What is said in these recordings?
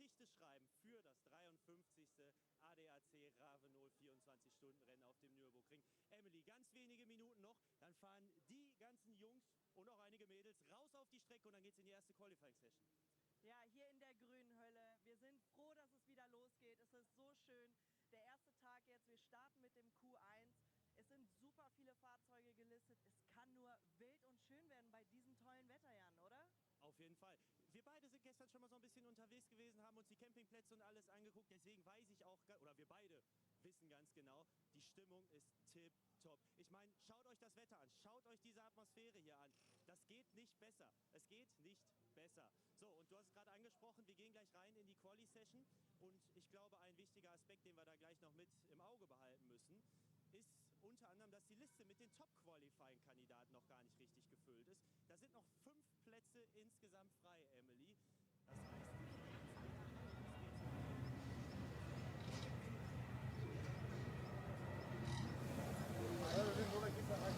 Geschichte schreiben für das 53. ADAC Ravenol 24-Stunden-Rennen auf dem Nürburgring. Emily, ganz wenige Minuten noch, dann fahren die ganzen Jungs und auch einige Mädels raus auf die Strecke und dann geht es in die erste Qualifying-Session. Ja, hier in der grünen Hölle. Wir sind froh, dass es wieder losgeht. Es ist so schön. Der erste Tag jetzt, wir starten mit dem Q1. Es sind super viele Fahrzeuge gelistet. Es kann nur wild und schön werden bei diesem tollen Wetter, Jan, oder? Auf jeden Fall. Wir beide sind gestern schon mal so ein bisschen unterwegs gewesen, haben uns die Campingplätze und alles angeguckt. Deswegen weiß ich auch, oder wir beide wissen ganz genau, die Stimmung ist tipptopp. Ich meine, schaut euch das Wetter an, schaut euch diese Atmosphäre hier an. Das geht nicht besser. Es geht nicht besser. So, und du hast es gerade angesprochen, wir gehen gleich rein in die Quali-Session. Und ich glaube, ein wichtiger Aspekt, den wir da gleich noch mit im Auge behalten müssen, ist unter anderem, dass die Liste mit den Top-Qualifying-Kandidaten noch gar nicht richtig gefüllt ist. Da sind noch 5 Plätze insgesamt frei, Emily. Das heißt,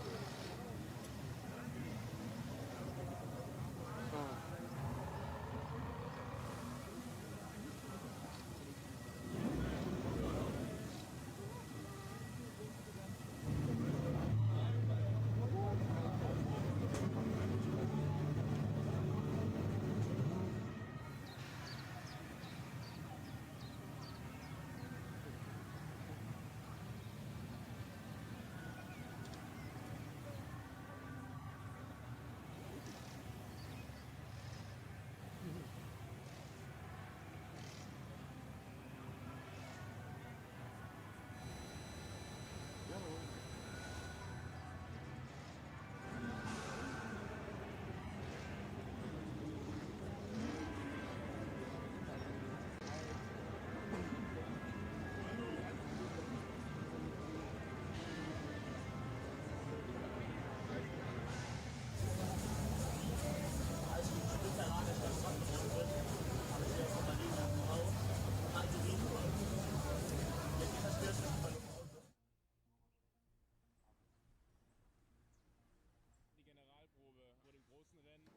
die Generalprobe vor dem großen Rennen.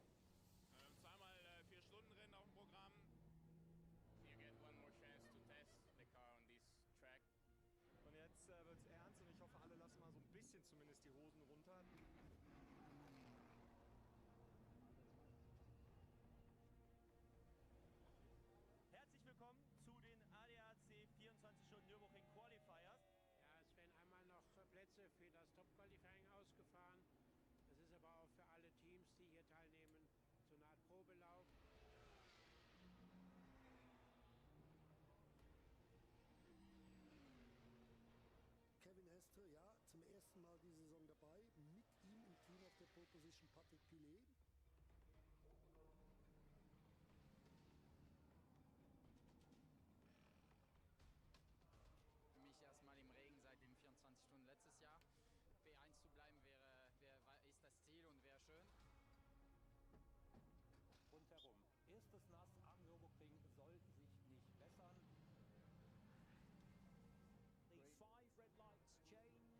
Zweimal 4-Stunden-Rennen auf dem Programm. You get one more chance to test the car on this track. Und jetzt wird es ernst und ich hoffe, alle lassen mal so ein bisschen zumindest die Hosen runter. herzlich willkommen zu den ADAC 24-Stunden Nürburgring Qualifiers. Ja, es werden einmal noch Plätze für das Top-Qualifying ausgefahren. Das ist aber auch für alle Teams, die hier teilnehmen, so eine Art Probelauf. Kevin Hester, ja, zum ersten Mal diese Saison dabei. Mit ihm im Team auf der Pole Position Patrick Pilet. Für mich erstmal im Regen seit den 24 Stunden letztes Jahr. P1 zu bleiben ist das Ziel und wäre schön. Rundherum. Erstes Nass am Nürburgring soll sich nicht bessern. The 5 red lights change to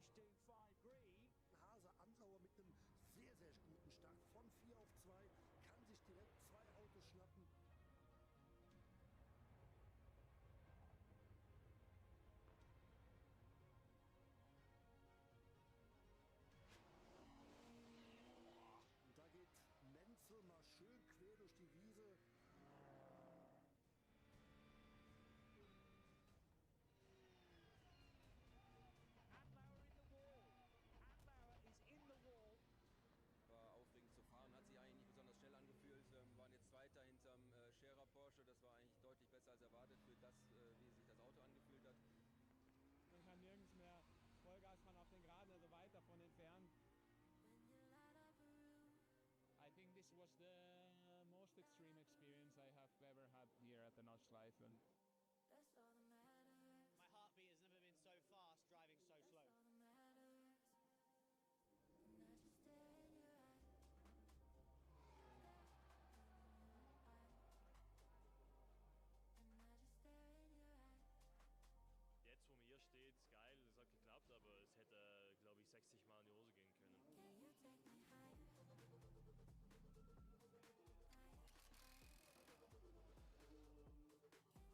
5 green. Hase Ansauer mit einem sehr, sehr guten Start von 4 auf 2, kann sich direkt 2 Autos schnappen. Und da geht Menzel mal schön quer durch die Wiese. War aufregend zu fahren, hat sich eigentlich nicht besonders schnell angefühlt. Waren jetzt Zweiter hinterm Scherer Porsche, das war eigentlich deutlich besser als erwartet für das, wie sich das Auto angefühlt hat. Man kann nirgends mehr Vollgas fahren auf den Geraden, also weit davon entfernt. I think this was the most extreme experience I have ever had here at the Nordschleife. My heartbeat has never been so fast driving so slow. Jetzt, wo man hier steht, ist geil, es hat geklappt, aber es hätte, glaube ich, 60 Mal in die Hose gehen können.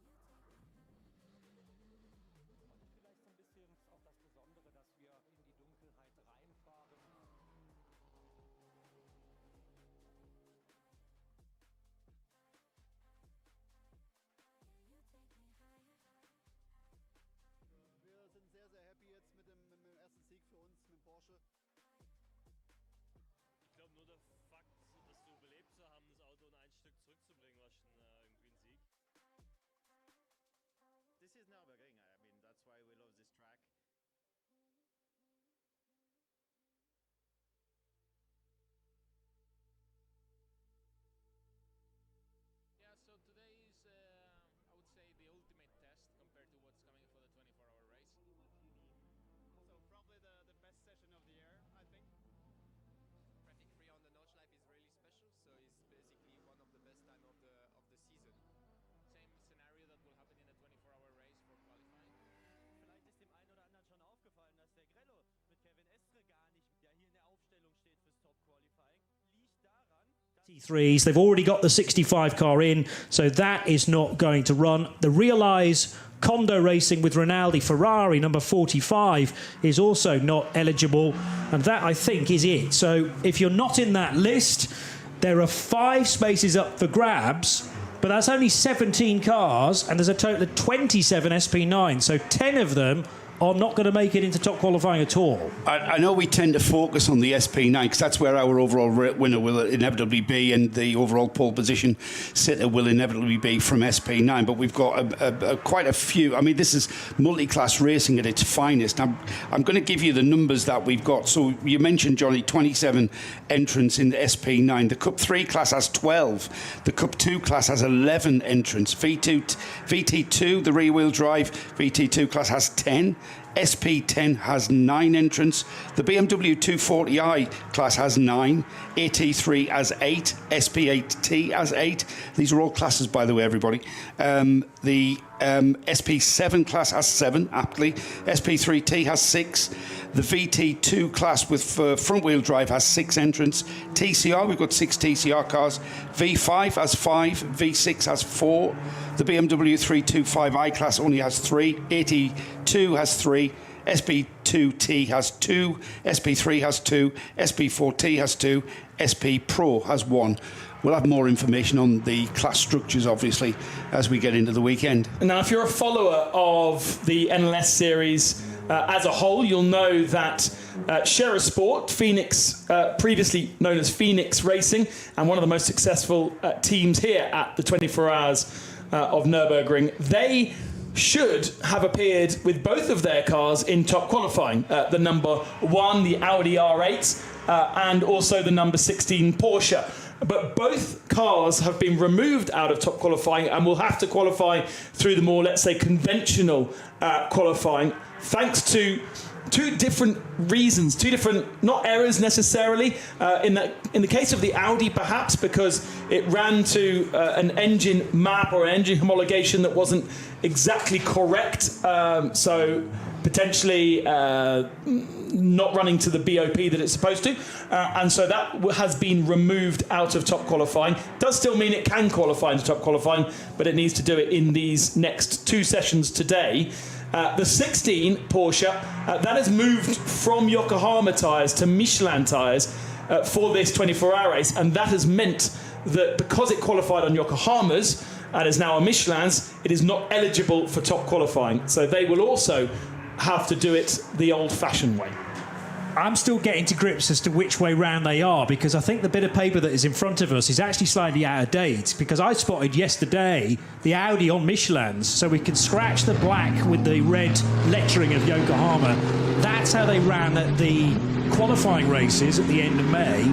is Nürburgring. I mean, that's why we love this track. Yeah, so today is, I would say, the ultimate test compared to what's coming for the 24-hour race. So probably the best session of the year, I think. Traffic free on the Nordschleife is really special, so it's basically one of the best time of the season. Same scenario that will happen in the 24-hour race for qualifying. Vielleicht ist dem einen oder anderen schon aufgefallen, dass der Grello mit Kevin Estre gar nicht hier in der Aufstellung steht fürs Top Qualifying. Liegt daran, T3s. They've already got the 65 car in, so that is not going to run. The Realize Condo Racing with Rinaldi Ferrari, number 45, is also not eligible, and that, I think, is it. So if you're not in that list, there are 5 spaces up for grabs, but that's only 17 cars, and there's a total of 27 SP9, so 10 of them are not going to make it into top qualifying at all. I know we tend to focus on the SP9 because that's where our overall winner will inevitably be, and the overall pole position sitter will inevitably be from SP9. But we've got quite a few. I mean, this is multi-class racing at its finest. I'm going to give you the numbers that we've got. So you mentioned, Johnny, 27 entrants in the SP9. The Cup 3 class has 12. The Cup 2 class has 11 entrants. VT2, the rear-wheel drive VT2 class, has 10. SP10 has 9 entrants. The BMW 240i class has 9. AT3 has 8. SP8T has 8. These are all classes, by the way, everybody. The SP7 class has 7, aptly. SP3T has 6. The VT2 class with front-wheel drive has 6 entrants. TCR, we've got 6 TCR cars. V5 has 5. V6 has 4. The BMW 325i class only has 3. AT2 has 3. SP2T has 2. SP3 has 2. SP4T has 2. SP Pro has 1. We'll have more information on the class structures, obviously, as we get into the weekend. Now, if you're a follower of the NLS series as a whole, you'll know that SRO Sport, Phoenix, previously known as Phoenix Racing, and one of the most successful teams here at the 24 Hours of Nürburgring, they should have appeared with both of their cars in top qualifying. The number 1, the Audi R8, and also the number 16 Porsche. But both cars have been removed out of top qualifying and will have to qualify through the more, let's say, conventional qualifying, thanks to 2 different reasons, 2 different, not errors necessarily. In the case of the Audi, perhaps because it ran to an engine map or an engine homologation that wasn't exactly correct, so potentially not running to the BOP that it's supposed to, and so that has been removed out of top qualifying. Does still mean it can qualify into top qualifying, but it needs to do it in these next 2 sessions today. The 16 Porsche, that has moved from Yokohama tyres to Michelin tyres for this 24-hour race, and that has meant that because it qualified on Yokohama's and is now on Michelin's, it is not eligible for top qualifying. So they will also have to do it the old-fashioned way. I'm still getting to grips as to which way round they are, because I think the bit of paper that is in front of us is actually slightly out of date, because I spotted yesterday the Audi on Michelin's, so we can scratch the black with the red lettering of Yokohama. That's how they ran at the qualifying races at the end of May.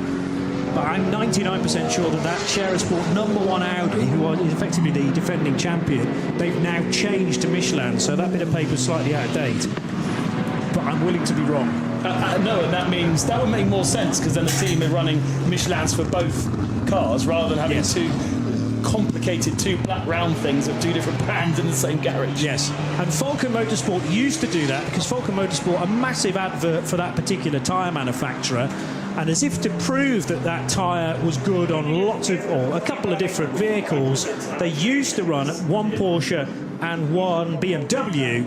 But I'm 99% sure that SRO Sport number 1 Audi, who is effectively the defending champion, they've now changed to Michelin, so that bit of paper is slightly out of date. But I'm willing to be wrong. No, and that means that would make more sense, because then the team are running Michelins for both cars rather than having 2 complicated 2 black round things of 2 different brands in the same garage. Yes, and Falken Motorsport used to do that, because Falken Motorsport, a massive advert for that particular tyre manufacturer, and as if to prove that that tyre was good on lots of, or a couple of different vehicles, they used to run 1 Porsche and 1 BMW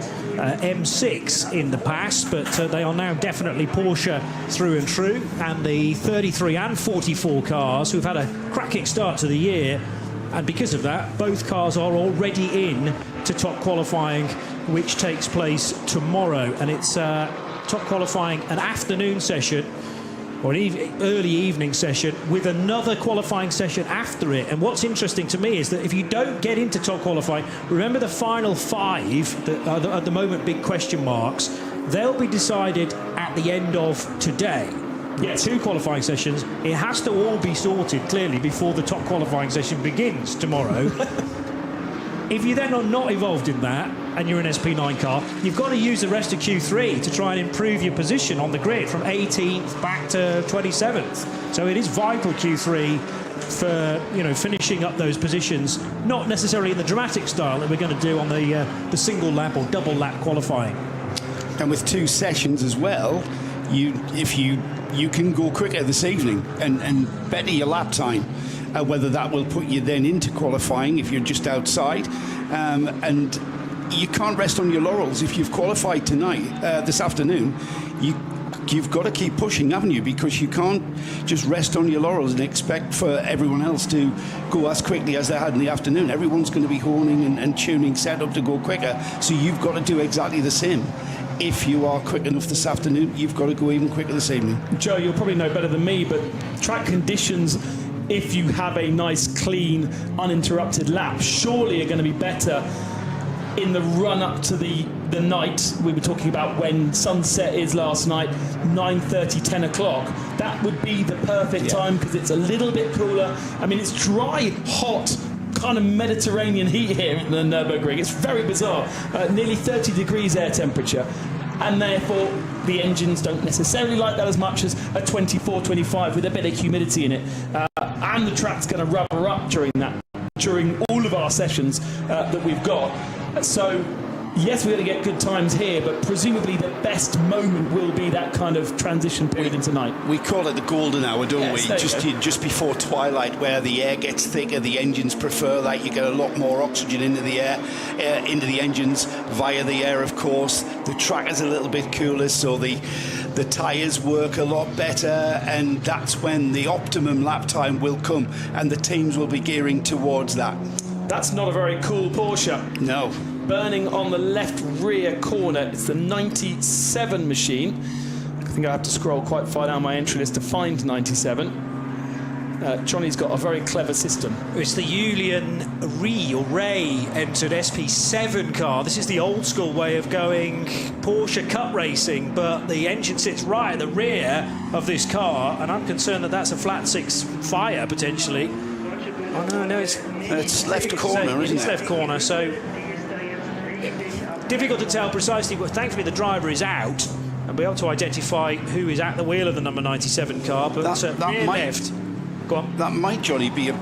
M6 in the past, but they are now definitely Porsche through and through, and the 33 and 44 cars who've had a cracking start to the year, and because of that, both cars are already in to top qualifying, which takes place tomorrow, and it's top qualifying, an afternoon session. or an early evening session with another qualifying session after it. And what's interesting to me is that if you don't get into top qualifying, remember the final 5 that are at the moment big question marks, they'll be decided at the end of today. Yes. 2 qualifying sessions. It has to all be sorted clearly before the top qualifying session begins tomorrow. If you then are not involved in that and you're an SP9 car, you've got to use the rest of Q3 to try and improve your position on the grid from 18th back to 27th. So it is vital, Q3, for finishing up those positions, not necessarily in the dramatic style that we're going to do on the single lap or double lap qualifying. And with 2 sessions as well, if you can go quicker this evening and better your lap time. Whether that will put you then into qualifying if you're just outside, and you can't rest on your laurels. If you've qualified tonight, this afternoon, you've got to keep pushing, haven't you? Because you can't just rest on your laurels and expect for everyone else to go as quickly as they had in the afternoon. Everyone's going to be honing and tuning set up to go quicker, so you've got to do exactly the same. If you are quick enough this afternoon, you've got to go even quicker this evening. Joe, you'll probably know better than me, but track conditions, if you have a nice, clean, uninterrupted lap, surely are going to be better in the run-up to the night. We were talking about when sunset is last night, 9:30, 10 o'clock. That would be the perfect time because it's a little bit cooler. I mean, it's dry, hot, kind of Mediterranean heat here in the Nürburgring. It's very bizarre. Nearly 30 degrees air temperature. And therefore, the engines don't necessarily like that as much as a 24, 25 with a bit of humidity in it. And the track's going to rubber up during all of our sessions that we've got. So, yes, we're going to get good times here, but presumably the best moment will be that kind of transition period into night. We call it the golden hour, don't we? Just before twilight, where the air gets thicker, the engines prefer that. You get a lot more oxygen into the air, into the engines via the air, of course. The track is a little bit cooler, so the tyres work a lot better, and that's when the optimum lap time will come, and the teams will be gearing towards that. That's not a very cool Porsche. No. Burning on the left rear corner. It's the 97 machine. I think I have to scroll quite far down my entry list to find 97. Johnny's got a very clever system. It's the Julian Ray entered SP7 car. This is the old school way of going Porsche Cup racing, but the engine sits right at the rear of this car, and I'm concerned that that's a flat 6 fire potentially. Oh no, it's left corner, isn't it? It's left corner, so difficult to tell precisely, but thankfully the driver is out and be able to identify who is at the wheel of the number 97 car, but that might, left. Go on. That might, Johnny, be a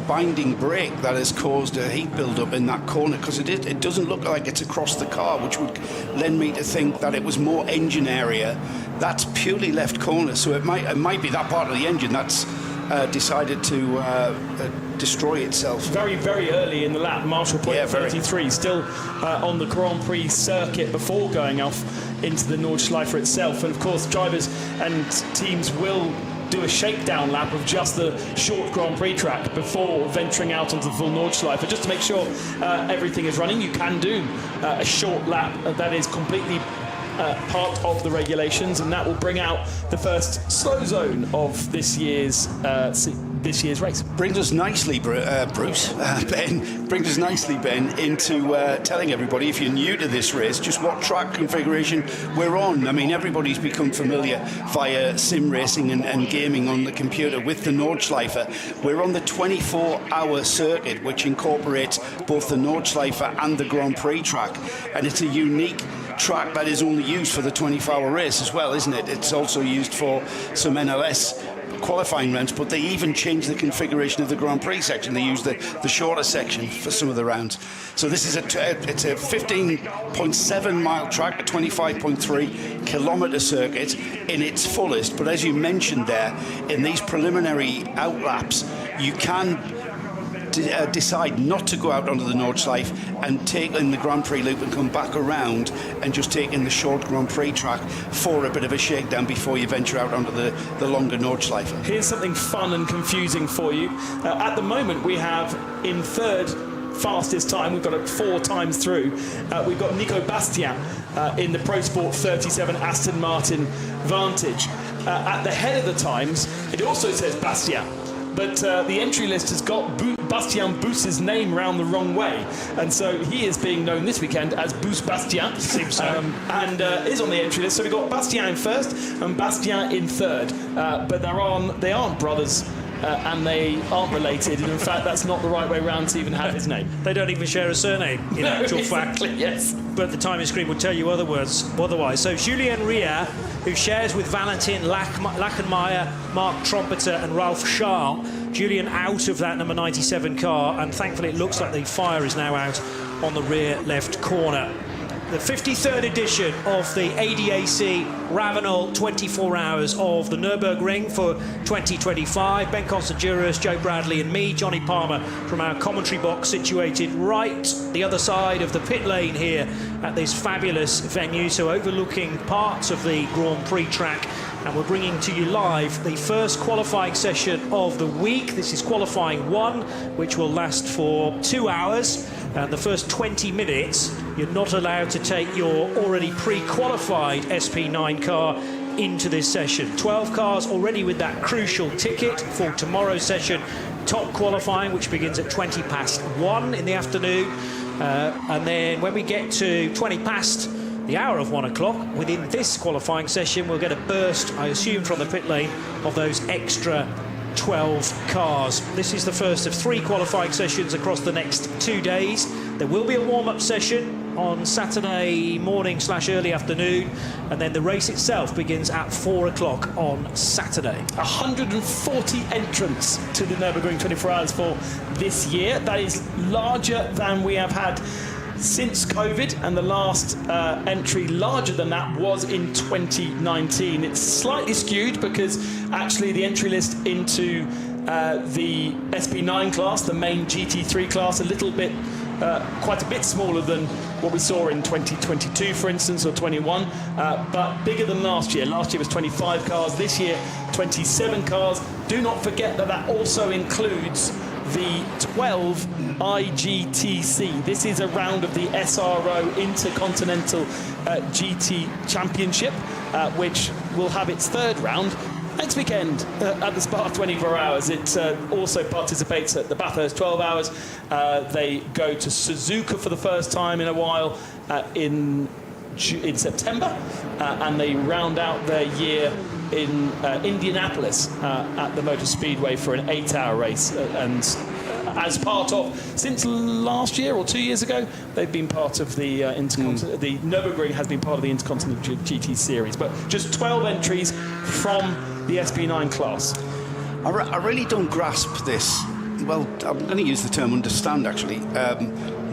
binding brake that has caused a heat build-up in that corner, because it doesn't look like it's across the car, which would lend me to think that it was more engine area. That's purely left corner, so it might be that part of the engine that's decided to destroy itself. Very, very early in the lap, Marshall point 33, still on the Grand Prix circuit before going off into the Nordschleife itself. And of course, drivers and teams will do a shakedown lap of just the short Grand Prix track before venturing out onto the full Nordschleife. Just to make sure everything is running, you can do a short lap that is completely part of the regulations, and that will bring out the first slow zone of this year's race. Brings us nicely, Ben, into telling everybody, if you're new to this race, just what track configuration we're on. I mean, everybody's become familiar via sim racing and gaming on the computer with the Nordschleife. We're on the 24-hour circuit, which incorporates both the Nordschleife and the Grand Prix track, and it's a unique track that is only used for the 24-hour race as well, isn't it? It's also used for some NLS qualifying rounds, but they even changed the configuration of the Grand Prix section. They used the shorter section for some of the rounds. So this is it's a 15.7 mile track, a 25.3 kilometre circuit in its fullest. But as you mentioned there, in these preliminary outlaps, you can decide not to go out onto the Nordschleife and take in the Grand Prix loop and come back around and just take in the short Grand Prix track for a bit of a shakedown before you venture out onto the longer Nordschleife. Here's something fun and confusing for you. At the moment, we have in third fastest time. We've got it 4 times through. We've got Nico Bastien in the Pro Sport 37 Aston Martin Vantage. At the head of the times, it also says Bastien, but the entry list has got Bastien Bous's name round the wrong way, and so he is being known this weekend as Bous Bastien. Seems so. And is on the entry list. So we've got Bastien in first and Bastien in third, but they aren't brothers. And they aren't related, and in fact that's not the right way round to even have his name. They don't even share a surname in actual fact. Yes. But the timing screen will tell you otherwise. So Julien Ria, who shares with Valentin Lachenmeyer, Mark Trompeter and Ralph Charles. Julien out of that number 97 car, and thankfully it looks like the fire is now out on the rear left corner. The 53rd edition of the ADAC Ravenol 24 Hours of the Nürburgring for 2025. Ben Constantiouris, Joe Bradley and me, Johnny Palmer, from our commentary box situated right the other side of the pit lane here at this fabulous venue, so overlooking parts of the Grand Prix track. And we're bringing to you live the first qualifying session of the week. This is qualifying 1, which will last for 2 hours. And the first 20 minutes, you're not allowed to take your already pre-qualified SP9 car into this session. 12 cars already with that crucial ticket for tomorrow's session. Top qualifying, which begins at 20 past 1 in the afternoon. And then when we get to 20 past the hour of 1 o'clock, within this qualifying session, we'll get a burst, I assume, from the pit lane of those extra 12 cars. This is the first of 3 qualifying sessions across the next 2 days. There will be a warm-up session on Saturday morning / early afternoon, and then the race itself begins at 4 o'clock on Saturday. 140 entrants to the Nürburgring 24 Hours for this year. That is larger than we have had since COVID, and the last entry larger than that was in 2019. It's slightly skewed because actually the entry list into the SP9 class, the main GT3 class, a little bit, quite a bit smaller than what we saw in 2022, for instance, or 21, but bigger than last year. Last year was 25 cars, this year 27 cars. Do not forget that that also includes the 12 IGTC. This is a round of the SRO Intercontinental GT Championship, which will have its 3rd round next weekend at the Spa 24 Hours. It also participates at the Bathurst 12 Hours. They go to Suzuka for the first time in a while in September, and they round out their year in Indianapolis at the Motor Speedway for an 8-hour race. And as part of, since last year or 2 years ago, they've been part of the the Nürburgring has been part of the Intercontinental GT Series. But just 12 entries from the SP9 class. I really don't grasp this. Well, I'm going to use the term understand, actually.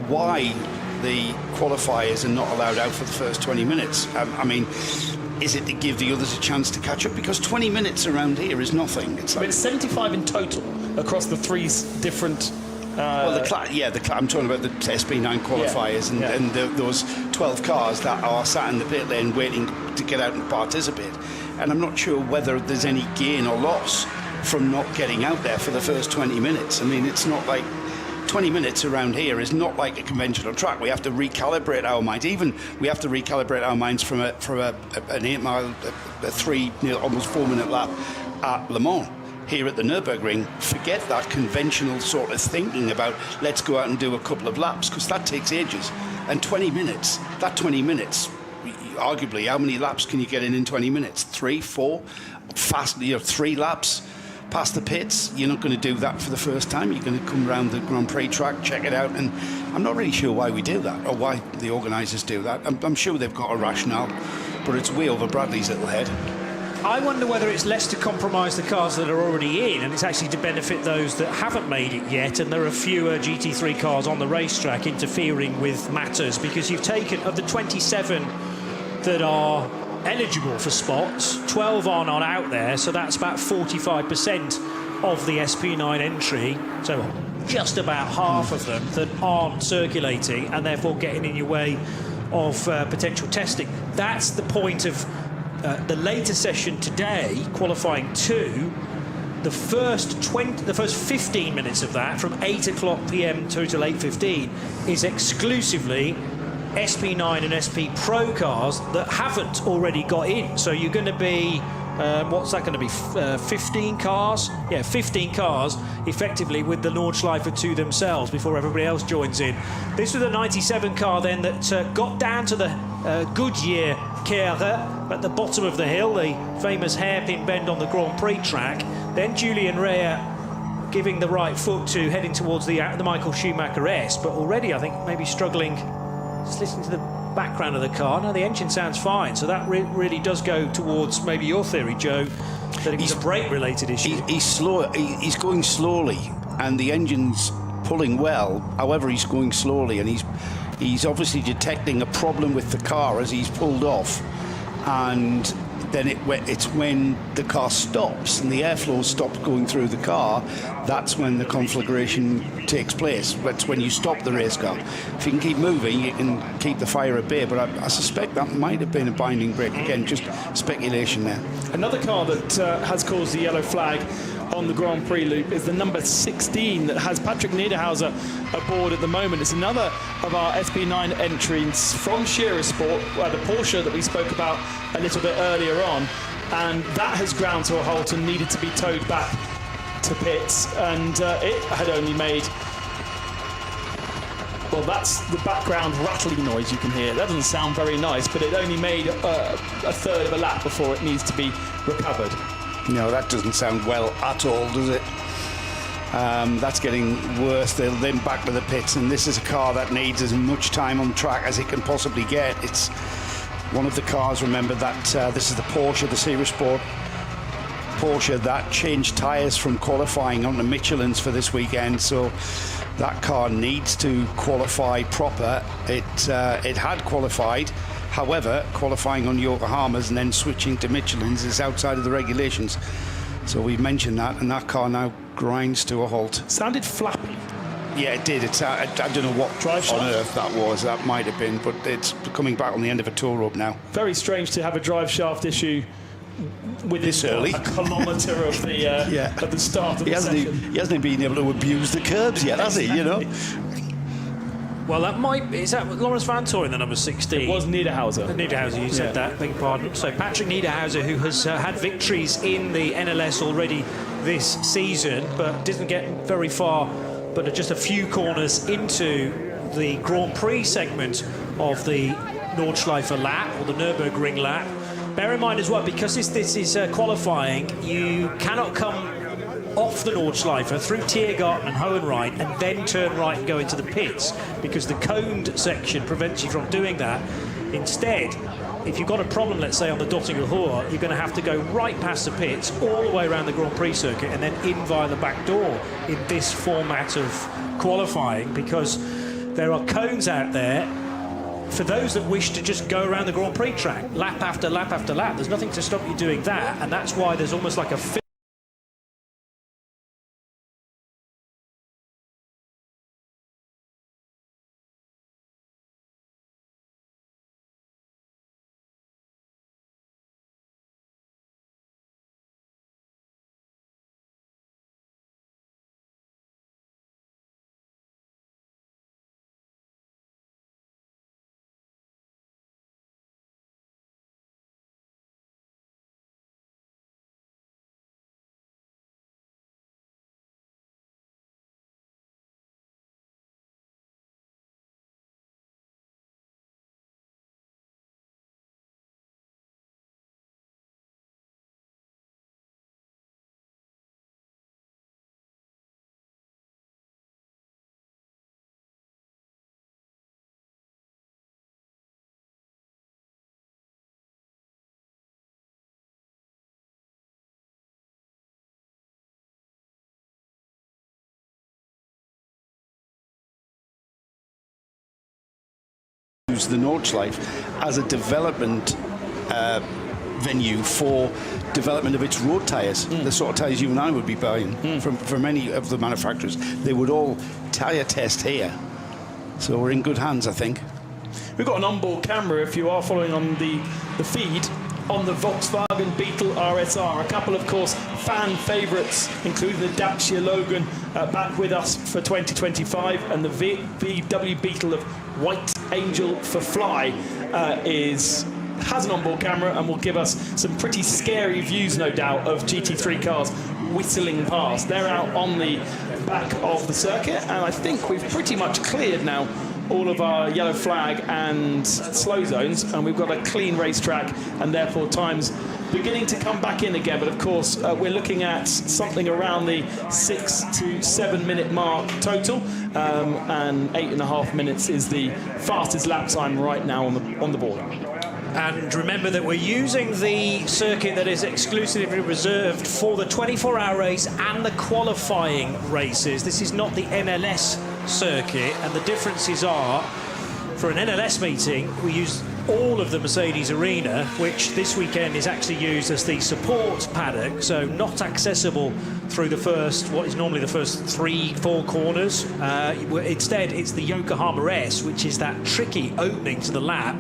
Why the qualifiers are not allowed out for the first 20 minutes. I mean, is it to give the others a chance to catch up? Because 20 minutes around here is nothing. It's like, it's 75 in total across the 3 different... well, I'm talking about the SP9 qualifiers and those 12 cars that are sat in the pit lane waiting to get out and participate. And I'm not sure whether there's any gain or loss from not getting out there for the first 20 minutes. I mean, it's not like 20 minutes around here is not like a conventional track. We have to recalibrate our minds. Even we have to recalibrate our minds from an 8-mile, a 3, almost 4-minute lap at Le Mans. Here at the Nürburgring, forget that conventional sort of thinking about let's go out and do a couple of laps, because that takes ages. And 20 minutes, arguably, how many laps can you get in 20 minutes? 3, 4? Fast, 3 laps past the pits. You're not going to do that for the first time. You're going to come around the Grand Prix track, check it out, and I'm not really sure why we do that, or why the organisers do that. I'm sure they've got a rationale, but it's way over Bradley's little head. I wonder whether it's less to compromise the cars that are already in, and it's actually to benefit those that haven't made it yet, and there are fewer GT3 cars on the racetrack interfering with matters, because you've taken, of the 27 that are eligible for spots, 12 are not out there, so that's about 45% of the SP9 entry, so just about half of them that aren't circulating and therefore getting in your way of potential testing. That's the point of the later session today, qualifying 2. the first 15 minutes of that, from 8 o'clock p.m. till 8:15, is exclusively SP9 and SP Pro cars that haven't already got in. So you're going to be, what's that going to be, 15 cars? Yeah, 15 cars, effectively, with the Nordschleife to themselves before everybody else joins in. This was a 97 car then that got down to the Goodyear Kehre at the bottom of the hill, the famous hairpin bend on the Grand Prix track. Then Julian Rea giving the right foot to heading towards the Michael Schumacher S, but already I think maybe struggling. Just listen to the background of the car. No, the engine sounds fine, so that really does go towards maybe your theory, Joe, that it was a brake-related issue. He's slow. He's going slowly, and the engine's pulling well. However, he's going slowly, and he's obviously detecting a problem with the car as he's pulled off, and then it's when the car stops and the airflow stops going through the car, that's when the conflagration takes place. That's when you stop the race car. If you can keep moving, you can keep the fire at bay, but I suspect that might have been a binding brake. Again, just speculation there. Another car that has caused the yellow flag on the Grand Prix loop is the number 16 that has Patrick Niederhauser aboard at the moment. It's another of our SP9 entries from Scherer Sport, the Porsche that we spoke about a little bit earlier on, and that has ground to a halt and needed to be towed back to pits, and it had only made, well, that's the background rattling noise you can hear. That doesn't sound very nice, but it only made a third of a lap before it needs to be recovered. No, that doesn't sound well at all, does it? That's getting worse. They're then back to the pits, and this is a car that needs as much time on track as it can possibly get. It's one of the cars, remember, that this is the Porsche, the Scherer Sport Porsche, that changed tyres from qualifying onto Michelin's for this weekend, so that car needs to qualify proper. It had qualified. However, qualifying on Yokohama's and then switching to Michelin's is outside of the regulations. So we've mentioned that, and that car now grinds to a halt. Sounded flappy. Yeah, it did. I don't know what drive on earth that was. That might have been, but it's coming back on the end of a tow rope now. Very strange to have a drive shaft issue with this early. A kilometre of the at the start of the session. He hasn't been able to abuse the curbs yet, has he? You know. Well, is that Lawrence Van Toy in the number 16? It was Niederhauser. Niederhauser, you said that, beg your pardon. So Patrick Niederhauser, who has had victories in the NLS already this season, but didn't get very far, but just a few corners into the Grand Prix segment of the Nordschleife lap, or the Nürburgring lap. Bear in mind as well, because this is qualifying, you cannot come off the Nordschleife through Tiergarten and Hohenrhein and then turn right and go into the pits, because the coned section prevents you from doing that. Instead, if you've got a problem, let's say on the Dottinger Hohe, you're going to have to go right past the pits, all the way around the Grand Prix circuit, and then in via the back door in this format of qualifying, because there are cones out there for those that wish to just go around the Grand Prix track, lap after lap after lap. There's nothing to stop you doing that, and that's why there's almost like a use the Nordschleife as a development venue for development of its road tyres. The sort of tyres you and I would be buying from many of the manufacturers. They would all tyre test here. So we're in good hands, I think. We've got an onboard camera, if you are following on the feed, on the Volkswagen Beetle RSR. A couple, of course, fan favourites, including the Dacia Logan, back with us for 2025, and the VW Beetle of White Angel for Fly has an onboard camera and will give us some pretty scary views, no doubt, of GT3 cars whistling past. They're out on the back of the circuit, and I think we've pretty much cleared now all of our yellow flag and slow zones, and we've got a clean racetrack, and therefore times beginning to come back in again. But of course, we're looking at something around the 6 to 7 minute mark total, and 8.5 minutes is the fastest lap time right now on the board. And remember that we're using the circuit that is exclusively reserved for the 24-hour race and the qualifying races. This is not the MLS circuit, and the differences are, for an NLS meeting, we use all of the Mercedes arena, which this weekend is actually used as the support paddock, so not accessible through what is normally the first 3-4 corners. Instead, it's the Yokohama S, which is that tricky opening to the lap,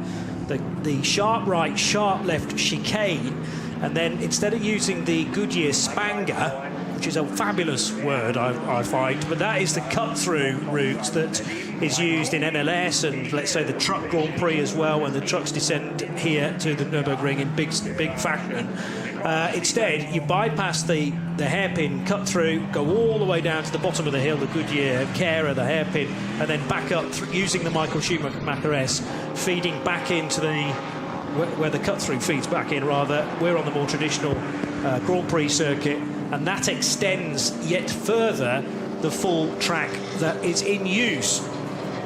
the sharp right, sharp left chicane, and then instead of using the Goodyear Spanger, which is a fabulous word, I find, but that is the cut-through route that is used in MLS and, let's say, the Truck Grand Prix as well, when the trucks descend here to the Nürburgring in big fashion. Instead, you bypass the hairpin cut-through, go all the way down to the bottom of the hill, the Goodyear Cara, the hairpin, and then back up using the Michael Schumacher S, feeding back into where the cut-through feeds back in, rather. We're on the more traditional Grand Prix circuit, and that extends yet further the full track that is in use.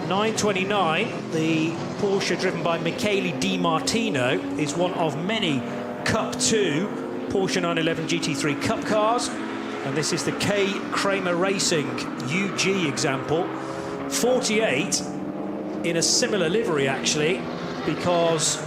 929, the Porsche driven by Michele Di Martino, is one of many Cup 2 Porsche 911 GT3 Cup cars, and this is the K. Kramer Racing UG example. 48 in a similar livery, actually, because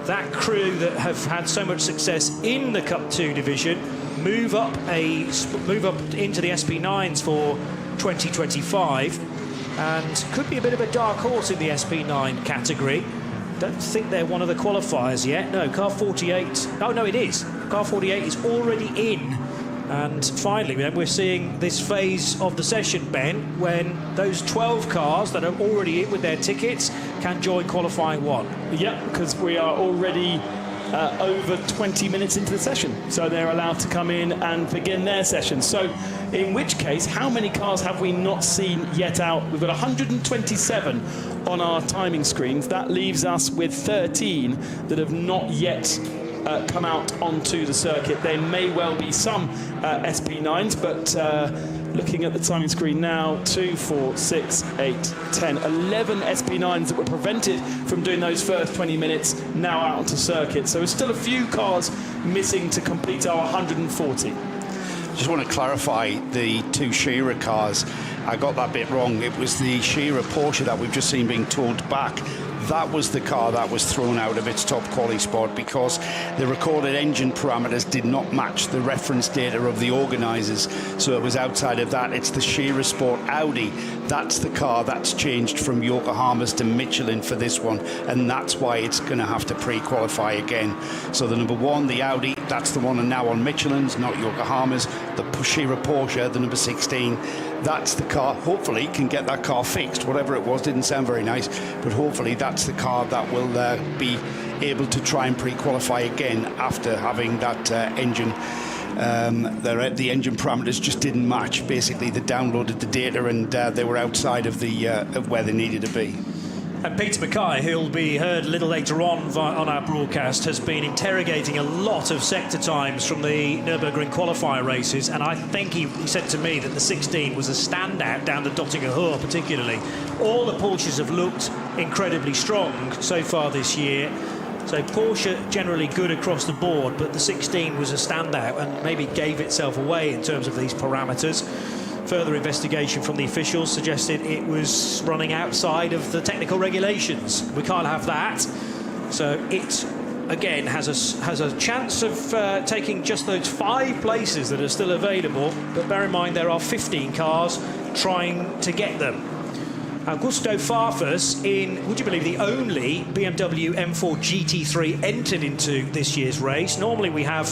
that crew that have had so much success in the Cup 2 division move up into the SP9s for 2025, and could be a bit of a dark horse in the SP9 category. Don't think they're one of the qualifiers yet. No, car 48. Oh no, it is. Car 48 is already in. And finally, then, we're seeing this phase of the session, Ben, when those 12 cars that are already in with their tickets can join qualifying 1. Yep, because we are already over 20 minutes into the session, so they're allowed to come in and begin their session. So in which case, how many cars have we not seen yet out? We've got 127 on our timing screens. That leaves us with 13 that have not yet come out onto the circuit. There may well be some SP9s, but looking at the timing screen now, 2, 4, 6, 8, 10, 11 SP9s that were prevented from doing those first 20 minutes now out onto circuit. So there's still a few cars missing to complete our 140. Just want to clarify the 2 Shearer cars. I got that bit wrong. It was the Shearer Porsche that we've just seen being towed back. That was the car that was thrown out of its top quality spot because the recorded engine parameters did not match the reference data of the organisers. So it was outside of that. It's the Shearer Sport Audi. That's the car that's changed from Yokohama's to Michelin for this one. And that's why it's going to have to pre-qualify again. So the number 1, the Audi, that's the one now on Michelin's, not Yokohama's. The Shearer Porsche, the number 16, that's the car. Hopefully can get that car fixed. Whatever it was didn't sound very nice, but hopefully that's the car that will be able to try and pre-qualify again after having that engine. The engine parameters just didn't match. Basically, they downloaded the data and they were outside of where they needed to be. And Peter Mackay, who'll be heard a little later on our broadcast, has been interrogating a lot of sector times from the Nürburgring qualifier races, and I think he said to me that the 16 was a standout down the Dottinger Hohe particularly. All the Porsches have looked incredibly strong so far this year, so Porsche generally good across the board, but the 16 was a standout and maybe gave itself away in terms of these parameters. Further investigation from the officials suggested it was running outside of the technical regulations. We can't have that. So it, again, has a chance of taking just those 5 places that are still available. But bear in mind, there are 15 cars trying to get them. Augusto Farfus, would you believe, the only BMW M4 GT3 entered into this year's race. Normally we have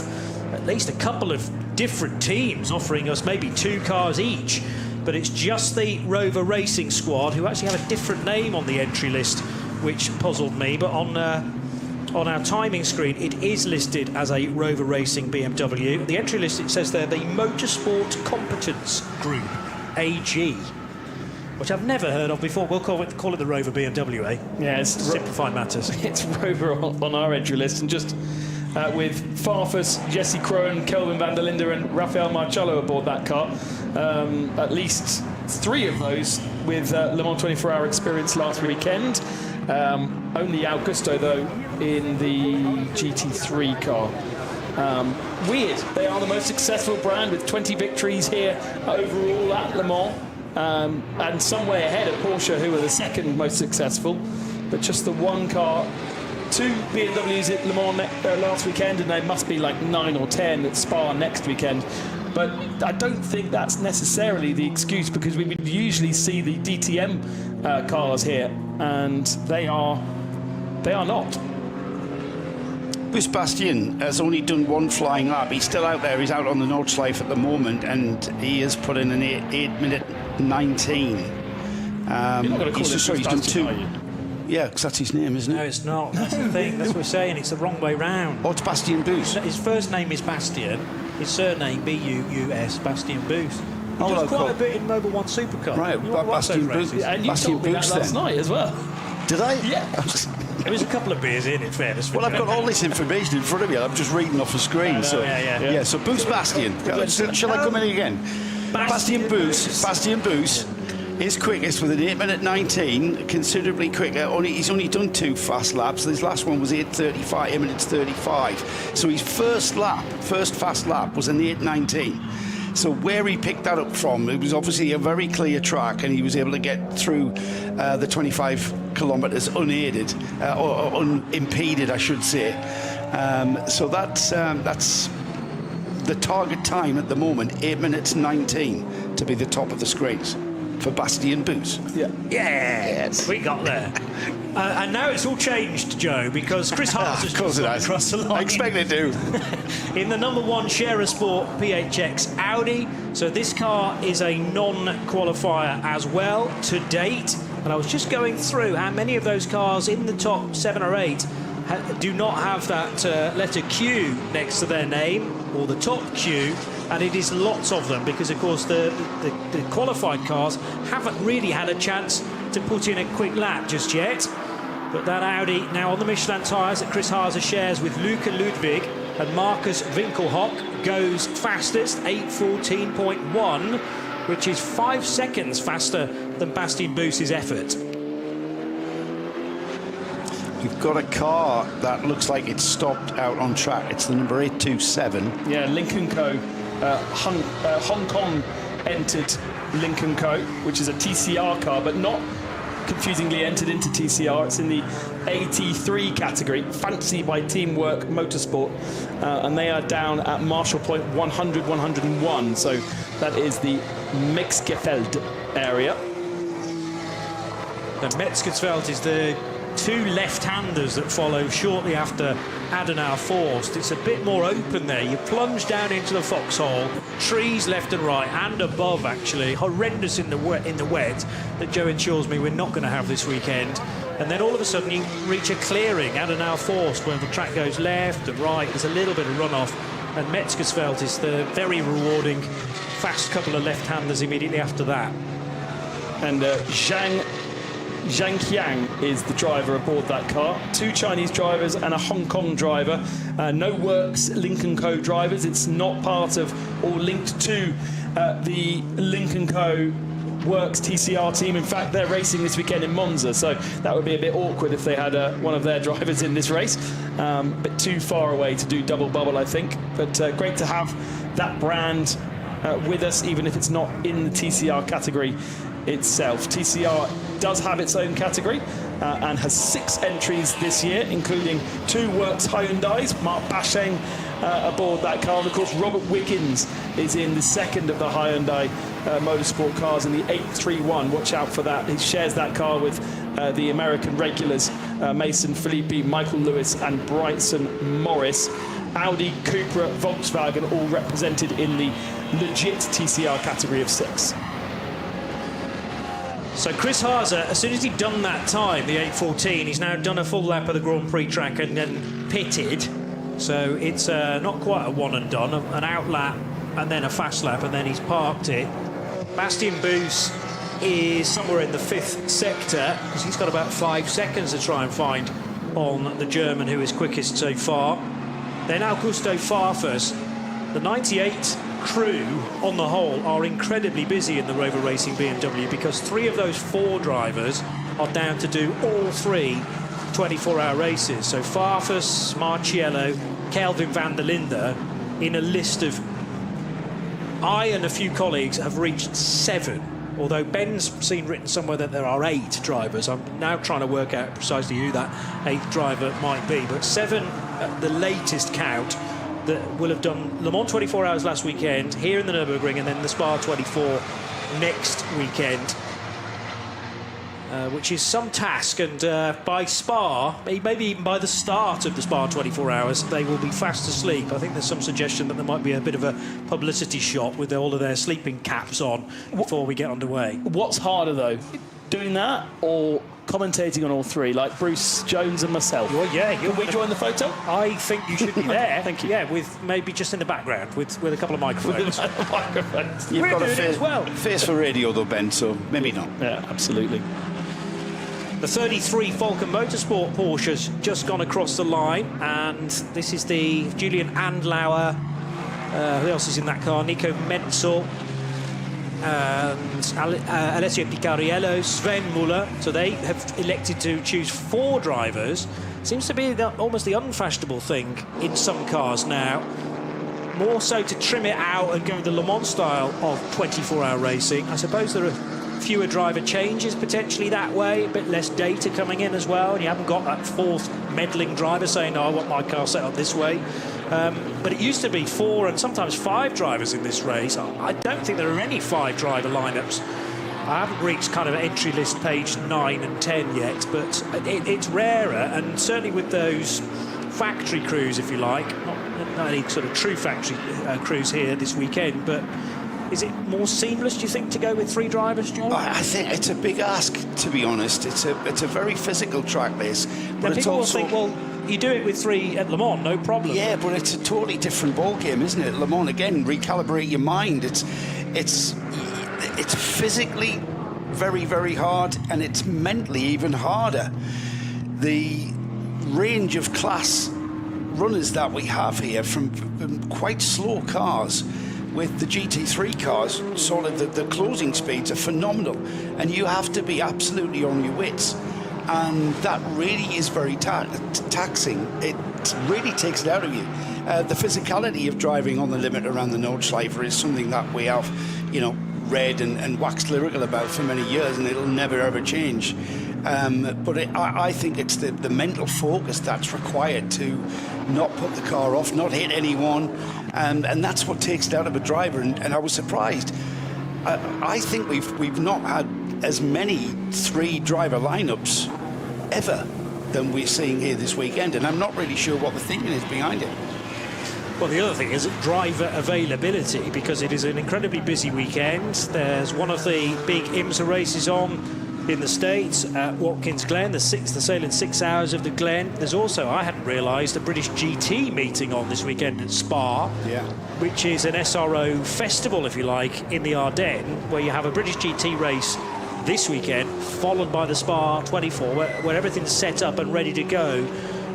at least a couple of different teams offering us maybe 2 cars each, but it's just the Rover Racing Squad, who actually have a different name on the entry list, which puzzled me. But on our timing screen, it is listed as a Rover Racing BMW. The entry list, it says there, the Motorsport Competence Group, AG, which I've never heard of before. We'll call it the Rover BMW, eh? Yeah, it's simplify matters. It's Rover on our entry list, and just with Farfus, Jesse Krohn, Kelvin van der Linde and Rafael Marcello aboard that car. At least 3 of those with Le Mans 24-hour experience last weekend. Only Augusto, though, in the GT3 car. Weird. They are the most successful brand with 20 victories here overall at Le Mans. And some way ahead of Porsche, who are the second most successful. But just the one car, 2 BMWs at Le Mans last weekend, and they must be like 9 or 10 at Spa next weekend. But I don't think that's necessarily the excuse, because we would usually see the DTM cars here, and they are not. Bruce Bastien has only done 1 flying lap. He's still out there. He's out on the Nordschleife at the moment, and he has put in an 8-minute 19. You're not going to call he's done 2. Are you? Yeah, because that's his name, isn't it? No, it's not. That's the thing. That's what we're saying. It's the wrong way round. Oh, it's Bastien Booth. His first name is Bastien. His surname, B-U-U-S, Bastien Booth. He does quite a bit in Mobil 1 Supercar. Right, Bastien Booth. Yeah, and you told me that last night as well. Did I? Yeah. There was a couple of beers in fairness. Well, I've got all this information in front of me. I'm just reading off the screen. Yeah, so Booth Bastien. Shall I come in again? Bastien Booth is quickest with an 8-minute 19, considerably quicker. He's only done 2 fast laps. His last one was 8 minutes 35. So his first fast lap was an 8:19. So where he picked that up from, it was obviously a very clear track, and he was able to get through the 25 kilometres unaided, or unimpeded, I should say. So that's the target time at the moment, 8 minutes 19, to be the top of the screens for Bastien Booth. Yes, we got there. And now it's all changed, Joe, because Chris Haas has just gone across the line. I expect it to. In the number 1 Scherer Sport PHX Audi. So this car is a non-qualifier as well to date. And I was just going through how many of those cars in the top 7 or 8 do not have that letter Q next to their name, or the top Q. And it is lots of them, because of course the qualified cars haven't really had a chance to put in a quick lap just yet. But that Audi now on the Michelin tyres that Chris Haas shares with Luca Ludwig and Marcus Winkelhock goes fastest, 8:14.1, which is 5 seconds faster than Bastien Booth's effort. We've got a car that looks like it's stopped out on track. It's the number 827. Yeah, Lincoln Co. Hong Kong entered Lincoln Co., which is a TCR car, but not confusingly entered into TCR. It's in the AT3 category, Fancy by Teamwork Motorsport, and they are down at Marshall Point 100-101. So that is the Metzgerfeld area. The Metzgerfeld is the 2 left-handers that follow shortly after Adenauer Forst. It's a bit more open there. You plunge down into the foxhole, trees left and right, and above, actually. Horrendous in the wet that Joe ensures me we're not going to have this weekend. And then all of a sudden you reach a clearing, Adenauer Forst, where the track goes left and right. There's a little bit of runoff. And Metzgersfeld is the very rewarding fast couple of left-handers immediately after that. And Zhang Qiang is the driver aboard that car. 2 Chinese drivers and a Hong Kong driver. No Works Lincoln Co. drivers. It's not part of or linked to the Lincoln Co. Works TCR team. In fact, they're racing this weekend in Monza, so that would be a bit awkward if they had one of their drivers in this race. A bit too far away to do double bubble, I think. But great to have that brand with us, even if it's not in the TCR category itself. TCR does have its own category and has 6 entries this year, including 2 Works Hyundais, Mark Basheng aboard that car, and of course Robert Wiggins is in the second of the Hyundai motorsport cars in the 831. Watch out for that. He shares that car with the American regulars, Mason Filippi, Michael Lewis and Bryson Morris. Audi, Cupra, Volkswagen, all represented in the legit TCR category of 6. So Chris Haase, as soon as he'd done that time, the 8:14, he's now done a full lap of the Grand Prix track and then pitted. So it's not quite a one and done, an out lap and then a fast lap, and then he's parked it. Bastian Boos is somewhere in the 5th sector, because he's got about 5 seconds to try and find on the German who is quickest so far. Then Augusto Farfus. The 98 crew, on the whole, are incredibly busy in the Rover Racing BMW, because 3 of those 4 drivers are down to do all 3 24-hour races. So Farfus, Marciello, Kelvin van der Linde, in a list of... I and a few colleagues have reached 7, although Ben's seen written somewhere that there are 8 drivers. I'm now trying to work out precisely who that 8th driver might be, but 7 at the latest count that will have done Le Mans 24 hours last weekend, here in the Nürburgring, and then the Spa 24 next weekend, which is some task. And by Spa, maybe even by the start of the Spa 24 hours, they will be fast asleep. I think there's some suggestion that there might be a bit of a publicity shot with all of their sleeping caps on before we get underway. What's harder, though, doing that or commentating on all 3, like Bruce Jones and myself? Well, yeah. Can we join the photo? I think you should be there. Thank you. Yeah, with maybe just in the background, with a couple of microphones. You've got doing it as well. Face for radio, though, Ben, so maybe not. Yeah, absolutely. The 33 Falcon Motorsport Porsche's just gone across the line, and this is the Julian Andlauer. Who else is in that car? Nico Menzel and Alessio Picariello, Sven Muller. So they have elected to choose 4 drivers. Seems to be almost the unfashionable thing in some cars now. More so to trim it out and go the Le Mans style of 24-hour racing. I suppose there are fewer driver changes potentially that way, a bit less data coming in as well, and you haven't got that 4th meddling driver saying, no, I want my car set up this way. But it used to be 4 and sometimes 5 drivers in this race. I don't think there are any 5 driver lineups. I haven't reached kind of entry list page 9 and 10 yet, but it's rarer, and certainly with those factory crews, if you like, not any sort of true factory crews here this weekend, but is it more seamless, do you think, to go with 3 drivers, John? I think it's a big ask, to be honest. It's a very physical track, this. But people will think, well, you do it with 3 at Le Mans, no problem. Yeah, but it's a totally different ball game, isn't it? Le Mans, again, recalibrate your mind. It's physically very, very hard, and it's mentally even harder. The range of class runners that we have here, from quite slow cars with the GT3 cars, sort of the closing speeds are phenomenal, and you have to be absolutely on your wits, and that really is very taxing. It really takes it out of you. The physicality of driving on the limit around the Nordschleife is something that we have, read and waxed lyrical about for many years, and it'll never ever change. But I think it's the mental focus that's required to not put the car off, not hit anyone, and that's what takes it out of a driver. And I was surprised. I think we've not had as many 3 driver lineups ever than we're seeing here this weekend, and I'm not really sure what the thinking is behind it. Well, the other thing is driver availability, because it is an incredibly busy weekend. There's one of the big IMSA races on in the States at Watkins Glen, the sailing 6 hours of the Glen. There's also, I hadn't realised, a British GT meeting on this weekend at Spa, which is an SRO festival, if you like, in the Ardennes, where you have a British GT race this weekend, followed by the Spa 24, where everything's set up and ready to go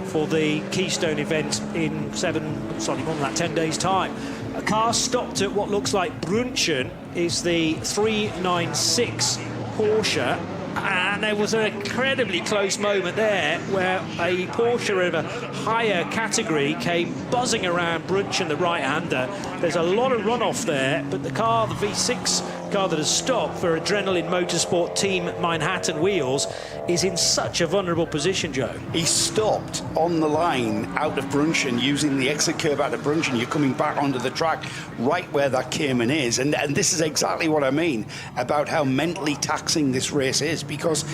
for the Keystone event in 10 days' time. A car stopped at what looks like Brunchen is the 396 Porsche, and there was an incredibly close moment there where a Porsche of a higher category came buzzing around Brunchen, the right-hander. There's a lot of runoff there, but the car, the V6 car that has stopped for Adrenaline Motorsport Team Manhattan wheels, is in such a vulnerable position, Joe. He stopped on the line out of Brunchen, using the exit curve out of Brunchen. You're coming back onto the track right where that Cayman is, and this is exactly what I mean about how mentally taxing this race is, because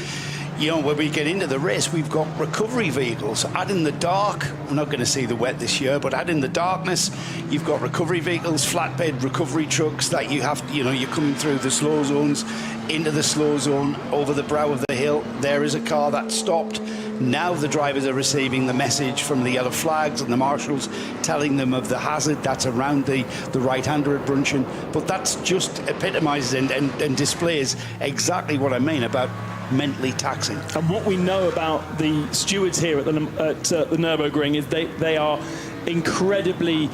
you know, when we get into the race, we've got recovery vehicles. Add in the dark, we're not going to see the wet this year, but add in the darkness, you've got recovery vehicles, flatbed recovery trucks that you have, you know, you're coming through the slow zones, into the slow zone, over the brow of the hill. There is a car that stopped. Now the drivers are receiving the message from the yellow flags and the marshals telling them of the hazard that's around the right-hander at Brunchen. But that's just epitomises and displays exactly what I mean about mentally taxing. And what we know about the stewards here at the Nürburgring is they are incredibly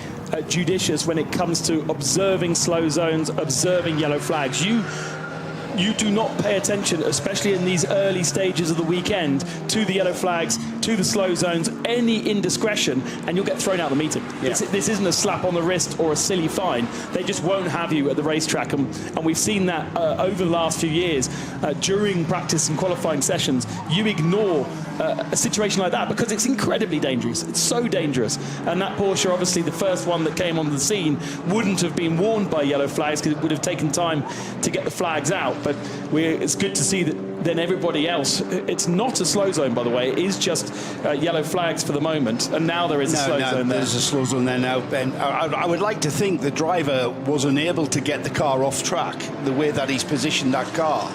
judicious when it comes to observing slow zones, observing yellow flags. You do not pay attention, especially in these early stages of the weekend, to the yellow flags, to the slow zones, any indiscretion, and you'll get thrown out of the meeting. Yeah. This isn't a slap on the wrist or a silly fine. They just won't have you at the racetrack, and we've seen that over the last few years. During practice and qualifying sessions, you ignore a situation like that because it's incredibly dangerous. It's so dangerous. And that Porsche, obviously the first one that came on the scene, wouldn't have been warned by yellow flags because it would have taken time to get the flags out. But it's good to see that then everybody else, it's not a slow zone, by the way, it is just yellow flags for the moment, and now there is a slow zone there. There's a slow zone there now, Ben. I would like to think the driver was unable to get the car off track the way that he's positioned that car.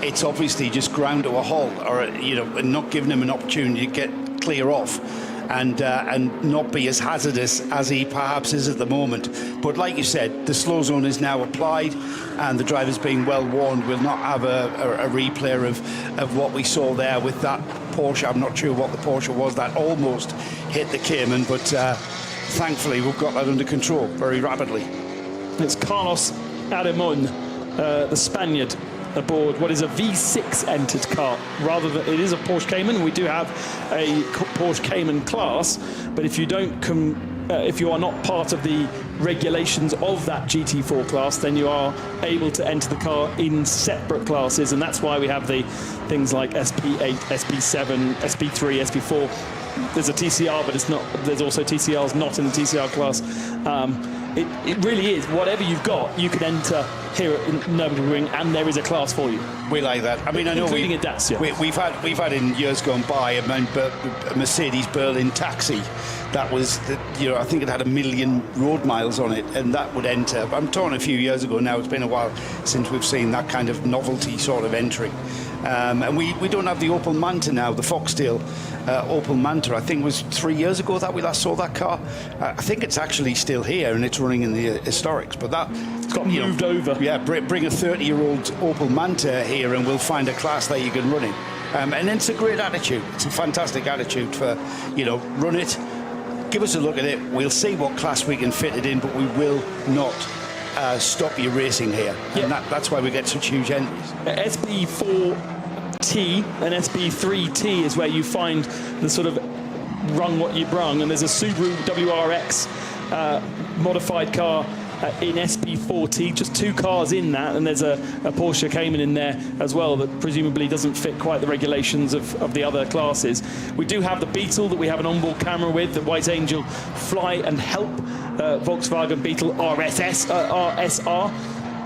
It's obviously just ground to a halt, or, you know, and not giving him an opportunity to get clear off and not be as hazardous as he perhaps is at the moment. But like you said, the slow zone is now applied and the driver's being well warned. We'll not have a replay of what we saw there with that Porsche. I'm not sure what the Porsche was that almost hit the Cayman, but thankfully we've got that under control very rapidly. It's Carlos Arimon, the Spaniard, aboard what is a V6 entered car. Rather than it is a Porsche Cayman. We do have a Porsche Cayman class, but if you don't if you are not part of the regulations of that GT4 class, then you are able to enter the car in separate classes, and that's why we have the things like SP8, SP7, SP3, SP4. There's a TCR, but it's not. There's also TCRs not in the TCR class. It really is. Whatever you've got, you can enter here at Nürburgring, and there is a class for you. We like that. I mean, I know including a Dacia. We've had in years gone by a Mercedes Berlin taxi that was, you know, I think it had 1 million road miles on it, and that would enter. I'm talking a few years ago now. It's been a while since we've seen that kind of novelty sort of entry. And we don't have the Opel Manta now, the Foxtail Opel Manta. I think it was 3 years ago that we last saw that car. I think it's actually still here and it's running in the historics, but it's got moved over. Yeah, bring a 30-year-old Opel Manta here and we'll find a class that you can run in. And it's a great attitude. It's a fantastic attitude for, you know, run it, give us a look at it. We'll see what class we can fit it in, but we will not stop you racing here. Yeah. And that's why we get such huge entries. SB4T and SB3T is where you find the sort of rung what you brung, and there's a Subaru WRX modified car in SP4T, just 2 cars in that, and there's a Porsche Cayman in there as well that presumably doesn't fit quite the regulations of the other classes. We do have the Beetle that we have an onboard camera with, the White Angel Fly and Help Volkswagen Beetle RSR,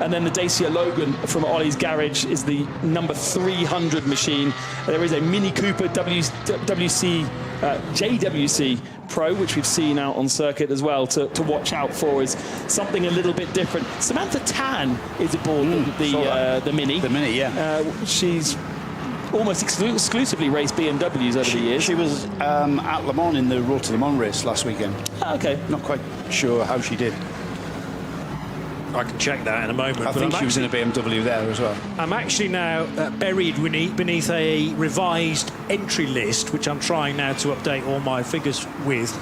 and then the Dacia Logan from Ollie's Garage is the number 300 machine. There is a Mini Cooper JWC Pro, which we've seen out on circuit as well, to watch out for, is something a little bit different. Samantha Tan is aboard the Mini. The Mini, yeah. She's almost exclusively raced BMWs over the years. She was at Le Mans in the Road to Le Mans race last weekend. Okay. Not quite sure how she did. I can check that in a moment. I think she was in a BMW there as well. I'm actually now buried beneath a revised entry list, which I'm trying now to update all my figures with.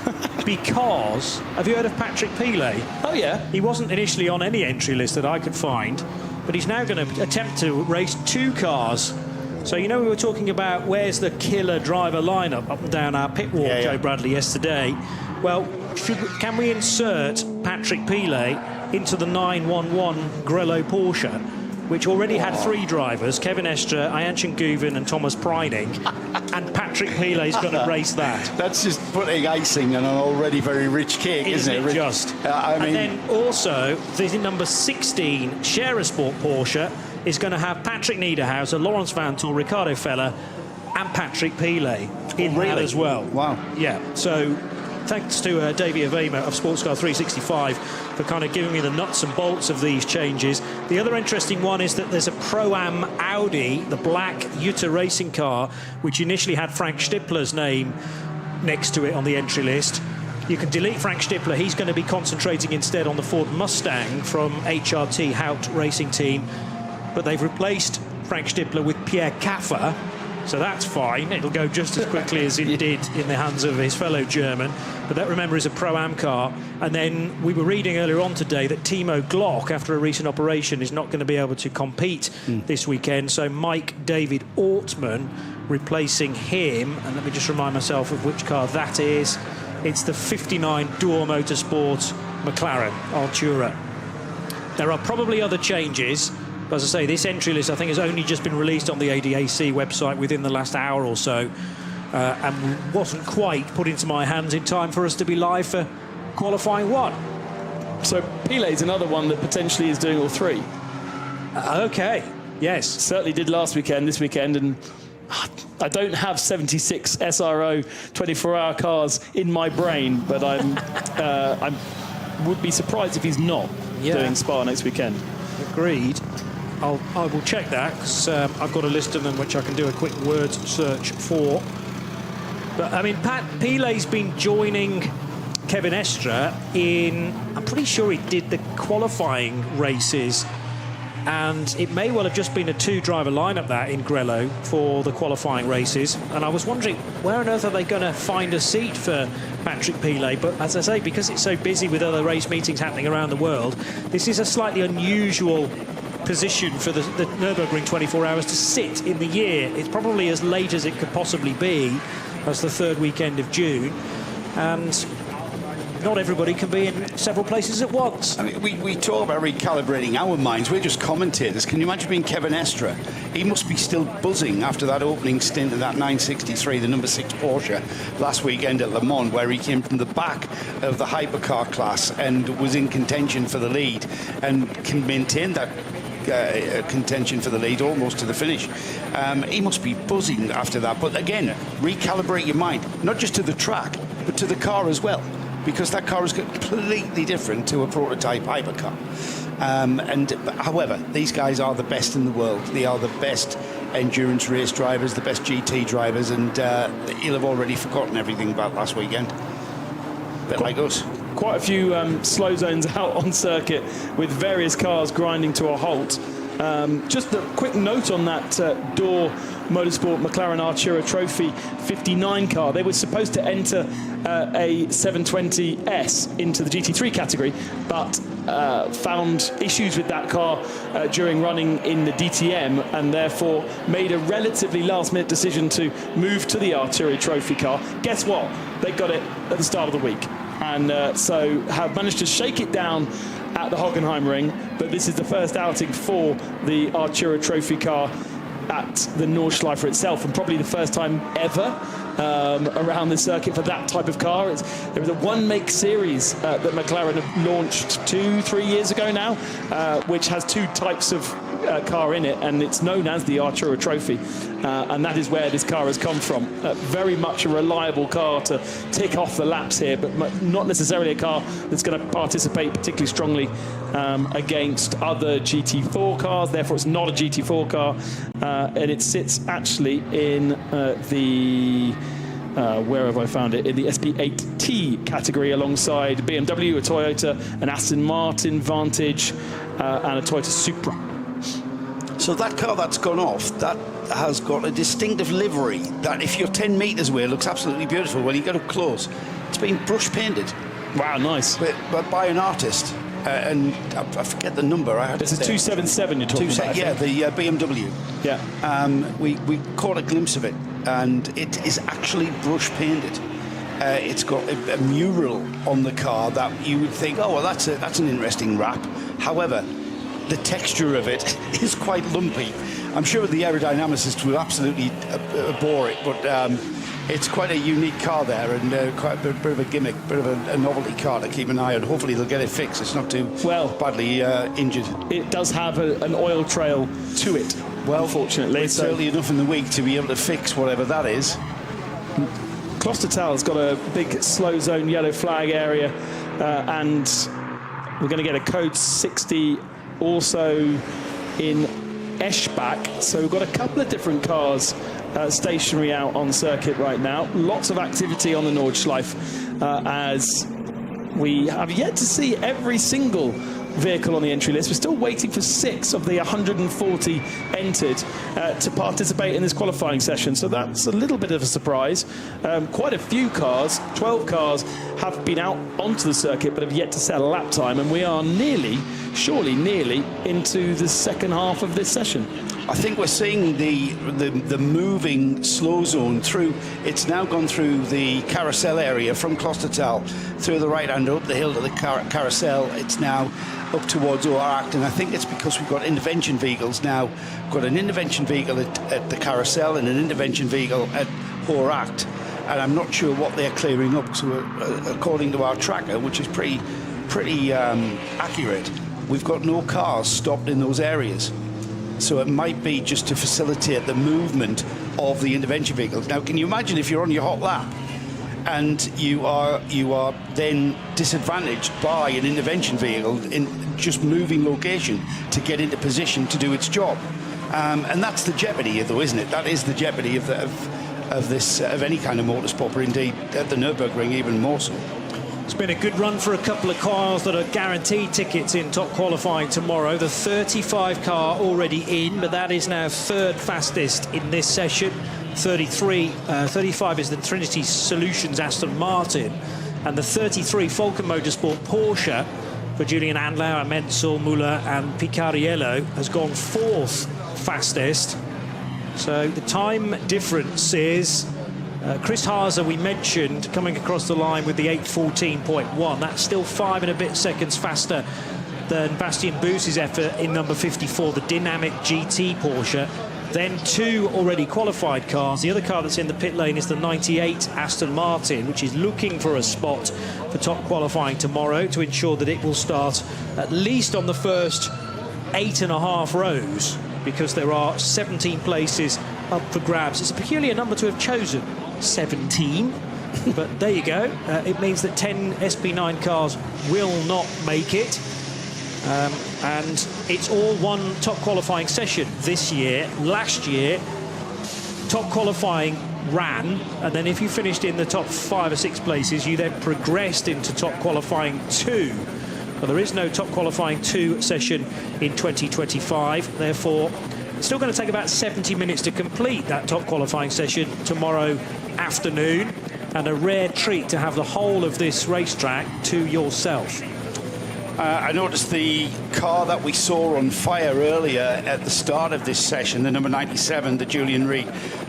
Because, have you heard of Patrick Pilet? Oh, yeah. He wasn't initially on any entry list that I could find, but he's now going to attempt to race 2 cars. So, you know, we were talking about where's the killer driver lineup up and down our pit wall, Joe Bradley, yesterday. Well, can we insert Patrick Pilet into the 911 Grello Porsche, which already had 3 drivers, Kevin Estre, Ayan Guven and Thomas Preining, and Patrick Pilet's going to race that. That's just putting icing on an already very rich cake, isn't it? Just. And then also, the number 16 Sherasport Porsche is going to have Patrick Niederhauser, Lawrence Vantel, Ricardo Feller, and Patrick Pilet in that as well. Wow. Yeah, so thanks to Davey Avema of Sportscar 365 for kind of giving me the nuts and bolts of these changes. The other interesting one is that there's a Pro-Am Audi, the black Jutta racing car, which initially had Frank Stippler's name next to it on the entry list. You can delete Frank Stippler. He's going to be concentrating instead on the Ford Mustang from HRT Hout Racing Team. But they've replaced Frank Stippler with Pierre Caffer, so that's fine. It'll go just as quickly as it did in the hands of his fellow German. But that, remember, is a Pro-Am car. And then we were reading earlier on today that Timo Glock, after a recent operation, is not going to be able to compete this weekend. So Mike David Ortman replacing him. And let me just remind myself of which car that is. It's the 59 Door Motorsports McLaren Artura. There are probably other changes. As I say, this entry list, I think, has only just been released on the ADAC website within the last hour or so, and wasn't quite put into my hands in time for us to be live for qualifying one. So Pilet's another one that potentially is doing all three. Okay, yes. Certainly did last weekend, this weekend, and I don't have 76 SRO 24-hour cars in my brain, but I would be surprised if he's not doing Spa next weekend. Agreed. I will check that, because I've got a list of them which I can do a quick word search for. But, I mean, Pat Pilet's been joining Kevin Estre in, I'm pretty sure he did the qualifying races, and it may well have just been a two-driver lineup that in Grello for the qualifying races. And I was wondering, where on earth are they going to find a seat for Patrick Pilet? But as I say, because it's so busy with other race meetings happening around the world, this is a slightly unusual position for the Nürburgring 24 hours to sit in the year. It's probably as late as it could possibly be, as the third weekend of June. And not everybody can be in several places at once. I mean, we talk about recalibrating our minds. We're just commentators. Can you imagine being Kevin Estre? He must be still buzzing after that opening stint of that 963, the number 6 Porsche, last weekend at Le Mans, where he came from the back of the hypercar class and was in contention for the lead and can maintain that contention for the lead almost to the finish. He must be buzzing after that. But again, recalibrate your mind, not just to the track, but to the car as well, because that car is completely different to a prototype hypercar. However, these guys are the best in the world. They are the best endurance race drivers, the best GT drivers, and he'll have already forgotten everything about last weekend. A bit like us. Quite a few slow zones out on circuit with various cars grinding to a halt. Just a quick note on that Door Motorsport McLaren Artura Trophy 59 car. They were supposed to enter a 720S into the GT3 category, but found issues with that car during running in the DTM, and therefore made a relatively last-minute decision to move to the Artura Trophy car. Guess what? They got it at the start of the week, and so have managed to shake it down at the Hockenheimring, but this is the first outing for the Artura Trophy car at the Nordschleife itself, and probably the first time ever around the circuit for that type of car. There was a one-make series that McLaren have launched 2-3 years ago now, which has two types of car in it, and it's known as the Artura Trophy, and that is where this car has come from. Very much a reliable car to tick off the laps here, but not necessarily a car that's going to participate particularly strongly against other GT4 cars. Therefore, it's not a GT4 car, and it sits actually in the where have I found it? In the SP8T category, alongside BMW, a Toyota, an Aston Martin Vantage, and a Toyota Supra. So that car that's gone off, that has got a distinctive livery that, if you're 10 metres away, looks absolutely beautiful. When you get up close, it's been brush painted. Wow, nice. But by an artist. And I forget the number. It's a 277 you're talking about. Yeah, the BMW. Yeah. We caught a glimpse of it, and it is actually brush painted. It's got a mural on the car that you would think, oh, well, that's an interesting wrap. However, the texture of it is quite lumpy. I'm sure the aerodynamicists will absolutely abhor it, but it's quite a unique car there, and quite a bit of a gimmick, bit of a novelty car to keep an eye on. Hopefully they'll get it fixed. It's not too badly injured. It does have an oil trail to it, Well, unfortunately. It's early enough in the week to be able to fix whatever that is. Klostertal's got a big slow zone yellow flag area, and we're going to get a code 60 also in Eschbach. So we've got a couple of different cars stationary out on circuit right now. Lots of activity on the Nordschleife, as we have yet to see every single vehicle on the entry list. We're still waiting for 6 of the 140 entered to participate in this qualifying session, so that's a little bit of a surprise. Quite a few cars, 12 cars, have been out onto the circuit but have yet to set a lap time, and we are surely nearly into the second half of this session. I think we're seeing the moving slow zone through. It's now gone through the carousel area from Klostertal through the right hand up the hill to the carousel. It's now up towards Oracht, and I think it's because we've got intervention vehicles now. We've got an intervention vehicle at the carousel and an intervention vehicle at Oracht, and I'm not sure what they're clearing up. So according to our tracker, which is pretty accurate, we've got no cars stopped in those areas. So it might be just to facilitate the movement of the intervention vehicles. Now, can you imagine if you're on your hot lap and you are then disadvantaged by an intervention vehicle in just moving location to get into position to do its job? And that's the jeopardy, though, isn't it? That is the jeopardy of any kind of motorsport, or indeed at the Nürburgring even more so. It's been a good run for a couple of cars that are guaranteed tickets in top qualifying tomorrow. The 35 car already in, but that is now third fastest in this session. 35 is the Trinity Solutions Aston Martin, and the 33 Falcon Motorsport Porsche for Julian Andlauer, Menzel, Müller and Picariello has gone fourth fastest. So the time difference is Chris Haase, we mentioned, coming across the line with the 8:14.1. That's still 5 and a bit seconds faster than Bastien Bous's effort in number 54, the Dynamic GT Porsche. Then 2 already qualified cars. The other car that's in the pit lane is the 98 Aston Martin, which is looking for a spot for top qualifying tomorrow to ensure that it will start at least on the first 8.5 rows, because there are 17 places up for grabs. It's a peculiar number to have chosen, 17, but there you go. It means that 10 SP9 cars will not make it, and it's all one top qualifying session this year. Last year, top qualifying ran, and then if you finished in the top 5 or 6 places, you then progressed into top qualifying 2. Well, there is no top qualifying 2 session in 2025, therefore it's still going to take about 70 minutes to complete that top qualifying session tomorrow afternoon, and a rare treat to have the whole of this racetrack to yourself. I noticed the car that we saw on fire earlier at the start of this session, the number 97, the Julian Reed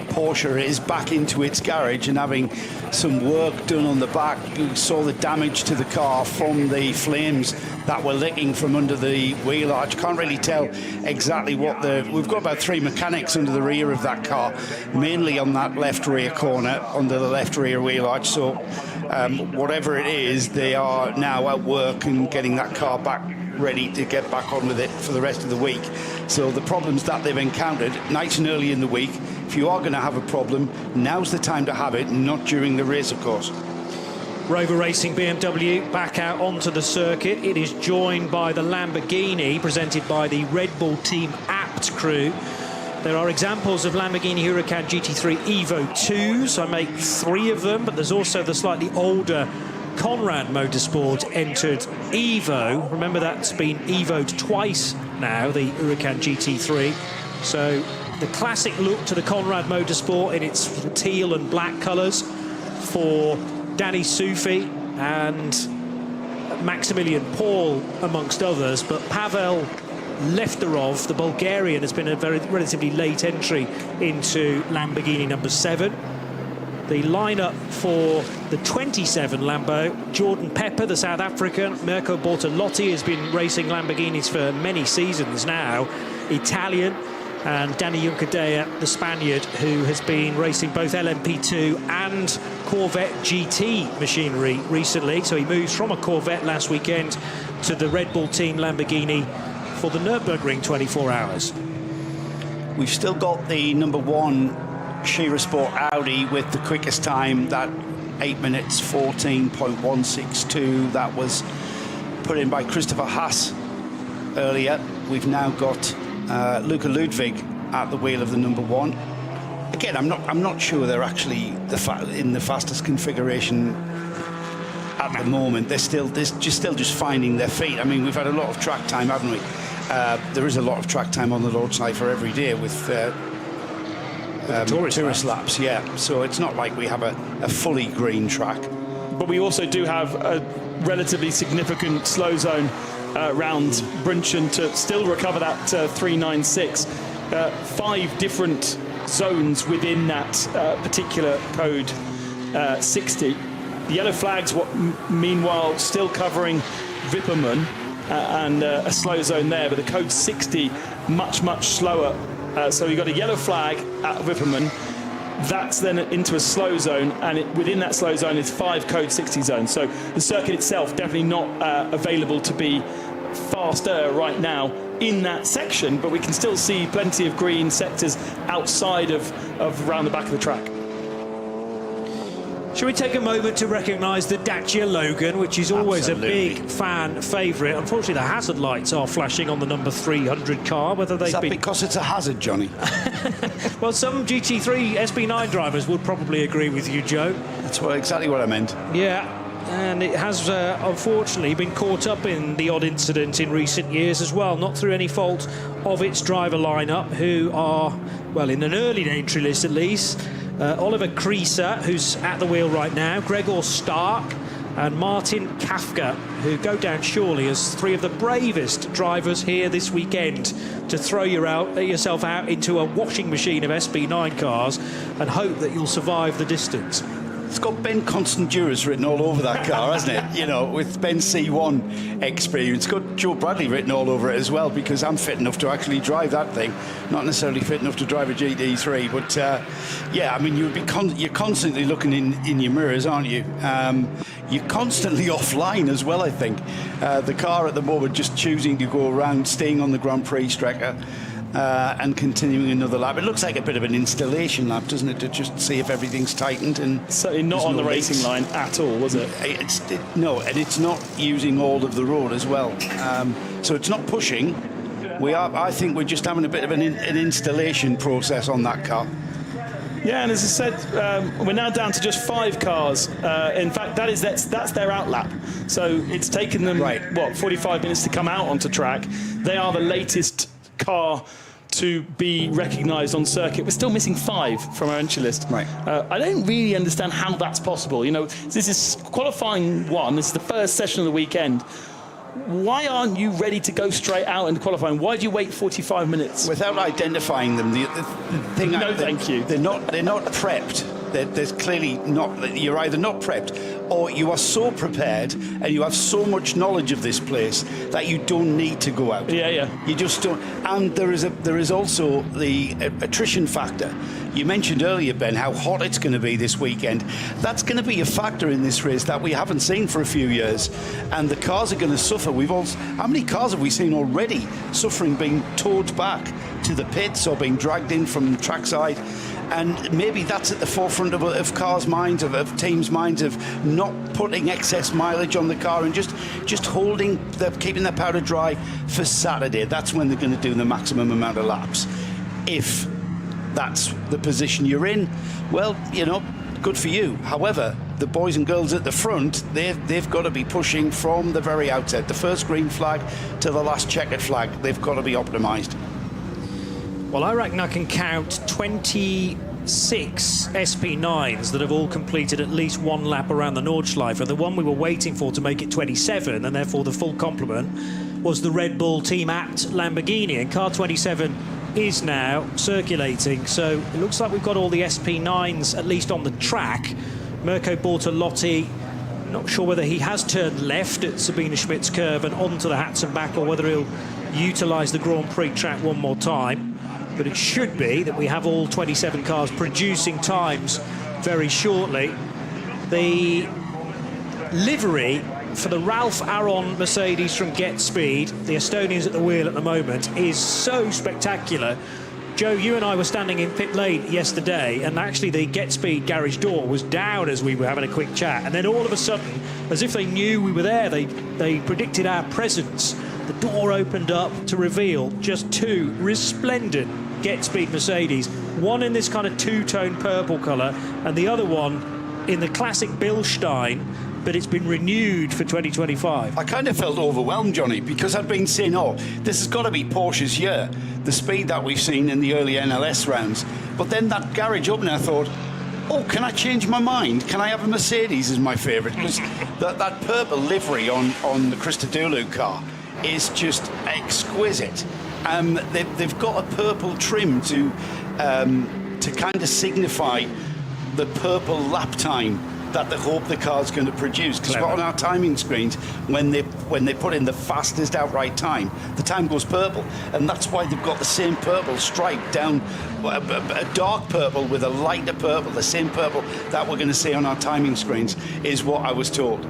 Porsche, is back into its garage and having some work done on the back. You saw the damage to the car from the flames that were licking from under the wheel arch. Can't really tell exactly what we've got about 3 mechanics under the rear of that car, mainly on that left rear corner under the left rear wheel arch. So whatever it is, they are now at work and getting that car back ready to get back on with it for the rest of the week. So the problems that they've encountered nice and early in the week, if you are going to have a problem, now's the time to have it, not during the race, of course. Rover Racing BMW back out onto the circuit. It is joined by the Lamborghini, presented by the Red Bull Team Apt crew. There are examples of Lamborghini Huracan GT3 Evo 2s. I make 3 of them, but there's also the slightly older Conrad Motorsport entered Evo. Remember, that's been Evo'd twice now, the Huracan GT3. So the classic look to the Conrad Motorsport in its teal and black colours for Danny Sufi and Maximilian Paul, amongst others. But Pavel Lefterov, the Bulgarian, has been a relatively late entry into Lamborghini number 7. The lineup for the 27 Lambo: Jordan Pepper, the South African; Mirko Bortolotti has been racing Lamborghinis for many seasons now, Italian; and Danny Juncadella, the Spaniard, who has been racing both LMP2 and Corvette GT machinery recently. So he moves from a Corvette last weekend to the Red Bull Team Lamborghini for the Nürburgring 24 hours. We've still got the number 1 Shearer Sport Audi with the quickest time, that 8 minutes 14.162. That was put in by Christopher Haas earlier. We've now got Luca Ludwig at the wheel of the number 1. Again, I'm not sure they're actually in the fastest configuration at the moment. They're still just finding their feet. I mean, we've had a lot of track time, haven't we? There is a lot of track time on the Lord's Cypher every day with tourist laps. Yeah, so it's not like we have a fully green track. But we also do have a relatively significant slow zone around Brunchen to still recover that 396. 5 different zones within that particular code 60. The yellow flags, meanwhile, still covering Wippermann and a slow zone there, but the code 60 much slower. So you've got a yellow flag at Wippermann. That's then into a slow zone, and within that slow zone is 5 code 60 zones. So the circuit itself definitely not available to be faster right now in that section, but we can still see plenty of green sectors outside of around the back of the track. Shall we take a moment to recognise the Dacia Logan, which is always a big fan favourite? Unfortunately, the hazard lights are flashing on the number 300 car. Whether they've been... because it's a hazard, Johnny? Well, some GT3 SP9 drivers would probably agree with you, Joe. That's exactly what I meant. Yeah, and it has unfortunately been caught up in the odd incident in recent years as well, not through any fault of its driver lineup, who are, well, in an early entry list at least. Oliver Krieser, who's at the wheel right now, Gregor Stark and Martin Kafka, who go down surely as 3 of the bravest drivers here this weekend to throw yourself out into a washing machine of SP9 cars and hope that you'll survive the distance. It's got Ben Constanduras written all over that car, hasn't it? You know, with Ben's C1 experience. It's got Joe Bradley written all over it as well, because I'm fit enough to actually drive that thing. Not necessarily fit enough to drive a GT3, but yeah, I mean, you're constantly looking in your mirrors, aren't you? You're constantly offline as well, I think. The car at the moment just choosing to go around, staying on the Grand Prix Strecker, and continuing another lap. It looks like a bit of an installation lap, doesn't it, to just see if everything's tightened. And certainly not on the racing line at all, was it? No, and it's not using all of the road as well. So it's not pushing. I think we're just having a bit of an installation process on that car. Yeah, and as I said, we're now down to just 5 cars. In fact, that's their out lap. So it's taken them, 45 minutes to come out onto track. They are the latest car to be recognised on circuit. We're still missing 5 from our entry list. Right. I don't really understand how that's possible. You know, this is qualifying 1. This is the first session of the weekend. Why aren't you ready to go straight out into qualifying? Why do you wait 45 minutes? Without identifying them, the thing... No, thank you. They're not prepped. There's clearly not... You're either not prepped or you are so prepared and you have so much knowledge of this place that you don't need to go out. Yeah. You just don't... And there is also the attrition factor. You mentioned earlier, Ben, how hot it's going to be this weekend. That's going to be a factor in this race that we haven't seen for a few years. And the cars are going to suffer. How many cars have we seen already suffering, being towed back to the pits or being dragged in from trackside? And maybe that's at the forefront of cars' minds, of teams' minds, of not putting excess mileage on the car and just keeping their powder dry for Saturday. That's when they're going to do the maximum amount of laps. If that's the position you're in, well, you know, good for you. However, the boys and girls at the front, they've got to be pushing from the very outset. The first green flag to the last checkered flag, they've got to be optimised. Well, I reckon I can count 26 SP9s that have all completed at least 1 lap around the Nordschleife. And the one we were waiting for to make it 27, and therefore the full complement, was the Red Bull Team Apt Lamborghini. And car 27 is now circulating. So it looks like we've got all the SP9s at least on the track. Mirko Bortolotti, not sure whether he has turned left at Sabine Schmidt's curve and onto the Hats and back, or whether he'll utilise the Grand Prix track one more time. But it should be that we have all 27 cars producing times very shortly. The livery for the Ralph Aron Mercedes from Get Speed, the Estonians at the wheel at the moment, is so spectacular. Joe, you and I were standing in pit lane yesterday, and actually the Get Speed garage door was down as we were having a quick chat. And then all of a sudden, as if they knew we were there, they predicted our presence. The door opened up to reveal just 2 resplendent Get Speed Mercedes. One in this kind of two-tone purple colour, and the other one in the classic Bilstein, but it's been renewed for 2025. I kind of felt overwhelmed, Johnny, because I'd been saying, oh, this has got to be Porsche's year, the speed that we've seen in the early NLS rounds. But then that garage opened, I thought, oh, can I change my mind? Can I have a Mercedes as my favourite? Because that purple livery on the Christodoulou car is just exquisite. They've got a purple trim to kind of signify the purple lap time that they hope the car's going to produce. Because on our timing screens, when they put in the fastest outright time, the time goes purple, and that's why they've got the same purple stripe down, a dark purple with a lighter purple. The same purple that we're going to see on our timing screens is what I was told.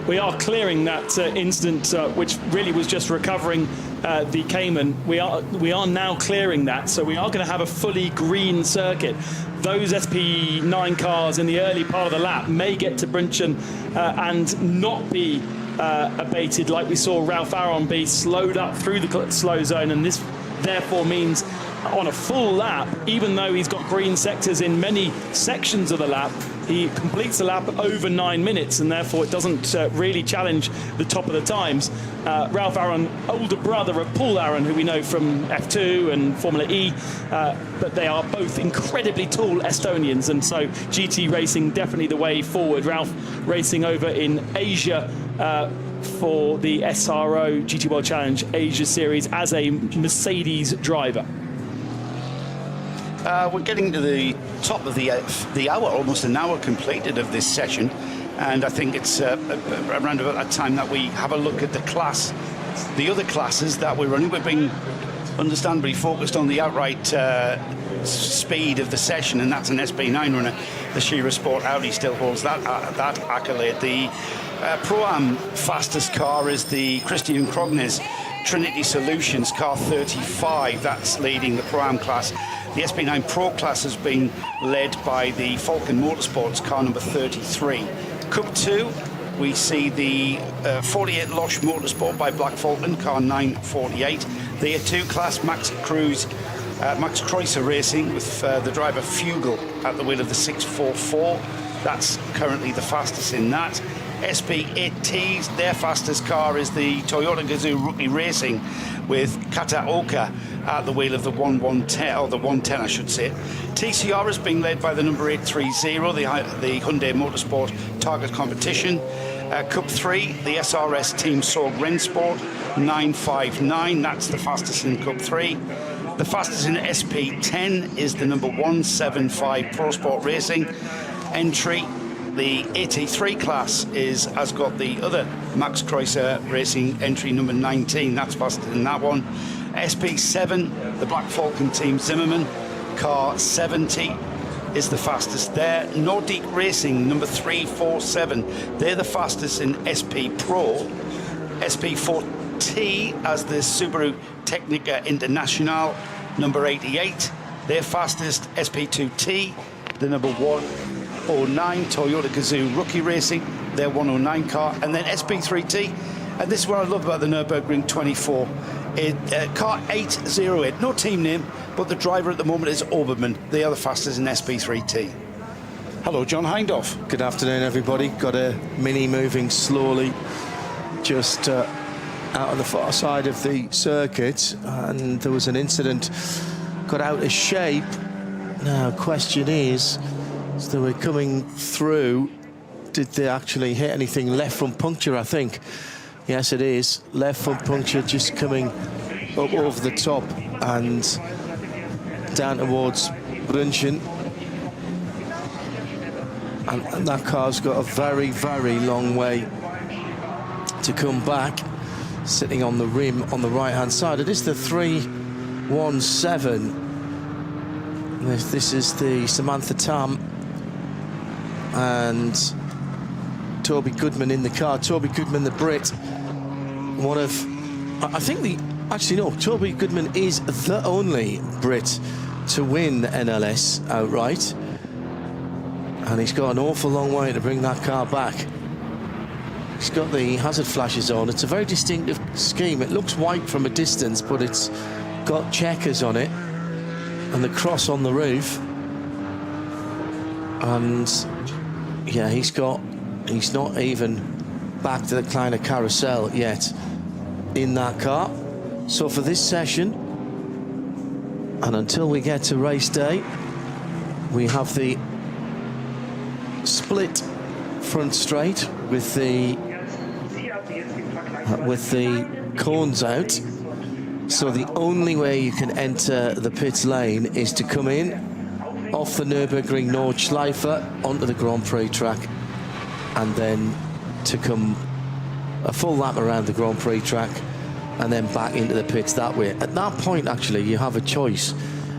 We are clearing that incident, which really was just recovering the Cayman. We are now clearing that, so we are going to have a fully green circuit. Those SP9 cars in the early part of the lap may get to Brinchen and not be abated like we saw Ralph Aron be slowed up through the slow zone, and this therefore means on a full lap, even though he's got green sectors in many sections of the lap, he completes the lap over 9 minutes, and therefore it doesn't really challenge the top of the times. Ralph Aron, older brother of Paul Aron, who we know from F2 and Formula E, but they are both incredibly tall Estonians, and so GT racing definitely the way forward. Ralph racing over in Asia for the SRO GT World Challenge Asia Series as a Mercedes driver. We're getting to the top of the hour, almost an hour completed of this session, and I think it's around about that time that we have a look at the other classes that we're running. We've been understandably focused on the outright speed of the session, and that's an SP9 runner. The Shira Sport Audi still holds that accolade. The Pro-Am fastest car is the Christian Krognes Trinity Solutions car 35. That's leading the Pro-Am class. The SP9 Pro class has been led by the Falcon Motorsports car number 33. Cup 2, we see the 48 Losch Motorsport by Black Falcon car 948. The A2 class, Max Kreuzer Racing with the driver Fugel at the wheel of the 644. That's currently the fastest in that. SP8Ts, their fastest car is the Toyota Gazoo Rookie Racing with Kataoka at the wheel of the 110, or the 110 I should say. TCR is being led by the number 830, the Hyundai Motorsport Target Competition. Cup 3, the SRS Team Sorg Rennsport 959, that's the fastest in Cup 3. The fastest in SP10 is the number 175 Pro Sport Racing entry. The 83 class has got the other Max Kreuzer Racing entry number 19. That's faster than that one. SP7, the Black Falcon Team Zimmermann car 70 is the fastest there. Nordic Racing number 347. They're the fastest in SP Pro. SP4T as the Subaru Technica International number 88. Their fastest SP2T, the number 109 Toyota Gazoo Rookie Racing, their 109 car, and then SP3T, and this is what I love about the Nürburgring 24. Car 808, no team name, but the driver at the moment is Obermann. They are the fastest in SP3T. Hello, John Hindhoff. Good afternoon, everybody. Got a Mini moving slowly just out on the far side of the circuit, and there was an incident, got out of shape. Now, question is, as they were coming through, did they actually hit anything? Left front puncture, I think. Yes, it is. Left front puncture just coming up over the top and down towards Brinchen. And that car's got a very, very long way to come back, sitting on the rim on the right-hand side. It is the 317. This is the Samantha Tam and Toby Goodman in the car. Toby Goodman, the Brit, one of, I think, the Actually, no, Toby Goodman is the only Brit to win the NLS outright. And he's got an awful long way to bring that car back. He's got the hazard flashes on. It's a very distinctive scheme. It looks white from a distance, but it's got checkers on it. And the cross on the roof. And yeah, he's not even back to the Kleiner carousel yet in that car. So for this session, and until we get to race day, we have the split front straight with the cones out. So the only way you can enter the pits lane is to come in off the Nürburgring Nordschleife onto the Grand Prix track, and then to come a full lap around the Grand Prix track and then back into the pits that way. At that point, actually, you have a choice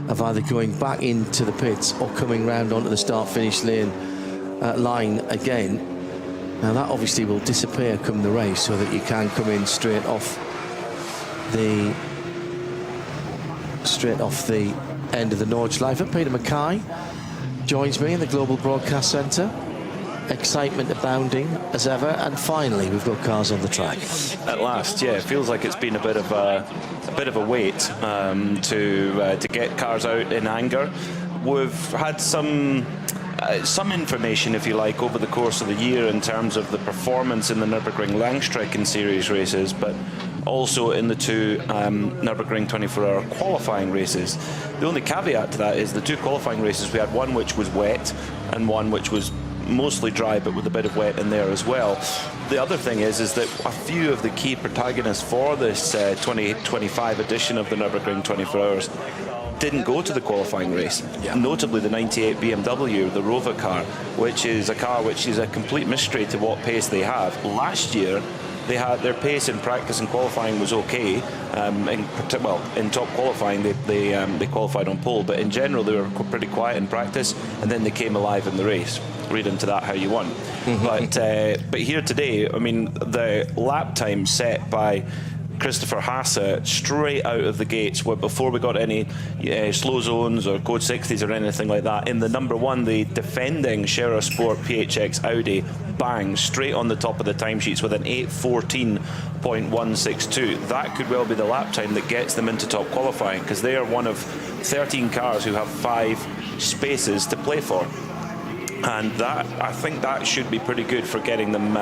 of either going back into the pits or coming round onto the start-finish line again. Now that obviously will disappear come the race, so that you can come in straight off the end of the Nordschleife. Peter Mackay joins me in the Global Broadcast Centre. Excitement abounding as ever, and finally we've got cars on the track. At last, yeah, it feels like it's been a bit of a wait to get cars out in anger. We've had some information, if you like, over the course of the year in terms of the performance in the Nürburgring Langstrecken Series races, but also in the two Nürburgring 24-hour qualifying races. The only caveat to that is the two qualifying races, we had one which was wet and one which was mostly dry, but with a bit of wet in there as well. The other thing is that a few of the key protagonists for this 2025 edition of the Nürburgring 24 Hours didn't go to the qualifying race. Yeah. Notably the 98 BMW, the Rover car, which is a car which is a complete mystery to what pace they have. Last year, they had their pace in practice and qualifying was okay. In top qualifying, they qualified on pole, but in general they were pretty quiet in practice, and then they came alive in the race. Read into that how you want. But here today, I mean, the lap time set by Christopher Hasse straight out of the gates, before we got any slow zones or code 60s or anything like that. In the number one, the defending Scherer Sport PHX Audi, bang, straight on the top of the timesheets with an 8:14.162. That could well be the lap time that gets them into top qualifying, because they are one of 13 cars who have 5 spaces to play for. And that, I think that should be pretty good for getting them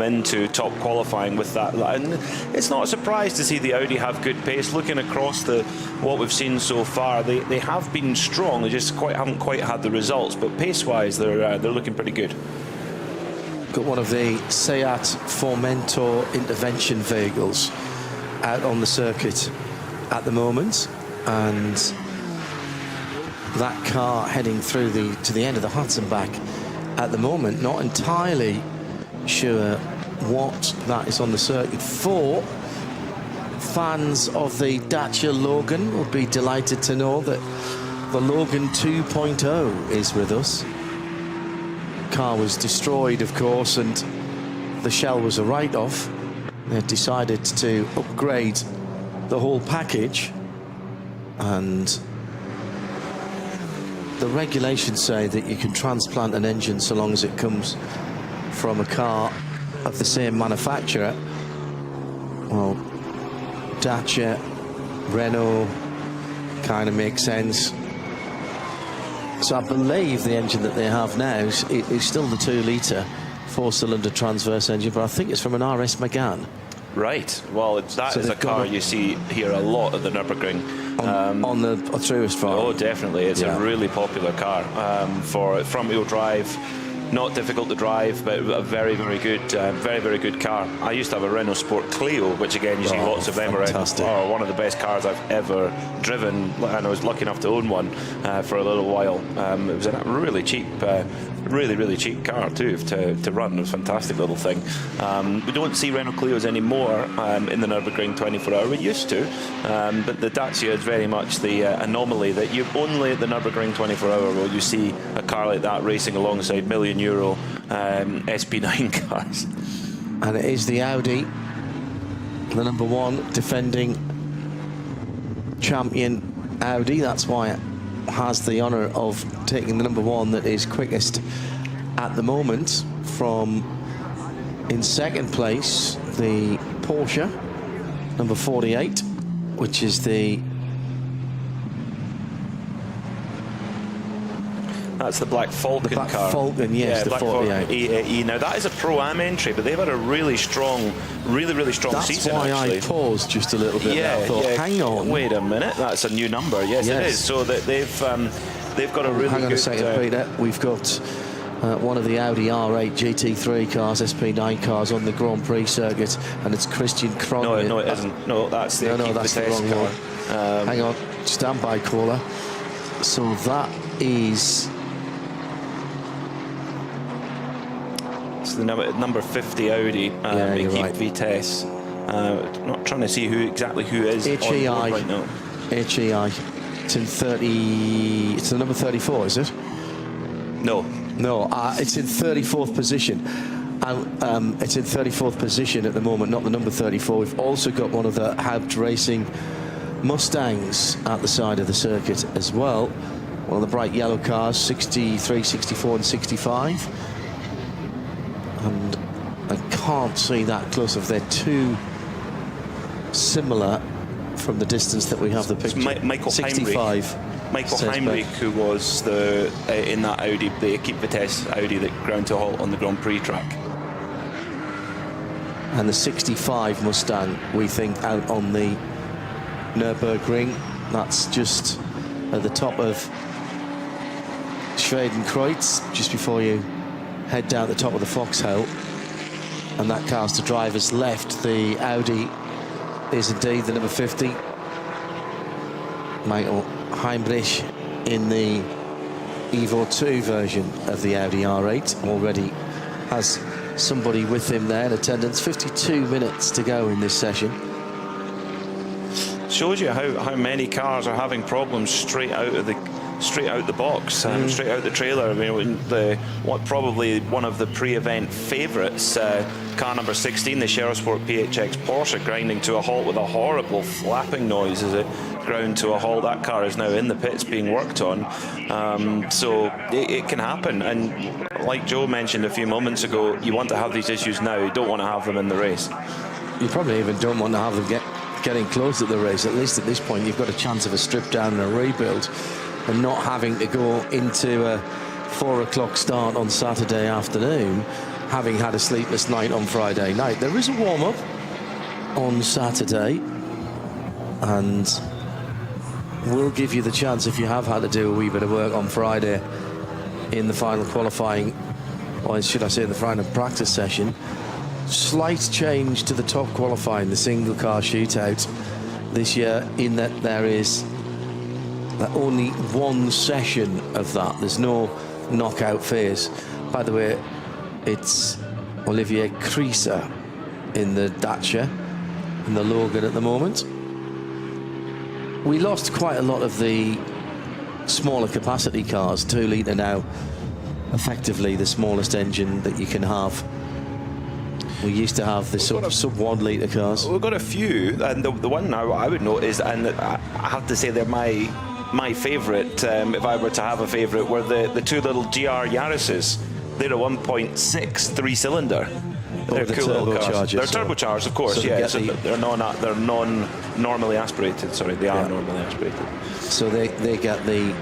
into top qualifying with that. And it's not a surprise to see the Audi have good pace. Looking across what we've seen so far, they have been strong. They just haven't quite had the results. But pace-wise, they're looking pretty good. Got one of the Seat Formentor intervention vehicles out on the circuit at the moment, and that car heading through to the end of the Hudson back at the moment. Not entirely sure what that is on the circuit for. Fans of the Dacia Logan will be delighted to know that the Logan 2.0 is with us. Car was destroyed, of course, and the shell was a write-off. They decided to upgrade the whole package, and the regulations say that you can transplant an engine so long as it comes from a car of the same manufacturer. Well, Dacia, Renault kind of makes sense. So I believe the engine that they have now is still the 2-litre 4-cylinder transverse engine, but I think it's from an RS Megane. Right. Well, that is a car you see here a lot at the Nürburgring. On the Artura farm. Oh, definitely. It's a really popular car for front-wheel drive. Not difficult to drive, but a very, very good car. I used to have a Renault Sport Clio, which again you see lots of them around. Oh, one of the best cars I've ever driven, and I was lucky enough to own one for a little while. It was a really cheap car too to run. It was a fantastic little thing. We don't see Renault Clios anymore in the Nürburgring 24-hour. We used to, but the Dacia is very much the anomaly that you only at the Nürburgring 24-hour will you see a car like that racing alongside €1 million SP9 cars. And it is the Audi, the number one defending champion Audi. That's why it has the honour of taking the number one that is quickest at the moment. From in second place, the Porsche, number 48, which is that's the Black Falcon car. Falcon, yes, the Black 48. E. Now that is a Pro-Am entry, but they've had a really strong season. That's why actually. I paused just a little bit. Yeah, I thought, hang on. Wait a minute, that's a new number. Yes, it is. So that they've got a really hang on good. A second, Peter. We've got one of the Audi R8 GT3 cars, SP9 cars on the Grand Prix circuit, and it's Christian Kron. No, it isn't. No, that's the that's the wrong car. one. Hang on, stand by, caller. So that is. It's the number 50 Audi Equipe Vitesse. Not trying to see exactly who is on board right now. HEI. It's in 30. It's the number 34, is it? No, it's in 34th position. And it's in 34th position at the moment, not the number 34. We've also got one of the Haupt Racing Mustangs at the side of the circuit as well. One of the bright yellow cars, 63, 64 and 65. And I can't see that close if they're too similar from the distance that we have the picture. Michael 65. Michael Heinrich, who was in that Audi, the Equipe Vitesse Audi that ground to a halt on the Grand Prix track. And the 65 Mustang, we think, out on the Nürburgring. That's just at the top of Schwedenkreuz, just before you head down the top of the Foxhole. And that car's to driver's left. The Audi is indeed the number 50. Michael Heinrich in the Evo 2 version of the Audi R8 already has somebody with him there in attendance. 52 minutes to go in this session. Shows you how many cars are having problems straight out the box, straight out the trailer. I mean, probably one of the pre-event favourites, car number 16, the Sport PHX Porsche, grinding to a halt with a horrible flapping noise as it ground to a halt. That car is now in the pits being worked on. So it can happen, and like Joe mentioned a few moments ago, you want to have these issues now. You don't want to have them in the race. You probably even don't want to have them getting close at the race. At least at this point, you've got a chance of a strip down and a rebuild, and not having to go into a 4 o'clock start on Saturday afternoon, having had a sleepless night on Friday night. There is a warm-up on Saturday, and we'll give you the chance, if you have had to do a wee bit of work on Friday in the final qualifying, or should I say the final practice session. Slight change to the top qualifying, the single car shootout this year, in that there is only one session of that. There's no knockout phase. By the way, it's Olivier Krieser in the Dacia and the Logan at the moment. We lost quite a lot of the smaller capacity cars. 2 litre now, effectively the smallest engine that you can have. We used to have the sub 1 litre cars. We've got a few, and the one now I would notice, and I have to say they're my favourite, if I were to have a favourite, were the 2 little GR Yaris's. They're a 1.6 3-cylinder. They're cool little cars. They're turbocharged, of course. So they're non-normally aspirated. Sorry, they are normally aspirated. So they get the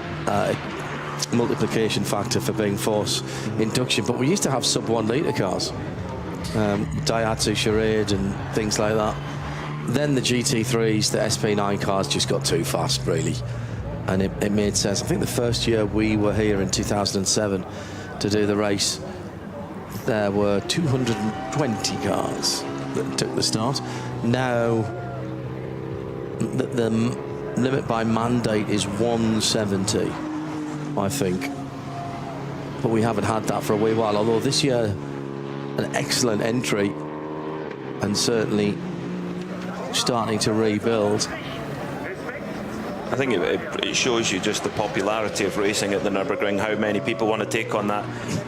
multiplication factor for being force induction. But we used to have sub 1 litre cars, Daihatsu Charade and things like that. Then the GT3s, the SP9 cars just got too fast, really, and it made sense. I think the first year we were here in 2007 to do the race, there were 220 cars that took the start. Now the limit by mandate is 170, I think, but we haven't had that for a wee while. Although this year, an excellent entry, and certainly starting to rebuild. I think it shows you just the popularity of racing at the Nürburgring, how many people want to take on that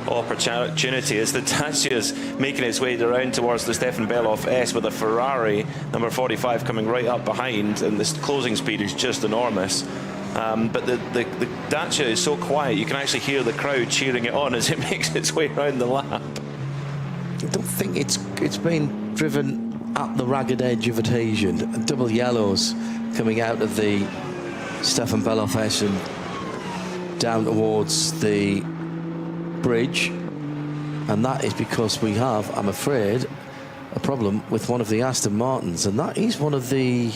opportunity as the Dacia's making its way around towards the Stefan Beloff S with a Ferrari number 45 coming right up behind, and this closing speed is just enormous. But the Dacia is so quiet, you can actually hear the crowd cheering it on as it makes its way around the lap. I don't think it's been driven at the ragged edge of adhesion. Double yellows coming out of the Stefan Beloff S and down towards the bridge, and that is because we have, I'm afraid, a problem with one of the Aston Martins, and that is one of the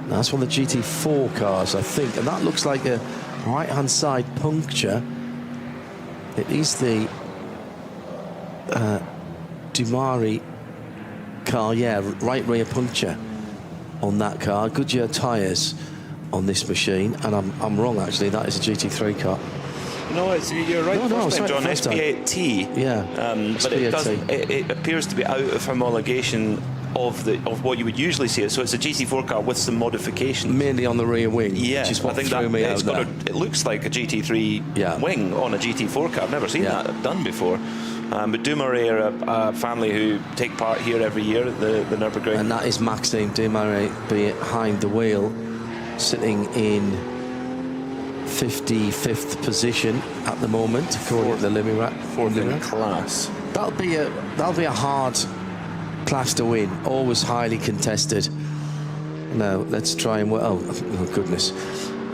GT4 cars, I think, and that looks like a right-hand side puncture. It is the Dumari car, yeah, right rear puncture on that car. Goodyear tyres on this machine, and I'm wrong actually. That is a GT3 car. No, you're right. First time, John. SP8T. Yeah, but it appears to be out of homologation of what you would usually see it. So it's a GT4 car with some modifications, mainly on the rear wing. Yeah, which is what I think threw me out there. It looks like a GT3 wing on a GT4 car. I've never seen that done before. But Dumare are a family who take part here every year at the Nürburgring. And that is Maxime Dumare behind the wheel, sitting in 55th position at the moment, according to the Limirat. Fourth in class. That'll be a hard class to win. Always highly contested. Now let's try and oh goodness,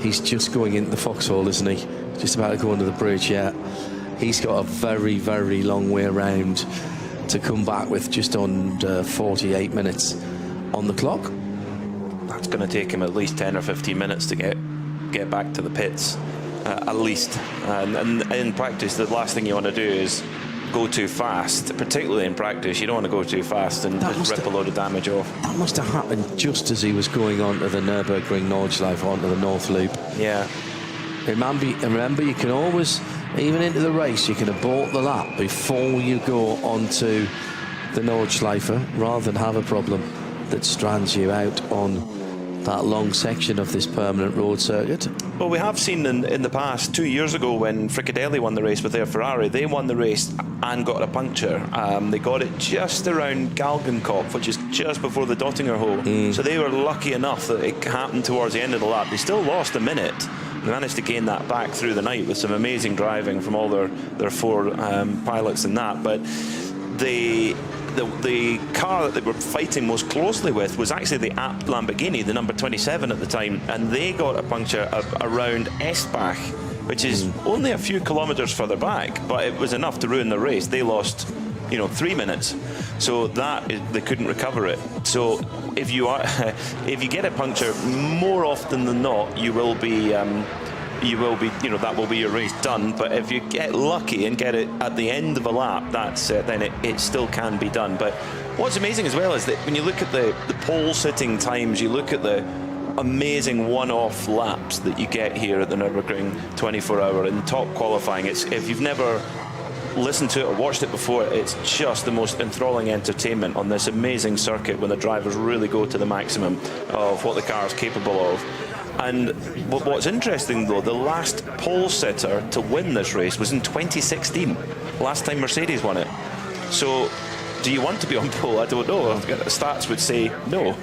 he's just going into the foxhole, isn't he? Just about to go under the bridge. Yeah. He's got a very, very long way around to come back with just under 48 minutes on the clock. That's going to take him at least 10 or 15 minutes to get back to the pits, at least. And in practice, the last thing you want to do is go too fast. Particularly in practice, you don't want to go too fast and just rip a load of damage off. That must have happened just as he was going on to the Nürburgring Nordschleife, onto the North Loop. Yeah. Remember, you can always, even into the race, you can abort the lap before you go onto the Nordschleife, rather than have a problem that strands you out on that long section of this permanent road circuit. Well, we have seen in the past, 2 years ago, when Fricadelli won the race with their Ferrari, they won the race and got a puncture. They got it just around Galgenkopf, which is just before the Dottinger hole. So they were lucky enough that it happened towards the end of the lap. They still lost a minute. They managed to gain that back through the night with some amazing driving from all their four pilots and that. But the car that they were fighting most closely with was actually the Abt Lamborghini, the number 27 at the time, and they got a puncture around Esbach, which is only a few kilometres further back, but it was enough to ruin the race. They lost 3 minutes, so they couldn't recover it. So if you get a puncture, more often than not, that will be your race done. But if you get lucky and get it at the end of a lap, then it still can be done. But what's amazing as well is that when you look at the pole sitting times, you look at the amazing one-off laps that you get here at the Nürburgring 24-hour in top qualifying. If you've never listened to it or watched it before, it's just the most enthralling entertainment on this amazing circuit when the drivers really go to the maximum of what the car is capable of. And what's interesting though, the last pole sitter to win this race was in 2016, last time Mercedes won it. So do you want to be on pole? I don't know. The stats would say no.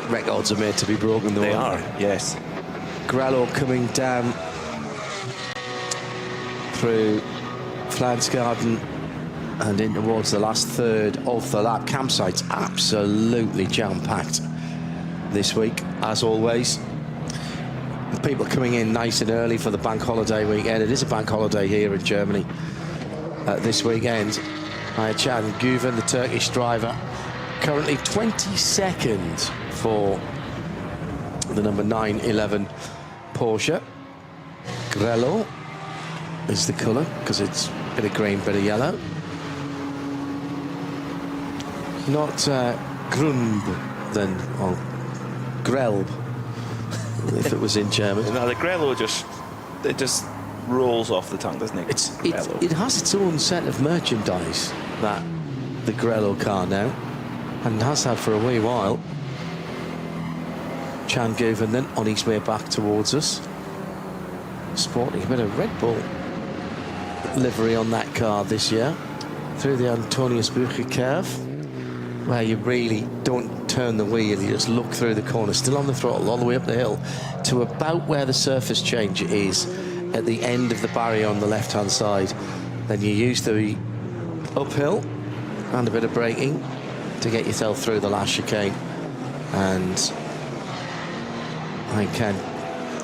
Records are made to be broken though. They are, yes. Grello coming down through Flansgarden and in towards the last third of the lap. Campsite's absolutely jam-packed this week, as always. People coming in nice and early for the bank holiday weekend. It is a bank holiday here in Germany this weekend. Chad Guven, the Turkish driver, currently 22nd for the number 911 Porsche. Grello is the colour, because it's a bit of green, bit of yellow. Not Grund, then, or Grelb, if it was in German. No, the Grello just rolls off the tongue, doesn't it? It has its own set of merchandise, that the Grello car now, and has had for a wee while. Chan Guven then on his way back towards us. Sporting a bit of Red Bull livery on that car this year. Through the Antonius Bucher curve, where you really don't turn the wheel, you just look through the corner, still on the throttle, all the way up the hill, to about where the surface change is at the end of the barrier on the left-hand side. Then you use the uphill and a bit of braking to get yourself through the last chicane. And Ken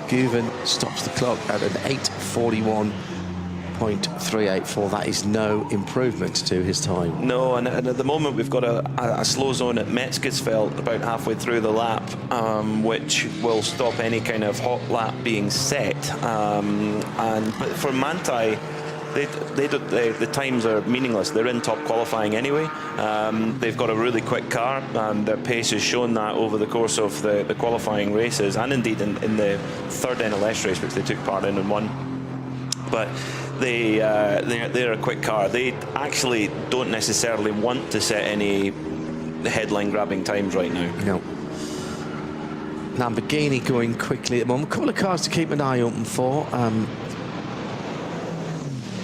Guven stops the clock at an 8:41.384. That is no improvement to his time. No, and at the moment we've got a slow zone at Metzgesfeld about halfway through the lap, which will stop any kind of hot lap being set. But for Manthey, the times are meaningless. They're in top qualifying anyway. They've got a really quick car, and their pace has shown that over the course of the qualifying races, and indeed in the third NLS race, which they took part in and won. But they're a quick car. They actually don't necessarily want to set any headline grabbing times right now. No. Lamborghini going quickly at the moment. A couple of cars to keep an eye open for.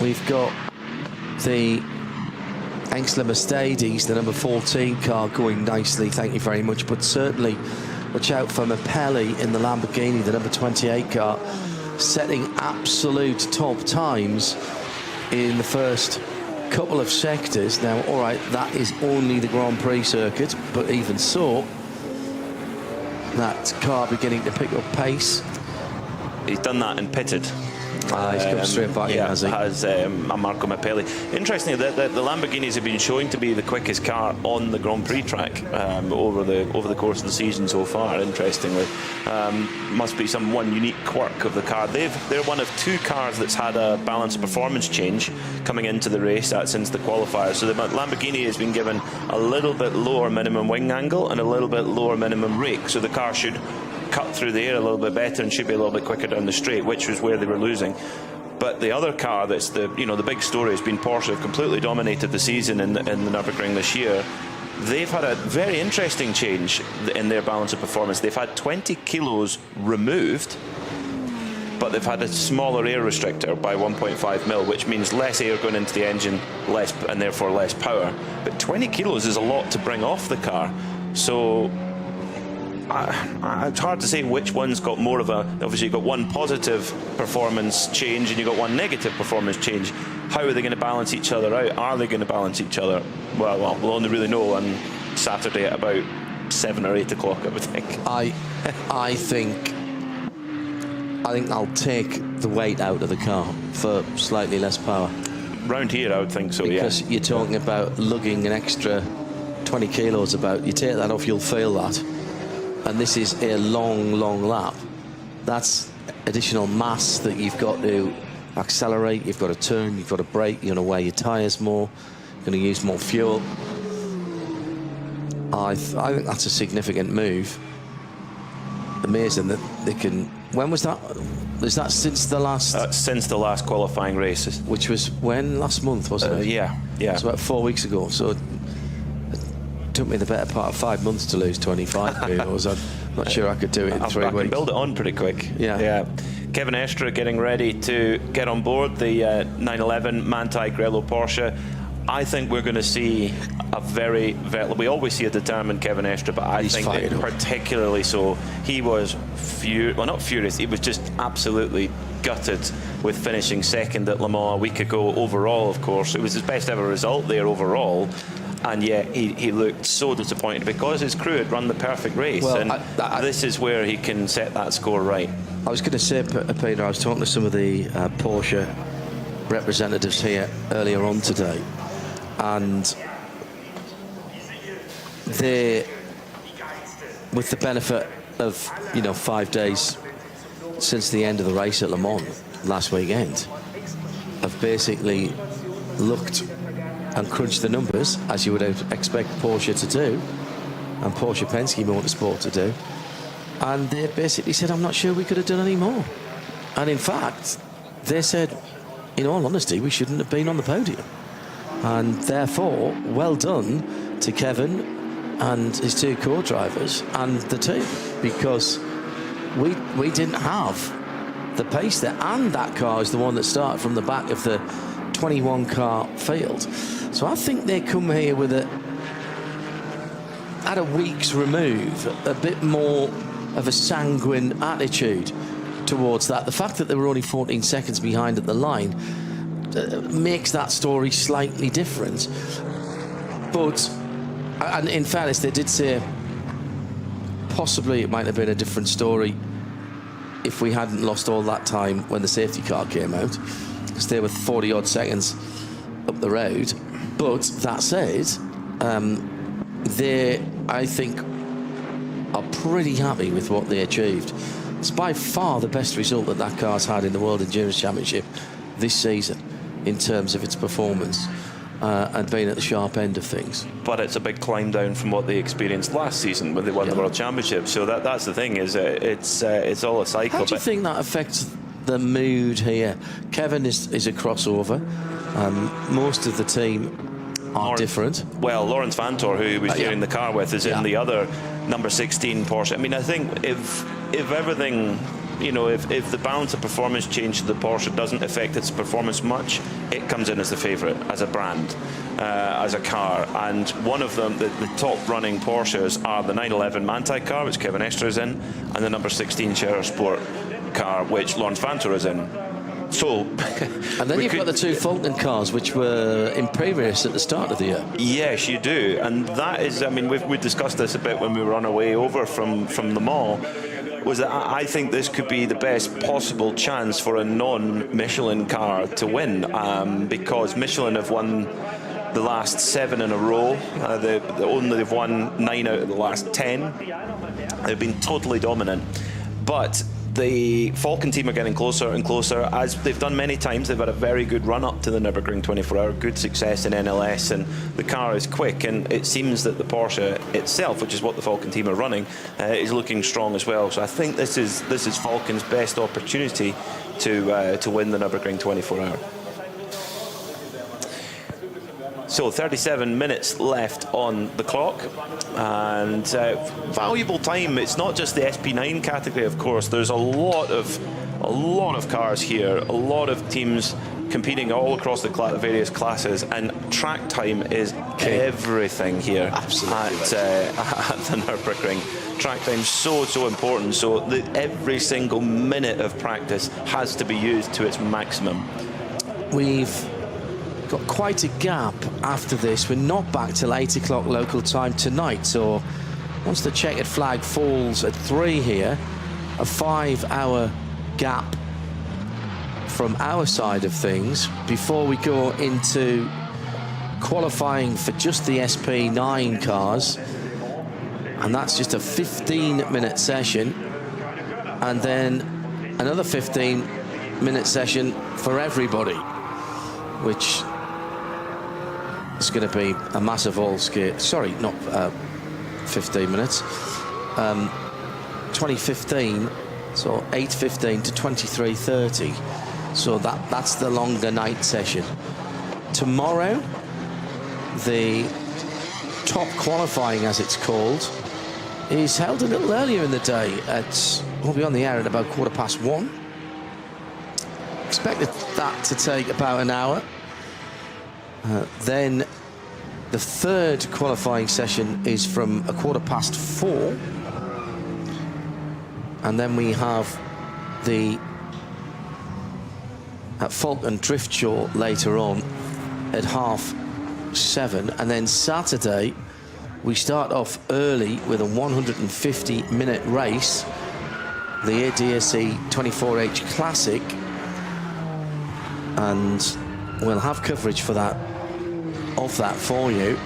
We've got the Engsler Mercedes, the number 14 car, going nicely, thank you very much. But certainly watch out for Mapelli in the Lamborghini, the number 28 car, setting absolute top times in the first couple of sectors. Now, all right, that is only the Grand Prix circuit, but even so, that car beginning to pick up pace. He's done that and pitted. He's come straight back, has Marco Mapelli. Interestingly, the Lamborghinis have been showing to be the quickest car on the Grand Prix track over the course of the season so far. Interestingly, must be one unique quirk of the car. They're one of two cars that's had a balance of performance change coming into the race since the qualifiers. So the Lamborghini has been given a little bit lower minimum wing angle and a little bit lower minimum rake. So the car should cut through the air a little bit better and should be a little bit quicker down the straight, which was where they were losing. But the other car that's the big story has been Porsche. Have completely dominated the season in the Nürburgring this year. They've had a very interesting change in their balance of performance. They've had 20 kilos removed, but they've had a smaller air restrictor by 1.5 mil, which means less air going into the engine, and therefore less power. But 20 kilos is a lot to bring off the car. So it's hard to say which one's got more of obviously you've got one positive performance change and you've got one negative performance change. How are they going to balance each other out? Are they going to balance each other? Well, we'll only really know on Saturday at about 7 or 8 o'clock, I would think. I think I'll take the weight out of the car for slightly less power. Round here, I would think so, because you're talking about lugging an extra 20 kilos about. You take that off, you'll feel that. And this is a long lap. That's additional mass that you've got to accelerate, you've got to turn, you've got to brake, you're going to wear your tyres more, you're going to use more fuel. I think that's a significant move. Amazing that they can. When was that? Is that since the last? Since the last qualifying races. Which was when? Last month, wasn't it? Yeah. It's about 4 weeks ago. So took me the better part of 5 months to lose 25 kilos. I'm not sure I could do it in 3 weeks. I can build it on pretty quick. Yeah. Kevin Estre getting ready to get on board the 911 Manthey Grello Porsche. I think we're going to see we always see a determined Kevin Estre, but I think that particularly so. He was not furious, he was just absolutely gutted with finishing second at Le Mans a week ago overall, of course. It was his best ever result there overall. And yet he looked so disappointed because his crew had run the perfect race. Well, and this is where he can set that score right. I was going to say, Peter, I was talking to some of the Porsche representatives here earlier on today, and they, with the benefit of 5 days since the end of the race at Le Mans last weekend, have basically looked and crunch the numbers, as you would expect Porsche to do, and Porsche Penske Motorsport to do. And they basically said, I'm not sure we could have done any more. And in fact, they said, in all honesty, we shouldn't have been on the podium. And therefore, well done to Kevin and his two co-drivers and the team, because we didn't have the pace there, and that car is the one that started from the back of the 21 car field. So I think they come here with at a week's remove, a bit more of a sanguine attitude towards that. The fact that they were only 14 seconds behind at the line makes that story slightly different. But, and in fairness, they did say possibly it might have been a different story if we hadn't lost all that time when the safety car came out, because they were 40 odd seconds up the road. But that said, they, I think, are pretty happy with what they achieved. It's by far the best result that that car's had in the World Endurance Championship this season in terms of its performance and being at the sharp end of things. But it's a big climb down from what they experienced last season when they won the World Championship. So that's the thing, is it's all a cycle. How do you think that affects the mood here? Kevin is a crossover. Most of the team are different. Well, Lawrence Vantor, who he was sharing the car with, is in the other number 16 Porsche. I mean, I think if everything, you know, if the balance of performance change to the Porsche doesn't affect its performance much, it comes in as the favourite, as a brand, as a car. And one of them, the top running Porsches, are the 911 Manti car, which Kevin Estre is in, and the number 16 Scherer Sport car, which Lawrence Vantor is in. So, and then you've got the two Falcon cars, which were in pre-race at the start of the year. Yes, you do, and that is, I mean, we discussed this a bit when we were on our way over from the mall. Was that I think this could be the best possible chance for a non-Michelin car to win, because Michelin have won the last 7 in a row. They've won 9 out of the last 10. They've been totally dominant, but the Falcon team are getting closer and closer, as they've done many times. They've had a very good run up to the Nürburgring 24-hour, good success in NLS, and the car is quick. And it seems that the Porsche itself, which is what the Falcon team are running, is looking strong as well. So I think this is Falcon's best opportunity to win the Nürburgring 24-hour. So 37 minutes left on the clock, and valuable time. It's not just the SP9 category, of course. There's a lot of cars here, a lot of teams competing all across the various classes, and track time is everything here. Absolutely. At the Nürburgring. Track time so important. So every single minute of practice has to be used to its maximum. We've got quite a gap after this. We're not back till 8 o'clock local time tonight, so once the checkered flag falls at 3 here, a 5-hour gap from our side of things before we go into qualifying for just the SP9 cars, and that's just a 15-minute session, and then another 15-minute session for everybody, which it's going to be a massive all-skate. Sorry, not 15 minutes. 2015, so 8:15 to 23:30. So that's the longer night session. Tomorrow, the top qualifying, as it's called, is held a little earlier in the day. We'll be on the air at about 1:15. Expected that to take about an hour. Then the third qualifying session is from 4:15, and then we have the Falcon Drift Show later on at 7:30, and then Saturday we start off early with a 150-minute race, the ADAC 24H Classic, and we'll have coverage for that, of that for you.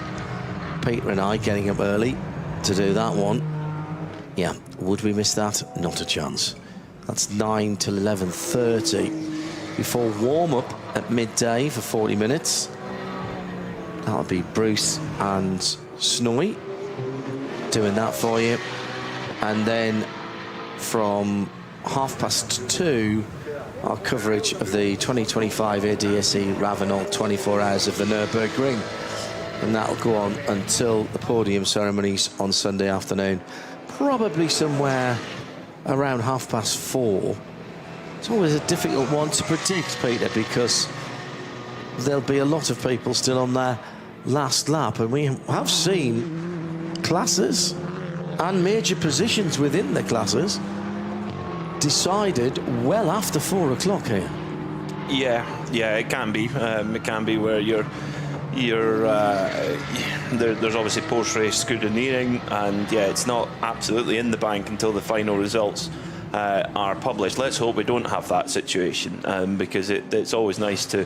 Peter and I getting up early to do that one. Yeah, would we miss that? Not a chance. That's 9 till 11:30 before warm-up at midday for 40 minutes. That'll be Bruce and Snowy doing that for you, and then from 2:30 our coverage of the 2025 ADAC Ravenol 24 Hours of the Nürburgring, and that'll go on until the podium ceremonies on Sunday afternoon, probably somewhere around 4:30. It's always a difficult one to predict, Peter, because there'll be a lot of people still on their last lap, and we have seen classes and major positions within the classes decided well after 4 o'clock here. Yeah, it can be. It can be where there's obviously post-race scrutineering, and it's not absolutely in the bank until the final results are published. Let's hope we don't have that situation, because it's always nice to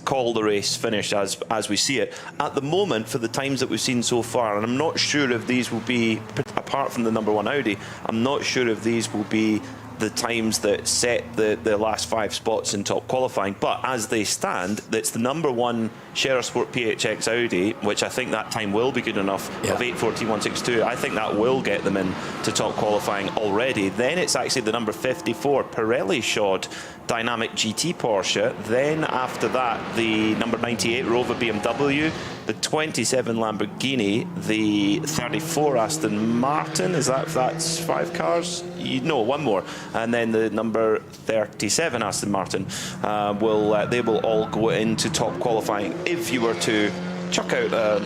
call the race finish as we see it. At the moment, for the times that we've seen so far, and I'm not sure if these will be, apart from the number 1 Audi, I'm not sure if these will be the times that set the last 5 spots in top qualifying, but as they stand, it's the number 1 Shera Sport PHX Audi, which I think that time will be good enough, of 8:14.162. I think that will get them in to top qualifying already. Then it's actually the number 54 Pirelli shod Dynamic GT Porsche. Then after that, the number 98 Rover BMW, the 27 Lamborghini, the 34 Aston Martin. That's 5 cars? No, 1 more. And then the number 37 Aston Martin they will all go into top qualifying if you were to chuck out a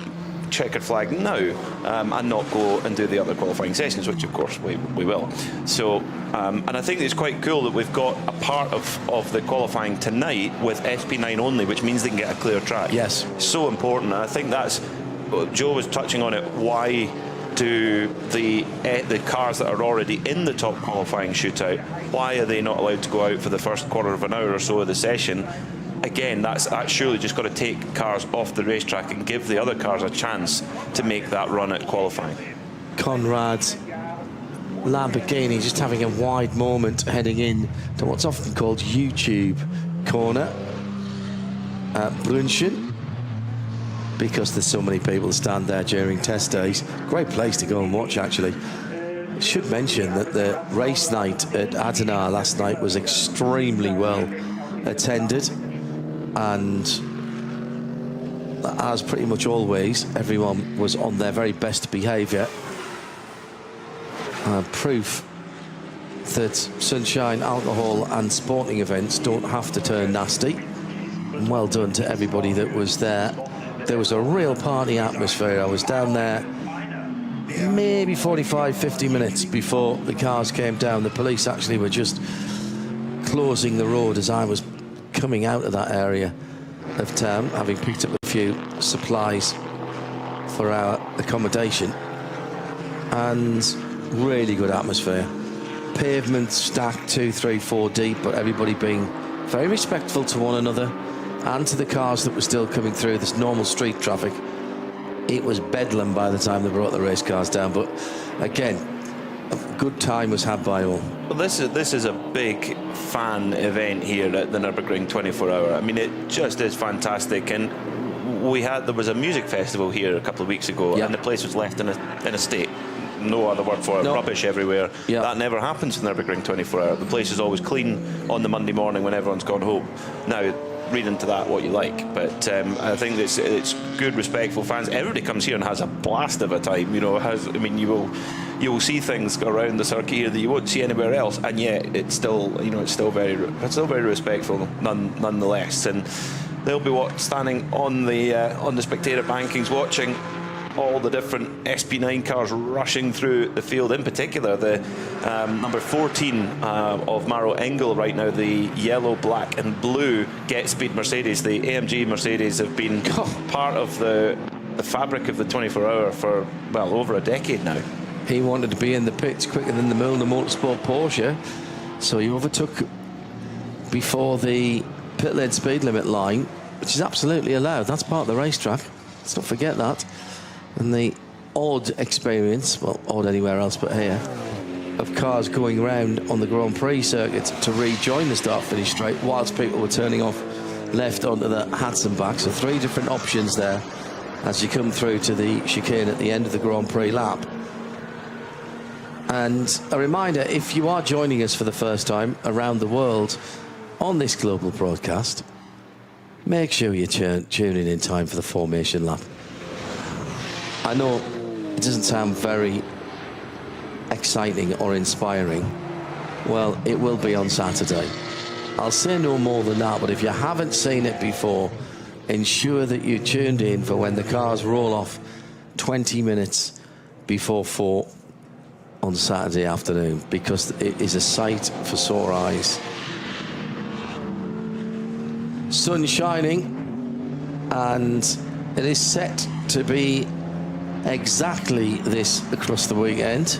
checkered flag now and not go and do the other qualifying sessions, which of course we will. So and I think it's quite cool that we've got a part of the qualifying tonight with SP9 only, which means they can get a clear track. Yes, so important. And I think that's, Joe was touching on it, why do the cars that are already in the top qualifying shootout, why are they not allowed to go out for the first quarter of an hour or so of the session? Again, that's surely just got to take cars off the racetrack and give the other cars a chance to make that run at qualifying. Conrad's Lamborghini just having a wide moment heading in to what's often called YouTube corner at Brunchen, because there's so many people stand there during test days. Great place to go and watch, actually. I should mention that the race night at Adana last night was extremely well attended, and as pretty much always, everyone was on their very best behaviour. Proof that sunshine, alcohol and sporting events don't have to turn nasty. And well done to everybody that was there. There was a real party atmosphere. I was down there maybe 45-50 minutes before the cars came down. The police actually were just closing the road as I was coming out of that area of town, having picked up a few supplies for our accommodation. And really good atmosphere. Pavement stacked 2, 3, 4 deep, but everybody being very respectful to one another and to the cars that were still coming through this normal street traffic. It was bedlam by the time they brought the race cars down, but again, a good time was had by all. Well, this is a big fan event here at the Nürburgring 24-hour. I mean, it just is fantastic. And there was a music festival here a couple of weeks ago, and the place was left in a state. No other word for it. Rubbish everywhere. That never happens in Nürburgring 24-hour. The place is always clean on the Monday morning when everyone's gone home. Now, read into that what you like, but I think it's good, respectful fans. Everybody comes here and has a blast of a time. You know, you will see things around the circuit here that you won't see anywhere else, and yet it's still very respectful nonetheless. And they'll be standing on the spectator bankings watching all the different SP9 cars rushing through the field. In particular, the number 14 of Maro Engel right now, the yellow, black and blue Get Speed Mercedes. The AMG Mercedes have been part of the fabric of the 24-hour for, well, over a decade now. He wanted to be in the pits quicker than the McLaren Motorsport Porsche, so he overtook before the pit lane speed limit line, which is absolutely allowed. That's part of the racetrack. Let's not forget that. And the odd experience, well, odd anywhere else but here, of cars going around on the Grand Prix circuit to rejoin the start-finish straight whilst people were turning off left onto the Hudson back. So 3 different options there as you come through to the chicane at the end of the Grand Prix lap. And a reminder, if you are joining us for the first time around the world on this global broadcast, make sure you tune in time for the formation lap. I know it doesn't sound very exciting or inspiring, Well, it will be on Saturday. I'll say no more than that, but if you haven't seen it before, ensure that you tuned in for when the cars roll off 20 minutes before 4 on Saturday afternoon, because it is a sight for sore eyes. Sun shining, and it is set to be exactly this across the weekend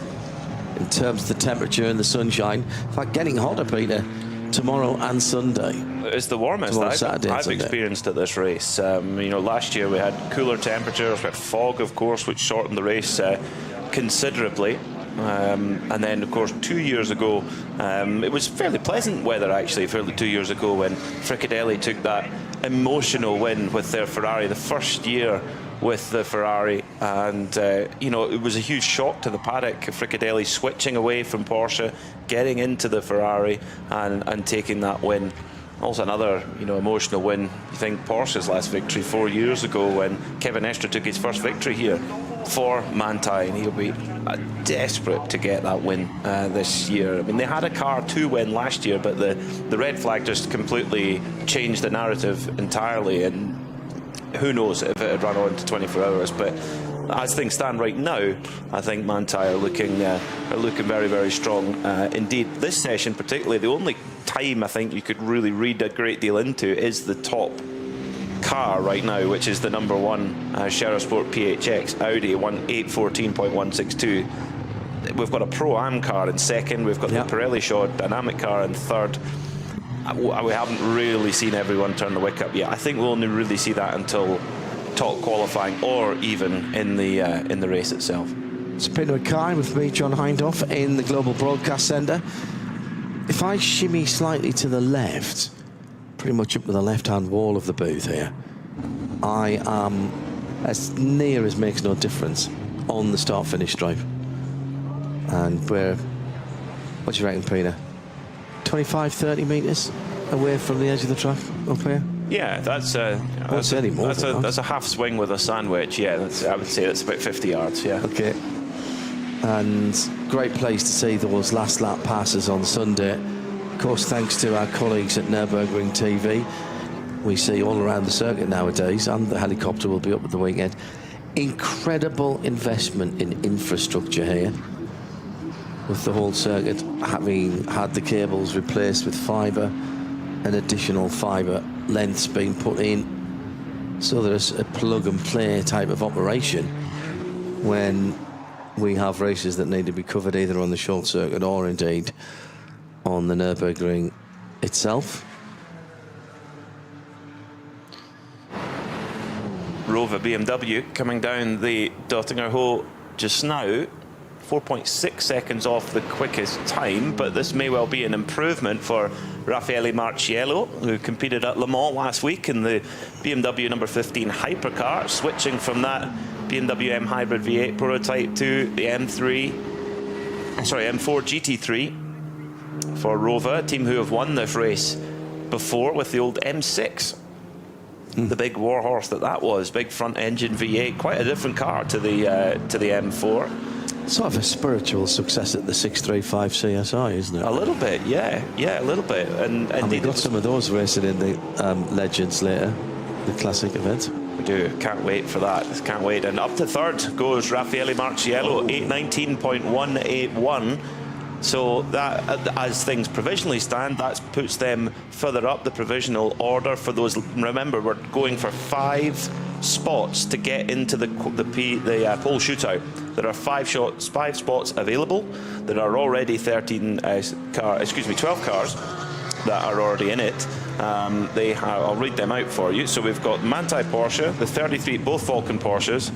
in terms of the temperature and the sunshine. In fact, getting hotter, Peter, tomorrow and Sunday. It's the warmest I've experienced at this race. You know, last year we had cooler temperatures, we had fog, of course, which shortened the race considerably. And then, of course, 2 years ago, it was fairly pleasant weather, actually, 2 years ago, when Fricadelli took that emotional win with their Ferrari, the first year with the Ferrari. And, you know, it was a huge shock to the paddock, Fricadelli switching away from Porsche, getting into the Ferrari and taking that win. Also another, you know, emotional win. You think Porsche's last victory 4 years ago when Kevin Estre took his first victory here for Manthey, and he'll be desperate to get that win this year. I mean, they had a car to win last year, but the red flag just completely changed the narrative entirely, and who knows if it had run on to 24 hours. But as things stand right now, I think Manthey are looking very, very strong indeed. This session particularly, the only time I think you could really read a great deal into is the top car right now, which is the number one SRO Sport PHX Audi 814.162. We've got a Pro-Am car in second, we've got the Pirelli Shaw dynamic car in third. We haven't really seen everyone turn the wick up yet. I think we'll only really see that until top qualifying, or even in the race itself. It's Peter McKay with me, John Hindhoff, in the Global Broadcast Centre. If I shimmy slightly to the left, pretty much up to the left-hand wall of the booth here, I am as near as makes no difference on the start-finish stripe. And we're, what do you reckon, Peter? 25, 30 metres away from the edge of the track up here? Yeah, that's a half swing with a sandwich. Yeah, I would say that's about 50 yards. Yeah. Okay. And great place to see those last lap passes on Sunday. Of course, thanks to our colleagues at Nürburgring TV, we see all around the circuit nowadays, and the helicopter will be up at the weekend. Incredible investment in infrastructure here, with the whole circuit having had the cables replaced with fibre and additional fibre lengths being put in, so there's a plug and play type of operation when we have races that need to be covered either on the short circuit or indeed on the Nürburgring itself. Rover BMW coming down the Dottinger hole just now, 4.6 seconds off the quickest time, but this may well be an improvement for Raffaele Marciello, who competed at Le Mans last week in the BMW number 15 hypercar, switching from that BMW M Hybrid V8 prototype to the M4 GT3 for Rover, a team who have won this race before with the old M6. The big warhorse that was, big front engine V8, quite a different car to the M4. Sort of a spiritual success at the 635 CSI, isn't it? A little bit, yeah, a little bit. And we've got some of those racing in the Legends later, the classic event. We do, can't wait for that, can't wait. And up to third goes Raffaele Marciello, 819.181. So that, as things provisionally stand, that puts them further up the provisional order. For those, remember, we're going for 5 spots to get into the pole shootout. There are 12 spots available. There are already 12 cars that are already in it. I'll read them out for you. So we've got Manthey Porsche, the 33, both Vulcan Porsches,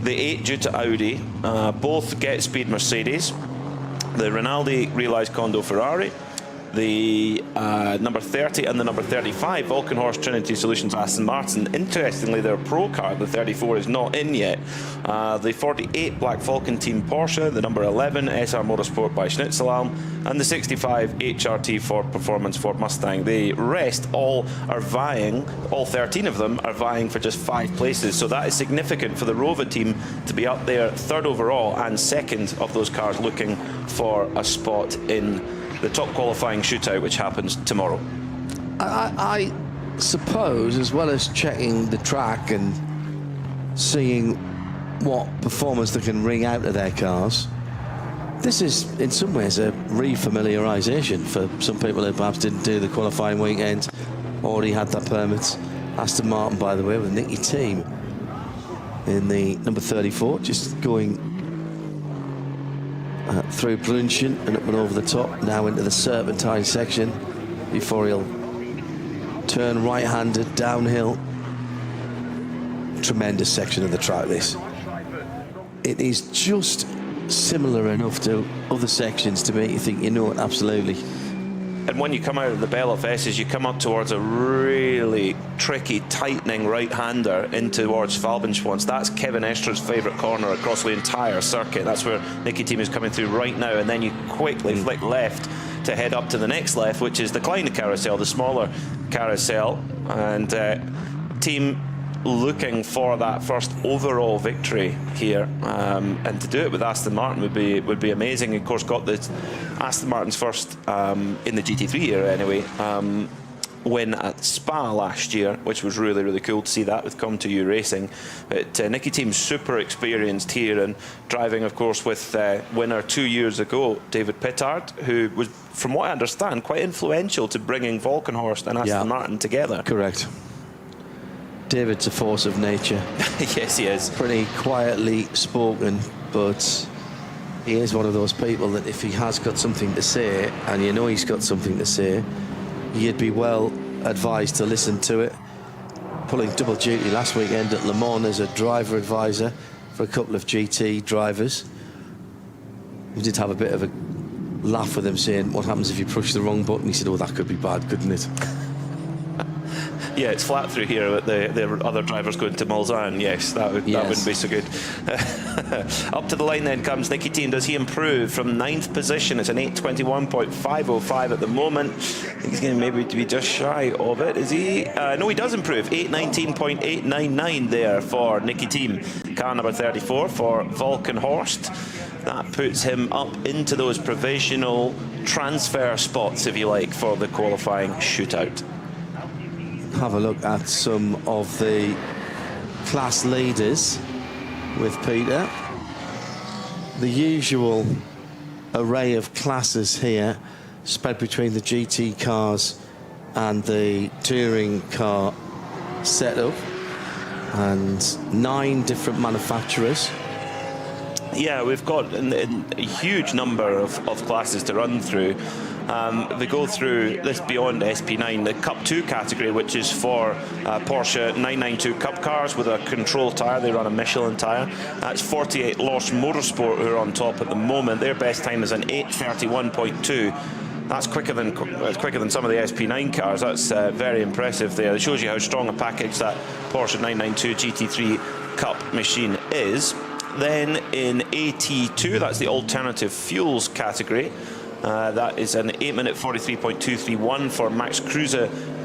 the 8 due to Audi, both Get Speed Mercedes, the Rinaldi Realized Condo Ferrari, the number 30 and the number 35 Vulcan Horse Trinity Solutions Aston Martin. Interestingly, their pro car, the 34, is not in yet. The 48 Black Falcon Team Porsche, the number 11 SRO Motorsport by Schnitzelalm, and the 65 HRT Ford Performance Ford Mustang. The rest all are vying, all 13 of them are vying for just 5 places. So that is significant for the Rover team to be up there third overall and second of those cars looking for a spot in the top qualifying shootout, which happens tomorrow. I suppose, as well as checking the track and seeing what performance they can wring out of their cars, this is in some ways a re-familiarisation for some people who perhaps didn't do the qualifying weekend, already had their permits. Aston Martin, by the way, with Nicky Team in the number 34, just going through Brunchen and up and over the top, now into the Serpentine section before he'll turn right-handed downhill. Tremendous section of the track, this. It is just similar enough to other sections to make you think you know it absolutely. And when you come out of the Bell of S's, you come up towards a really tricky, tightening right-hander in towards Falbenschwanz. That's Kevin Estra's favourite corner across the entire circuit. That's where Nicky Team is coming through right now. And then you quickly flick left to head up to the next left, which is the Kleine Carousel, the smaller carousel. And Team looking for that first overall victory here, and to do it with Aston Martin would be amazing. Of course, got the Aston Martin's first in the GT3 era anyway win at Spa last year, which was really, really cool to see that with Com2U Racing. But Nicky Team's super experienced here, and driving, of course, with winner 2 years ago, David Pittard, who was, from what I understand, quite influential to bringing Valkenhorst and Aston Martin together. Correct. David's a force of nature. Yes, he is. Pretty quietly spoken, but he is one of those people that if he has got something to say, and you know he's got something to say, you'd be well advised to listen to it. Pulling double duty last weekend at Le Mans as a driver advisor for a couple of GT drivers. We did have a bit of a laugh with him saying, what happens if you push the wrong button? He said, oh, that could be bad, couldn't it? Yeah, it's flat through here with the other drivers going to Mulsanne. Yes, that wouldn't be so good. Up to the line then comes Nicky Team. Does he improve from 9th position? It's an 8:21.505 at the moment. I think he's going to maybe be just shy of it. Is he? No, he does improve. 8:19.899 there for Nicky Team. Car number 34 for Valkenhorst. That puts him up into those provisional transfer spots, if you like, for the qualifying shootout. Have a look at some of the class leaders with Peter. The usual array of classes here spread between the GT cars and the touring car setup, and 9 different manufacturers. Yeah, we've got a huge number of classes to run through. They go through this beyond SP9, the Cup 2 category, which is for Porsche 992 Cup cars with a control tyre. They run a Michelin tyre. That's 48 Lost Motorsport who are on top at the moment. Their best time is an 8:31.2. That's quicker than some of the SP9 cars. That's very impressive there. It shows you how strong a package that Porsche 992 GT3 Cup machine is. Then in AT2, that's the alternative fuels category. That is an 8-minute 43.231 for Max Kruse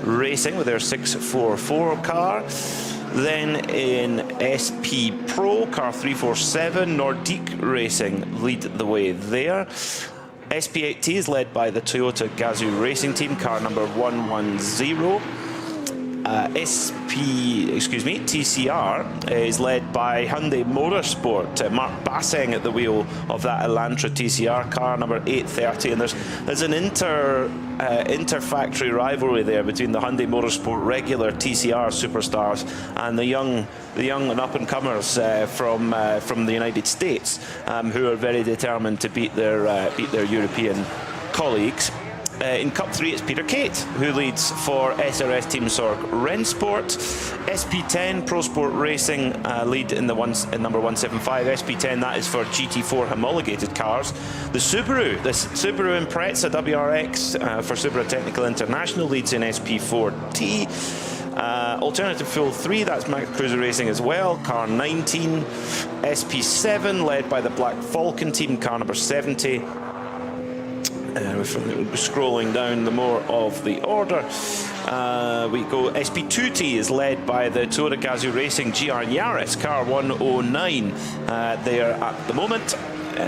Racing with their 644 car. Then in SP Pro, car 347, Nordique Racing lead the way there. SP8T is led by the Toyota Gazoo Racing Team, car number 110. TCR is led by Hyundai Motorsport. Mark Basseng at the wheel of that Elantra TCR car number 830, and there's an inter-factory rivalry there between the Hyundai Motorsport regular TCR superstars and the young and up-and-comers from the United States, who are very determined to beat their European colleagues. In Cup 3, it's Peter Kate who leads for SRS Team Sorg Rennsport. SP10 Pro Sport Racing lead in number 175. SP10, that is for GT4 homologated cars. The Subaru Impreza WRX for Subaru Technical International leads in SP4T. Alternative Fuel 3, that's Max Kruse Racing as well, car 19. SP7 led by the Black Falcon Team, car number 70. We're scrolling down the more of the order. We go SP2T is led by the Toyota Gazoo Racing GR Yaris, car 109 there at the moment.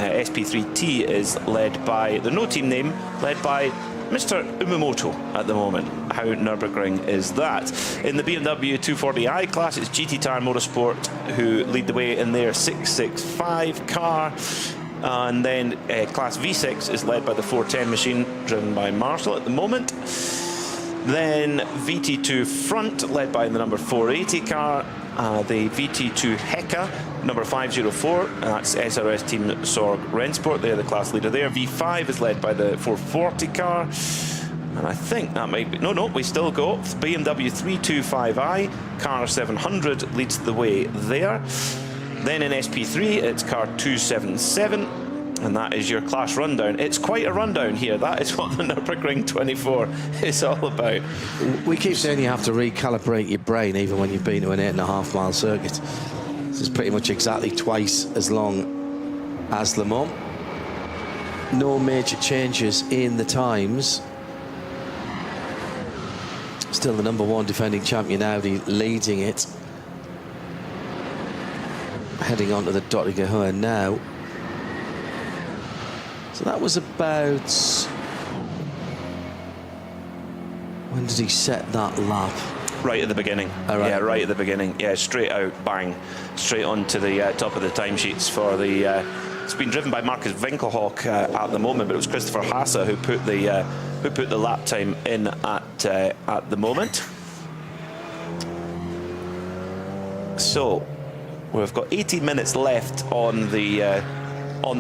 SP3T is led by the no team name, led by Mr. Umamoto at the moment. How Nürburgring is that? In the BMW 240i class, it's GT Tire Motorsport who lead the way in their 665 car. And then class V6 is led by the 410 machine, driven by Marshall at the moment. Then VT2 front, led by the number 480 car. The VT2 Heka, number 504, that's SRS Team Sorg Rennsport, they're the class leader there. V5 is led by the 440 car, and I think that might be, no, we still go. BMW 325i, car 700 leads the way there. Then in SP3, it's car 277, and that is your class rundown. It's quite a rundown here. That is what the Nürburgring 24 is all about. We keep saying you have to recalibrate your brain even when you've been to an 8.5 mile circuit. This is pretty much exactly twice as long as Le Mans. No major changes in the times. Still the number 1 defending champion Audi leading it. Heading on to the Dottinger now. So that was about... When did he set that lap? Right at the beginning. Right. Yeah, right at the beginning. Yeah, straight out, bang, straight onto the top of the timesheets for the... it's been driven by Marcus Winkelhock at the moment, but it was Christopher Hassa who put the lap time in at the moment. So we've got 18 minutes left on the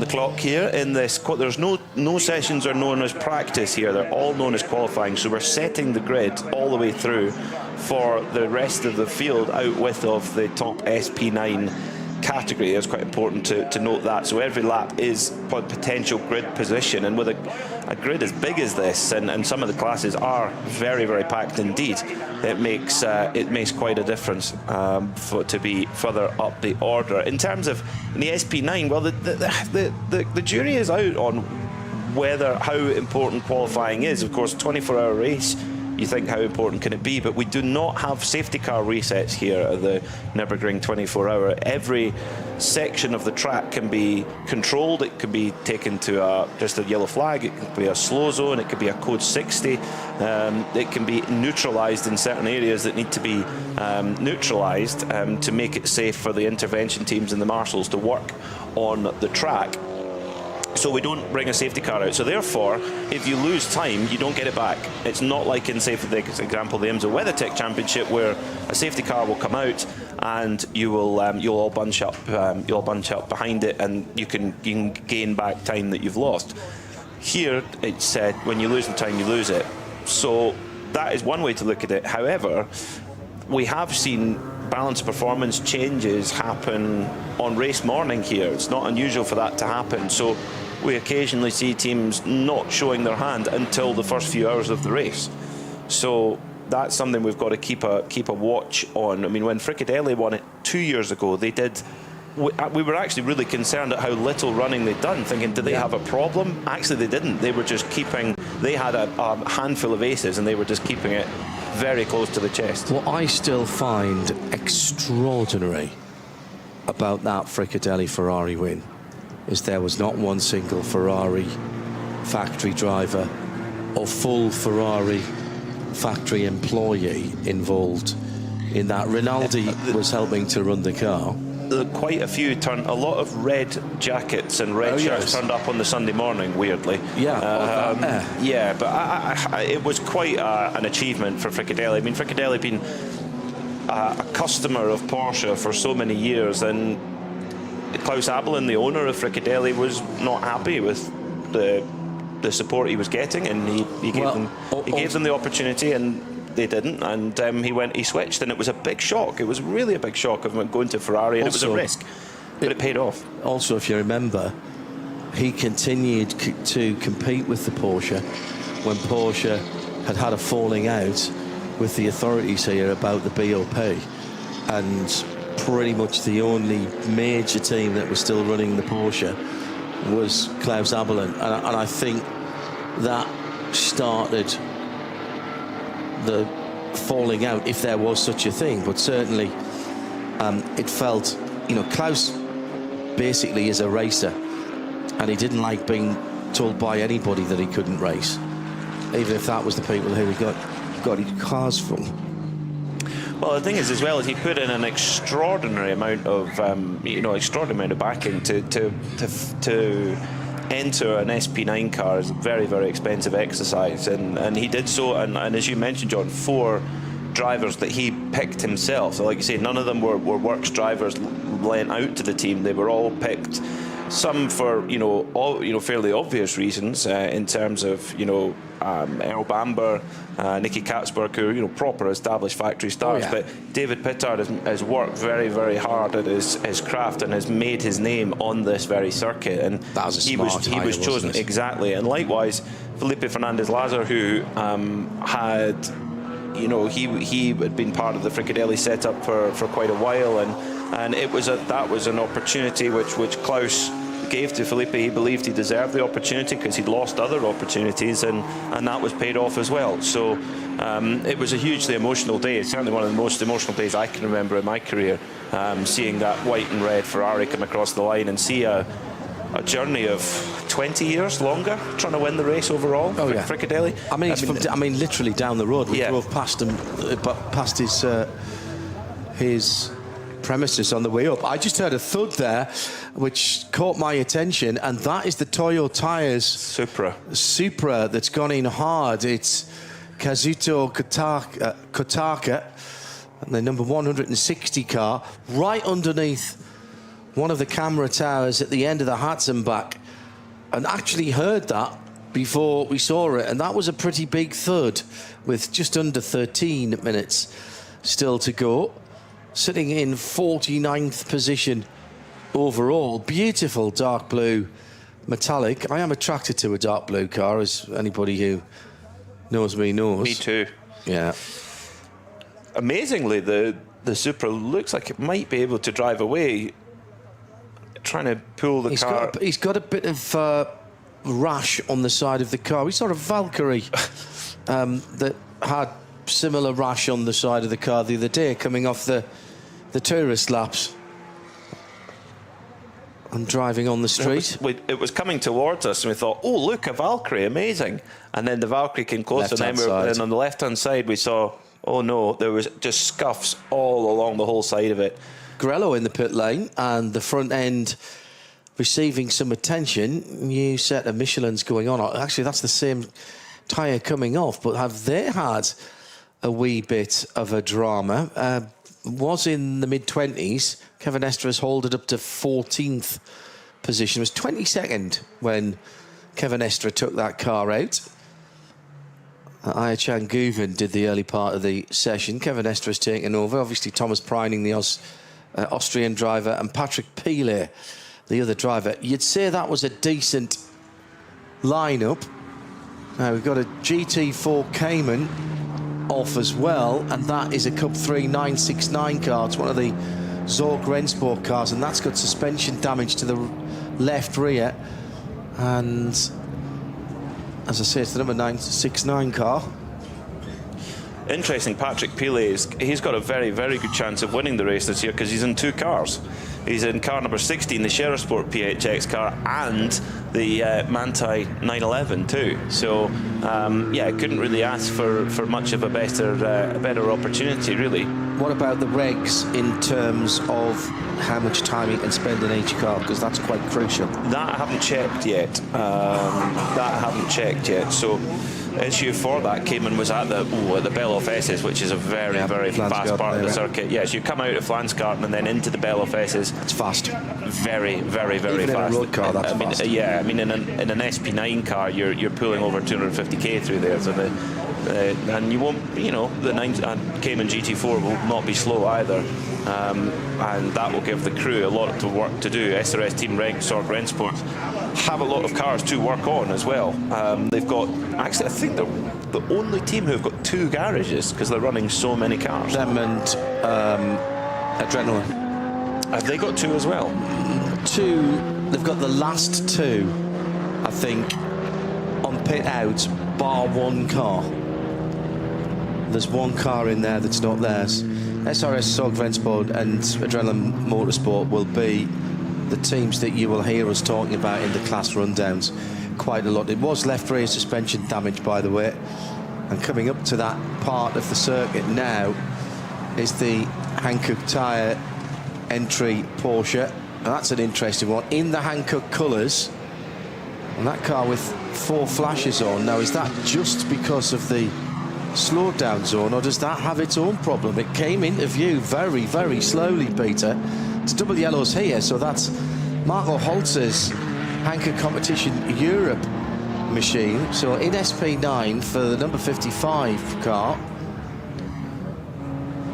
clock here in this. There's no sessions are known as practice here. They're all known as qualifying. So we're setting the grid all the way through for the rest of the field out width of the top SP9 category. It's quite important to note that. So every lap is potential grid position, and with a grid as big as this, and some of the classes are very, very packed indeed, it makes quite a difference to be further up the order. In terms of the SP9, well, the jury is out on how important qualifying is. Of course, 24-hour race, you think how important can it be, but we do not have safety car resets here at the Nürburgring 24-hour. Every section of the track can be controlled. It can be taken to just a yellow flag, it can be a slow zone, it could be a code 60, it can be neutralized in certain areas that need to be neutralized to make it safe for the intervention teams and the marshals to work on the track. So we don't bring a safety car out. So therefore, if you lose time, you don't get it back. It's not like in, say, for example, the IMSA WeatherTech Championship, where a safety car will come out and you'll all bunch up behind it, and you can gain back time that you've lost. Here, it's said when you lose the time, you lose it. So that is one way to look at it. However, we have seen balance performance changes happen on race morning here. It's not unusual for that to happen. So we occasionally see teams not showing their hand until the first few hours of the race. So that's something we've got to keep a watch on. I mean, when Fricadelli won it 2 years ago, they did. We were actually really concerned at how little running they'd done, thinking, did they have a problem? Actually, they didn't. They were just keeping. They had a handful of aces, and they were just keeping it very close to the chest. What I still find extraordinary about that Fricadelli Ferrari win is there was not one single Ferrari factory driver or full Ferrari factory employee involved in that. Rinaldi was helping to run the car. Quite a few a lot of red jackets and red shirts turned up on the Sunday morning, weirdly. Yeah. But it was quite an achievement for Fricadelli. I mean, Fricadelli had been a customer of Porsche for so many years, and Klaus Abelin, the owner of Fricadelli, was not happy with the support he was getting, and he gave them the opportunity, and they didn't, and he switched, and it was a big shock. It was really a big shock of him going to Ferrari, and also, it was a risk, but it paid off. Also, if you remember, he continued to compete with the Porsche when Porsche had a falling out with the authorities here about the BOP, and pretty much the only major team that was still running the Porsche was Klaus Abelin, and I think that started the falling out, if there was such a thing. But certainly it felt, Klaus basically is a racer, and he didn't like being told by anybody that he couldn't race, even if that was the people who he got his cars from. Well, the thing is, as well, is he put in an extraordinary amount of, extraordinary amount of backing to enter an SP9 car is a very, very expensive exercise, and he did so. And as you mentioned, John, 4 drivers that he picked himself. So, like you say, none of them were works drivers lent out to the team. They were all picked. Some for fairly obvious reasons in terms of Earl Bamber, Nicky Katzberg, who proper established factory stars. But David Pittard has worked very, very hard at his craft and has made his name on this very circuit. And that was he was chosen exactly. And likewise, Felipe Fernandez-Lazar, who had he had been part of the Fricadelli setup for quite a while, and that was an opportunity which Klaus gave to Felipe. He believed he deserved the opportunity because he'd lost other opportunities, and that was paid off as well. So it was a hugely emotional day. It's certainly one of the most emotional days I can remember in my career, seeing that white and red Ferrari come across the line and see a journey of 20 years longer trying to win the race overall. Fricadelli. I mean, literally down the road. We drove past him, past his premises on the way up. I just heard a thud there, which caught my attention, and that is the Toyo Tires Supra that's gone in hard. It's Kazuto Kotaka, the number 160 car, right underneath one of the camera towers at the end of the Hatzenbach, and actually heard that before we saw it, and that was a pretty big thud with just under 13 minutes still to go. Sitting in 49th position overall. Beautiful dark blue metallic. I am attracted to a dark blue car, as anybody who knows me knows. Me too. Yeah. Amazingly, the Supra looks like it might be able to drive away, trying to pull the car. He's got a bit of rash on the side of the car. We saw a Valkyrie that had similar rash on the side of the car the other day, coming off the tourist laps and driving on the street. It was coming towards us, and we thought, oh, look, a Valkyrie, amazing. And then the Valkyrie came close, and then on the left-hand side we saw, oh no, there was just scuffs all along the whole side of it. Grello in the pit lane, and the front end receiving some attention. New set of Michelin's going on. Actually, that's the same tyre coming off, but have they had a wee bit of a drama? Was in the mid-20s. Kevin Estre has hauled it up to 14th position. It was 22nd when Kevin Estre took that car out. Ayachan Guven did the early part of the session. Kevin Estre has taken over. Obviously, Thomas Preining, the Austrian driver, and Patrick Pilet, the other driver. You'd say that was a decent lineup. Now we've got a GT4 Cayman off as well, and that is a Cup 3 969 car. It's one of the Zorg Rennsport cars, and that's got suspension damage to the left rear. And as I say, it's the number 969 car. Interesting, Patrick Pilet, he's got a very, very good chance of winning the race this year because he's in 2 cars. He's in car number 16, the Sherasport PHX car, and the Manthey 911 too. So, couldn't really ask for much of a better opportunity, really. What about the regs in terms of how much time you can spend in each car? Because that's quite crucial. That I haven't checked yet. So, issue for that Cayman was at the Bell of Esses, which is a very, very fast part of the circuit. Yes, you come out of Flanskarten and then into the Bell of Esses. It's fast. Very, very, very Even fast. In a road car, that's fast. Yeah, I mean, in an SP9 car, you're pulling over 250k through there. So and you won't, the Cayman GT4 will not be slow either. And that will give the crew a lot of work to do. SRS Team Zorg Rennsport have a lot of cars to work on as well. They've got, actually, I think they're the only team who've got 2 garages because they're running so many cars. Them and Adrenaline. Have they got 2 as well? 2. They've got the last 2, I think, on pit out, bar 1 car. There's 1 car in there that's not theirs. SRS Zorg Rennsport and Adrenaline Motorsport will be the teams that you will hear us talking about in the class rundowns quite a lot. It was left rear suspension damage, by the way. And coming up to that part of the circuit now is the Hankook tyre entry Porsche. And that's an interesting one in the Hankook colours, and that car with 4 flashes on. Now, is that just because of the slowed down zone, or does that have its own problem? It came into view very, very slowly, Peter. It's double yellows here, so that's Marco Holz's Hankook Competition Europe machine. So in SP9 for the number 55 car.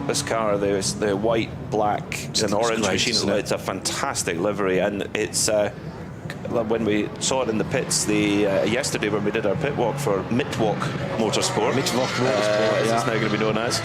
This car, there's the white, black, and orange machine. It's a fantastic livery, and it's when we saw it in the pits yesterday when we did our pit walk for Mittwoch Motorsport. As it's now going to be known as.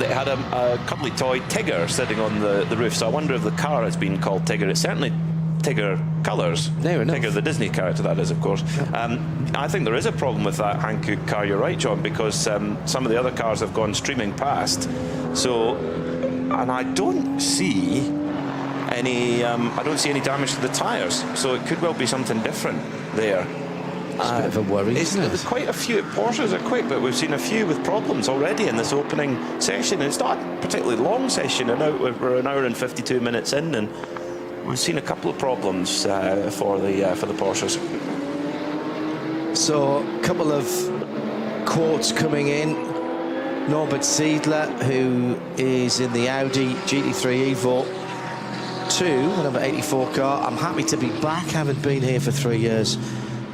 They had a cuddly toy Tigger sitting on the roof. So I wonder if the car has been called Tigger. It's certainly Tigger colours. Tigger, the Disney character, that is, of course. I think there is a problem with that Hankook car. You're right, John, because some of the other cars have gone streaming past. So, and I don't see any damage to the tyres. So it could well be something different there. It's a bit of a worry, isn't it? There's quite a few. Porsches are quick, but we've seen a few with problems already in this opening session. It's not a particularly long session. We're an hour and 52 minutes in, and we've seen a couple of problems for the Porsches. So, a couple of quotes coming in. Norbert Siedler, who is in the Audi GT3 Evo 2, the number 84 car. I'm happy to be back. Haven't been here for 3 years.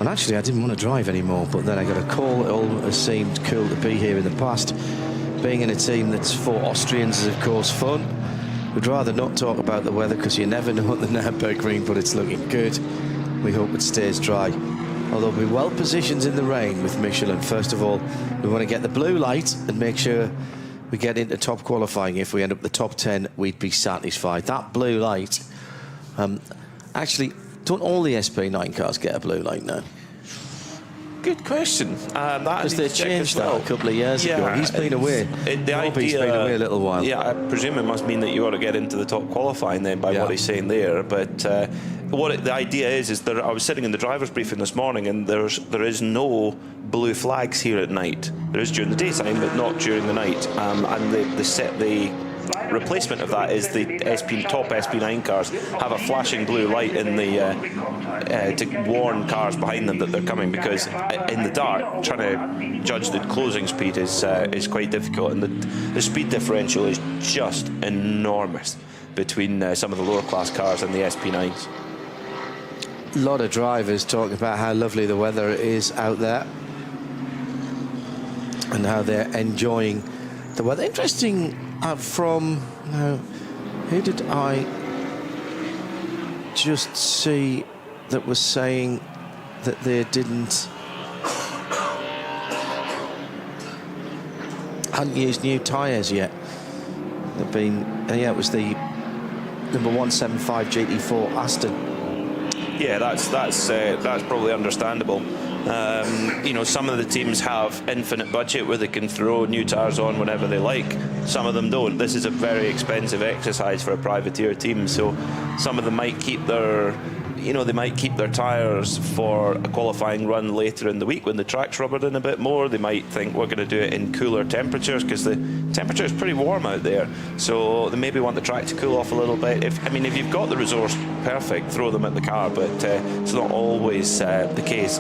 And actually, I didn't want to drive anymore, but then I got a call. It all has seemed cool to be here in the past. Being in a team that's for Austrians is, of course, fun. We'd rather not talk about the weather because you never know at the Nürburgring, but it's looking good. We hope it stays dry. Although we're well positioned in the rain with Michelin. First of all, we want to get the blue light and make sure we get into top qualifying. If we end up the top 10, we'd be satisfied. That blue light, actually, don't all the SP9 cars get a blue light now? Good question. Because they changed that a couple of years ago. He's been away. He's been away a little while. Yeah, I presume it must mean that you ought to get into the top qualifying then by what he's saying there. But the idea is that I was sitting in the driver's briefing this morning, and there is no blue flags here at night. There is during the daytime, but not during the night. And the replacement of that is the top SP9 cars have a flashing blue light in the to warn cars behind them that they're coming, because in the dark trying to judge the closing speed is quite difficult, and the speed differential is just enormous between some of the lower class cars and the SP9s. A lot of drivers talking about how lovely the weather is out there and how they're enjoying the weather. Interesting. Who did I just see that was saying that they hadn't used new tyres yet? They've been, it was the number 175 GT4 Aston. Yeah, that's probably understandable. Some of the teams have infinite budget where they can throw new tyres on whenever they like. Some of them don't. This is a very expensive exercise for a privateer team, so some of them might keep their tyres for a qualifying run later in the week when the track's rubbered in a bit more. They might think we're going to do it in cooler temperatures because the temperature is pretty warm out there, so they maybe want the track to cool off a little bit. If you've got the resource, perfect, throw them at the car, but it's not always the case.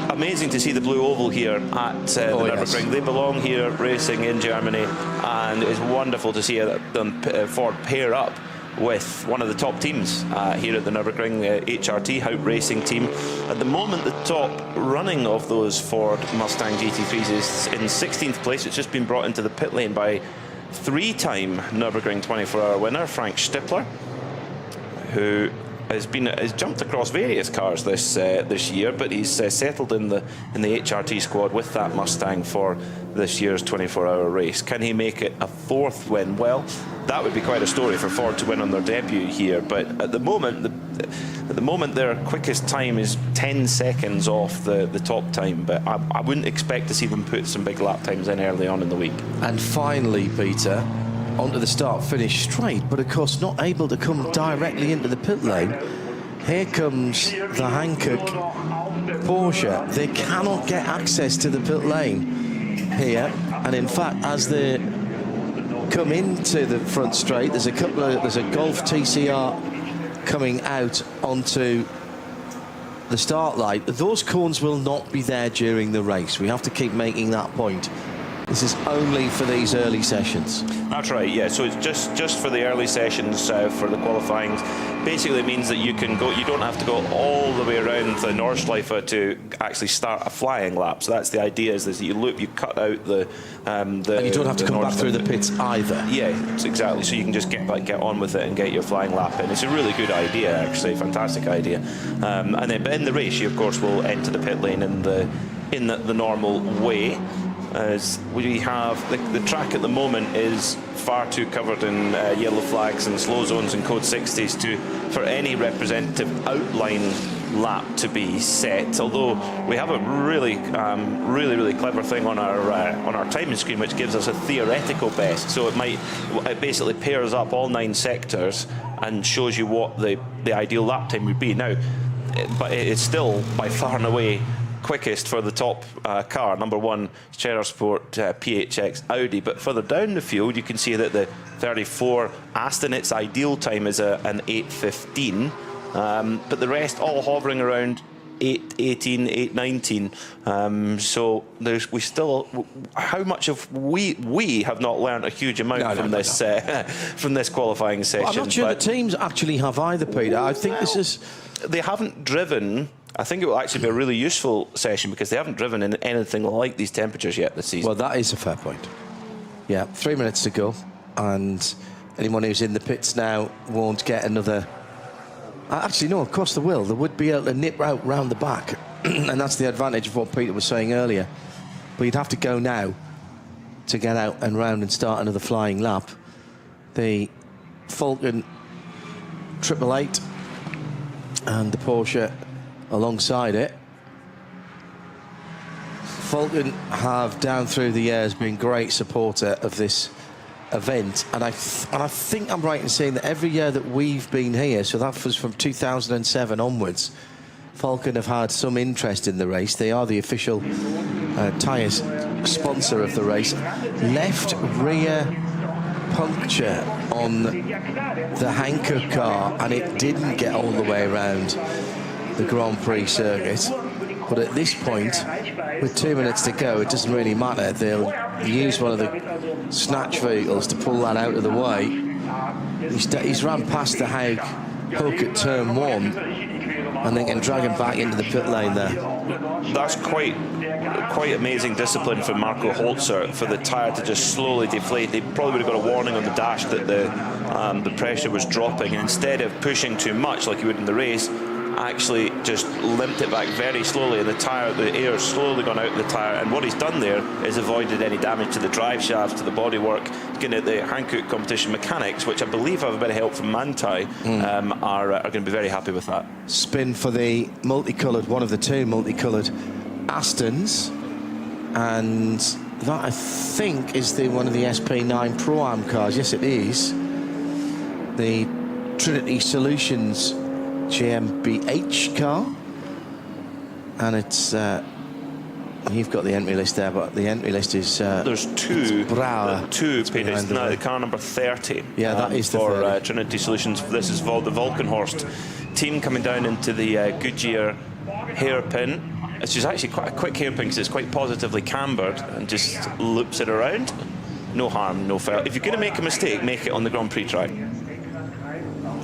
Amazing to see the blue oval here at the Nürburgring. Yes. They belong here racing in Germany, and it's wonderful to see them Ford pair up with one of the top teams here at the Nürburgring, HRT, Haupt Racing Team. At the moment, the top running of those Ford Mustang GT3s is in 16th place. It's just been brought into the pit lane by 3-time Nürburgring 24-hour winner Frank Stippler, who has jumped across various cars this year, but he's settled in the HRT squad with that Mustang for this year's 24-hour race. Can he make it a 4th win? Well, that would be quite a story for Ford to win on their debut here. But at the moment, their quickest time is 10 seconds off the top time. But I wouldn't expect to see them put some big lap times in early on in the week. And finally, Peter, onto the start-finish straight, but of course not able to come directly into the pit lane Here comes the Hankook Porsche. They cannot get access to the pit lane here, and in fact, as they come into the front straight, there's a Golf TCR coming out onto the start line. Those cones will not be there during the race. We have to keep making that point. This is only for these early sessions. That's right, yeah. So it's just for the early sessions for the qualifying. Basically, it means that you can go. You don't have to go all the way around the Nordschleife to actually start a flying lap. So that's the idea: is that you loop, you cut out the. And you don't have to come back through the pits either. Yeah, exactly. So you can just get on with it and get your flying lap in. It's a really good idea, actually, fantastic idea. And then, but in the race, you of course will enter the pit lane in the normal way. As we have the track at the moment is far too covered in yellow flags and slow zones and code 60s for any representative outline lap to be set. Although we have a really clever thing on our timing screen which gives us a theoretical best. So it basically pairs up all 9 sectors and shows you what the ideal lap time would be. Now, but it is still by far and away quickest for the top car, number 1 Cherer Sport PHX Audi. But further down the field you can see that the 34 Aston, its ideal time is an 8:15, but the rest all hovering around 8:18, 8:19. So we still, how much of we have not learned a huge amount from this qualifying session. Well, I'm not sure the teams actually have either, Peter. I think they haven't driven. I think it will actually be a really useful session because they haven't driven in anything like these temperatures yet this season. Well, that is a fair point. Yeah, 3 minutes to go, and anyone who's in the pits now won't get another. Actually, no, of course they will. They would be able to nip out round the back, and that's the advantage of what Peter was saying earlier. But you'd have to go now to get out and round and start another flying lap. The Falcon 888 and the Porsche alongside it. Falcon have down through the years been great supporter of this event, and I think I'm right in saying that every year that we've been here, so that was from 2007 onwards, Falcon have had some interest in the race. They are the official tyre sponsor of the race. Left rear puncture on the Hankook car, and it didn't get all the way around the Grand Prix circuit. But at this point, with 2 minutes to go, it doesn't really matter. They'll use one of the snatch vehicles to pull that out of the way. He's ran past the Haig hook at turn 1, and they can drag him back into the pit lane there. That's quite amazing discipline from Marco Holzer for the tyre to just slowly deflate. They probably would have got a warning on the dash that the pressure was dropping, and instead of pushing too much like you would in the race, actually just limped it back very slowly, and the air has slowly gone out of the tyre. And what he's done there is avoided any damage to the drive shafts, to the bodywork. Again, the Hankook competition mechanics, which I believe have a bit of help from Manthey, are going to be very happy with that. Spin for the multicoloured, one of the 2 multicoloured Astons, and that I think is one of the SP9 Pro-Am cars. Yes, it is. The Trinity Solutions GmbH car, and it's you've got the entry list there, but the entry list is there's two Brauer. It's now the car number 30. Yeah, that is for Trinity Solutions. This is the Volkenhorst team coming down into the Goodyear hairpin. It's just actually quite a quick hairpin because it's quite positively cambered and just loops it around. No harm, no foul. If you're going to make a mistake, make it on the Grand Prix track.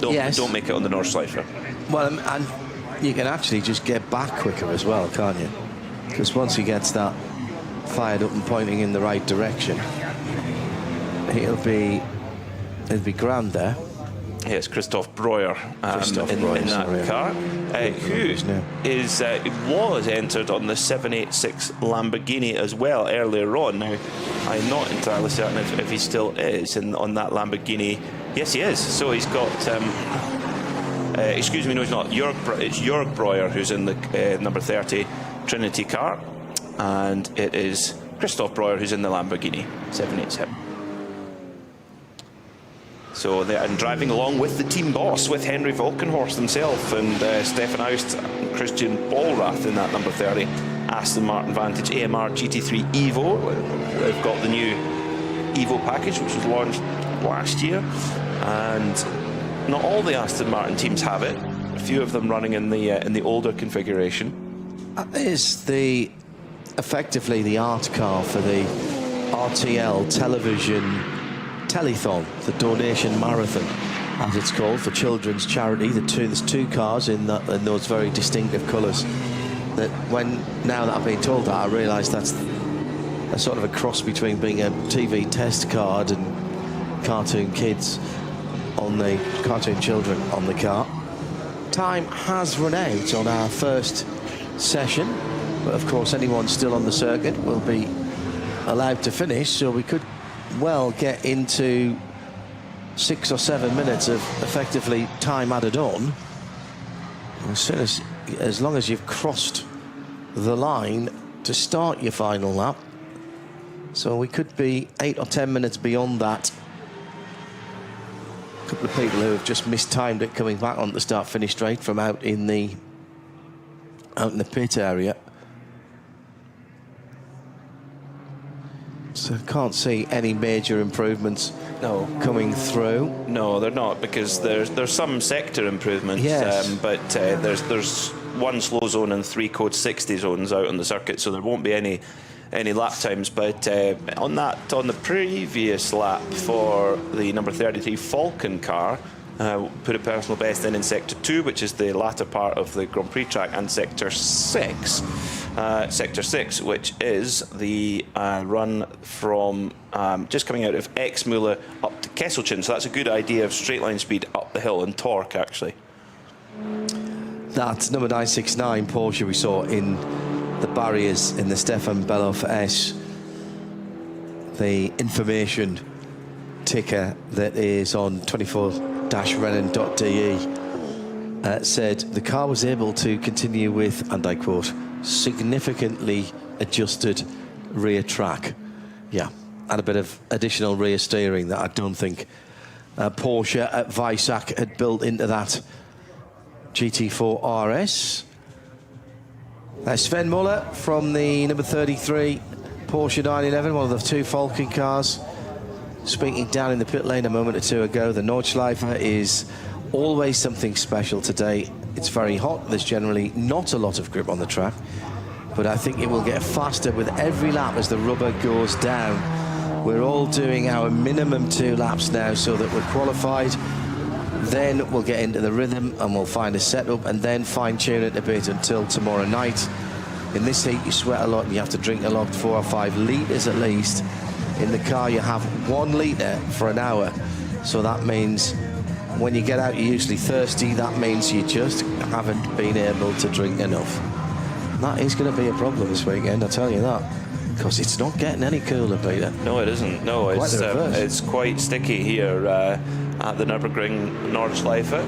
Don't make it on the Nordschleife. Well, and you can actually just get back quicker as well, can't you? Because once he gets that fired up and pointing in the right direction, it'll be grand there. Yes, Christoph Breuer in that car, who was entered on the 786 Lamborghini as well earlier on. Now, I'm not entirely certain if he still is on that Lamborghini. Yes, he is. So he's got. Excuse me, no, he's not. It's Jörg Breuer who's in the number 30 Trinity car, and it is Christoph Breuer who's in the Lamborghini 787. So and driving along with the team boss, with Henry Volkenhorst himself and Stefan Aust and Christian Ballrath in that number 30 Aston Martin Vantage AMR GT3 Evo. They've got the new Evo package, which was launched last year, and not all the Aston Martin teams have it. A few of them running in the older configuration. That is effectively the art car for the RTL television telethon, the donation marathon, as it's called, for children's charity. There's two cars in those very distinctive colours. That now that I've been told that, I realise that's a sort of a cross between being a TV test card and cartoon kids on the cartoon children on the car. Time has run out on our first session, but of course anyone still on the circuit will be allowed to finish, so we could well get into 6 or 7 minutes of effectively time added on as long as you've crossed the line to start your final lap. So we could be 8 or 10 minutes beyond that. A couple of people who have just mistimed it coming back on the start-finish straight from out in the pit area. So I can't see any major improvements coming through. No, they're not, because there's some sector improvements, yes. But there's one slow zone and 3 code 60 zones out on the circuit, so there won't be any lap times. But on the previous lap for the number 33 Falcon car, put a personal best in sector 2, which is the latter part of the Grand Prix track, and sector 6. Sector 6, which is the run from just coming out of Exmühle up to Kesselchen. So that's a good idea of straight line speed up the hill and torque, actually. That's number 969 Porsche we saw in the barriers in the Stefan Bellof S. The information ticker that is on 24-rennen.de said the car was able to continue with, and I quote, significantly adjusted rear track. Yeah, and a bit of additional rear steering that I don't think Porsche at Weissach had built into that GT4 RS. Sven Muller from the number 33 Porsche 911, one of the 2 Falcon cars, speaking down in the pit lane a moment or two ago. The Nordschleife is always something special today. It's very hot. There's generally not a lot of grip on the track, but I think it will get faster with every lap as the rubber goes down. We're all doing our minimum 2 laps now so that we're qualified. Then we'll get into the rhythm and we'll find a setup and then fine-tune it a bit until tomorrow night. In this heat, you sweat a lot and you have to drink a lot, 4 or 5 litres at least. In the car, you have 1 litre for an hour. So that means when you get out, you're usually thirsty. That means you just haven't been able to drink enough. That is going to be a problem this weekend, I tell you that. Because it's not getting any cooler, Peter. No, it isn't. No, it's quite sticky here at the Nürburgring Nordschleife.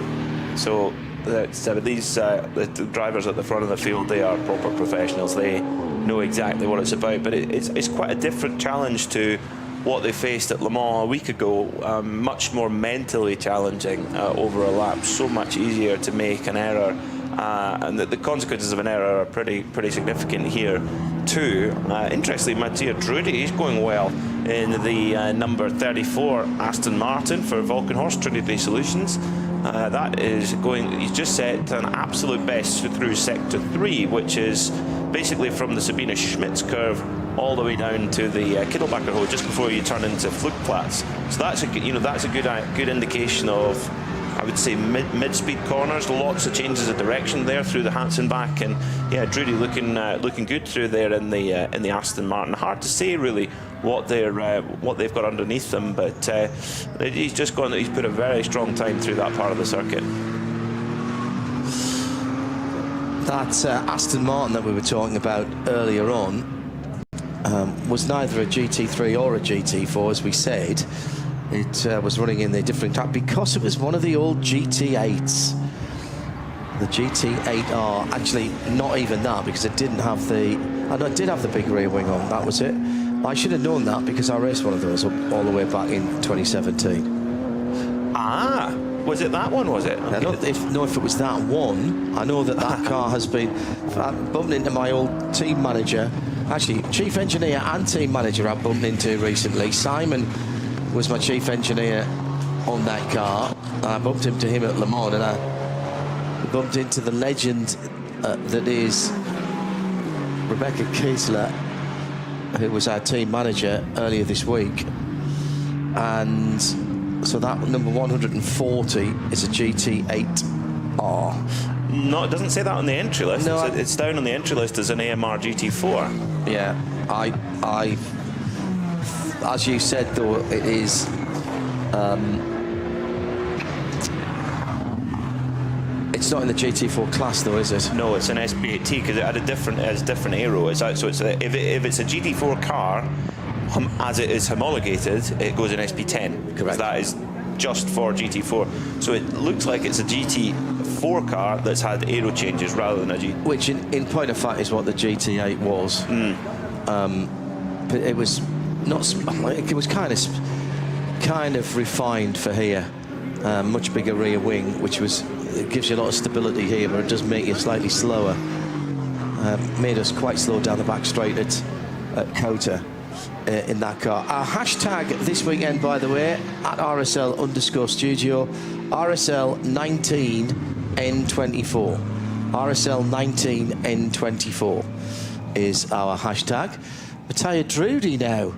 So these the drivers at the front of the field, they are proper professionals. They know exactly what it's about. But it's quite a different challenge to what they faced at Le Mans a week ago. Much more mentally challenging over a lap. So much easier to make an error. And the consequences of an error are pretty significant here too. Interestingly, Mattia Drudi is going well in the number 34 Aston Martin for Volkenhorst Trinity Solutions. That is going, he's just set an absolute best through sector 3, which is basically from the Sabine Schmitz curve all the way down to the Kittelbacher Hole just before you turn into Flugplatz. So that's a good indication of, I would say, mid-speed corners. Lots of changes of direction there through the Hansenbach, and yeah, Drudy looking good through there in the Aston Martin. Hard to say really what they've got underneath them, but he's put a very strong time through that part of the circuit. That Aston Martin that we were talking about earlier on was neither a GT3 or a GT4, as we said. It was running in the different track because it was one of the old GT8s. The GT8R, actually not even that, because it didn't have the, it did have the big rear wing on, that was it. I should have known that because I raced one of those all the way back in 2017. Ah, was it that one, was it? I don't know if it was that one. I know that car has been... I bumped into my old team manager, actually, chief engineer and team manager I bumped into recently. Simon was my chief engineer on that car. I bumped into him at Le Mans, and I bumped into the legend that is Rebecca Kisler, who was our team manager earlier this week. And so that number 140 is a GT8R. No, it doesn't say that on the entry list. No, it's down on the entry list as an AMR GT4. Yeah, I as you said, though, it is it's not in the GT4 class, though, is it? No, it's an SP8T because it had a different aero. So it's if it's a GT4 car, as it is homologated, it goes in SP10. Correct. That is just for GT4. So it looks like it's a GT4 car that's had aero changes rather than a GT. Which, in point of fact, is what the GT8 was. But it was not. It was kind of refined for here. Much bigger rear wing, which was. It gives you a lot of stability here, but it does make you slightly slower. Made us quite slow down the back straight at Kota. In that car. Our hashtag this weekend, by the way, at RSL_studio, RSL19N24. RSL19N24 is our hashtag. Matteo Drudi now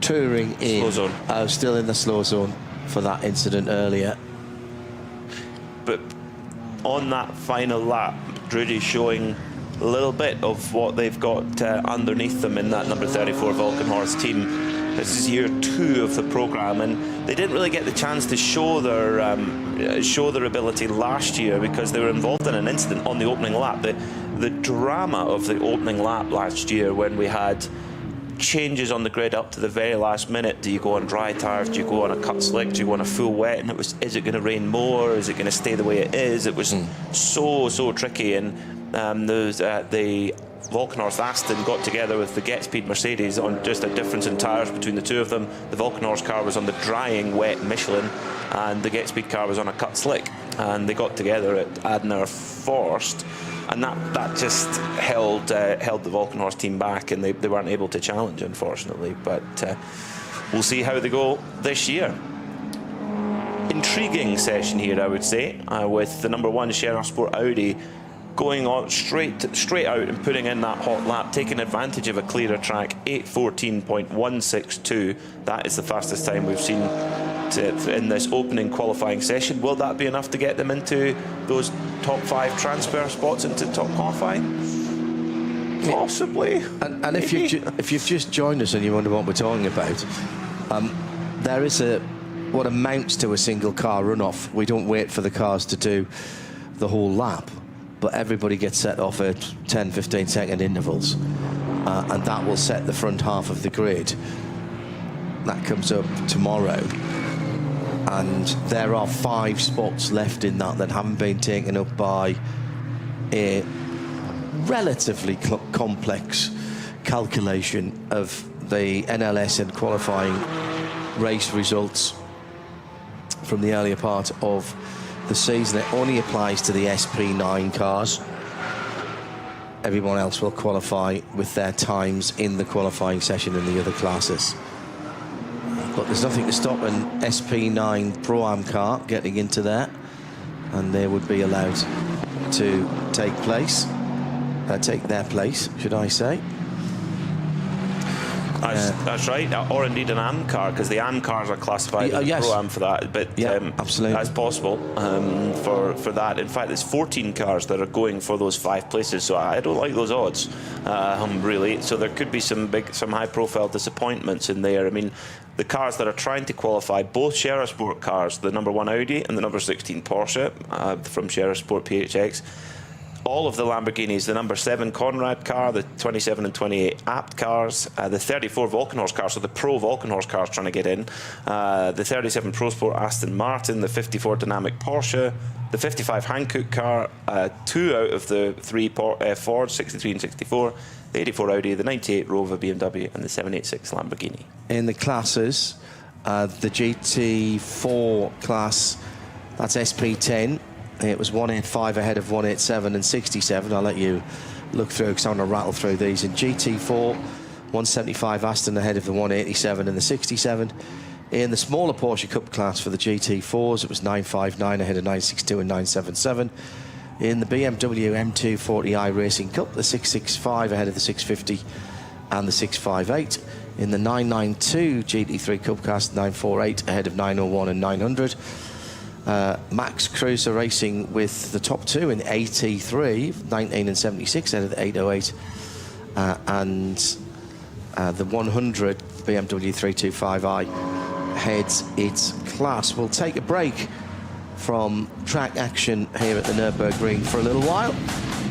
touring in. Slow zone. Still in the slow zone for that incident earlier. But on that final lap, Drudy's showing a little bit of what they've got underneath them in that number 34 Valkenhorst team. This is year 2 of the program, and they didn't really get the chance to show their ability last year because they were involved in an incident on the opening lap. The drama of the opening lap last year, when we had changes on the grid up to the very last minute. Do you go on dry tires? Do you go on a cut slick? Do you go on a full wet? And it was, is it going to rain more? Is it going to stay the way it is? It was so tricky, and the Valkenhorst Aston got together with the Get Speed Mercedes on just a difference in tyres between the two of them. The Valkenhorst car was on the drying wet Michelin, and the Get Speed car was on a cut slick, and they got together at Adner Forst, and that just held the Valkenhorst team back, and they weren't able to challenge, unfortunately. But we'll see how they go this year. Intriguing session here, I would say, with the number 1 Shera Sport Audi going on straight out and putting in that hot lap, taking advantage of a clearer track. 8:14.162. That is the fastest time we've seen in this opening qualifying session. Will that be enough to get them into those top 5 transfer spots into top qualifying? Possibly. And if you've just joined us and you wonder what we're talking about, there is what amounts to a single car runoff. We don't wait for the cars to do the whole lap, but everybody gets set off at 10-15 second intervals, and that will set the front half of the grid. That comes up tomorrow, and there are 5 spots left in that haven't been taken up by a relatively complex calculation of the NLS and qualifying race results from the earlier part of the season. It only applies to the SP9 cars. Everyone else will qualify with their times in the qualifying session in the other classes. But there's nothing to stop an SP9 Pro-Am car getting into there, and they would be allowed to take their place, should I say. That's right, or indeed an AM car, because the AM cars are classified as Pro-Am for that. But absolutely, that's possible for that. In fact, there's 14 cars that are going for those 5 places, so I don't like those odds, really. So there could be some high-profile disappointments in there. I mean, the cars that are trying to qualify, both Shera Sport cars, the number 1 Audi and the number 16 Porsche from Shera Sport PHX. All of the Lamborghinis, the number 7 Conrad car, the 27 and 28 Apt cars, the 34 Valkenhorst cars, so the Pro Valkenhorst cars trying to get in, the 37 Pro Sport Aston Martin, the 54 Dynamic Porsche, the 55 Hankook car, 2 out of the 3 Ford, 63 and 64, the 84 Audi, the 98 Rover BMW, and the 786 Lamborghini. In the classes, the GT4 class, that's SP10. It was 185 ahead of 187 and 67. I'll let you look through because I'm going to rattle through these. In GT4, 175 Aston ahead of the 187 and the 67. In the smaller Porsche Cup class for the GT4s, it was 959 ahead of 962 and 977. In the BMW M240i Racing Cup, the 665 ahead of the 650 and the 658. In the 992 GT3 Cup class, 948 ahead of 901 and 900. Max Cruiser racing with the top two in AT3, 19 and 76 ahead of the 808. And the 100 BMW 325i heads its class. We'll take a break from track action here at the Nürburgring for a little while,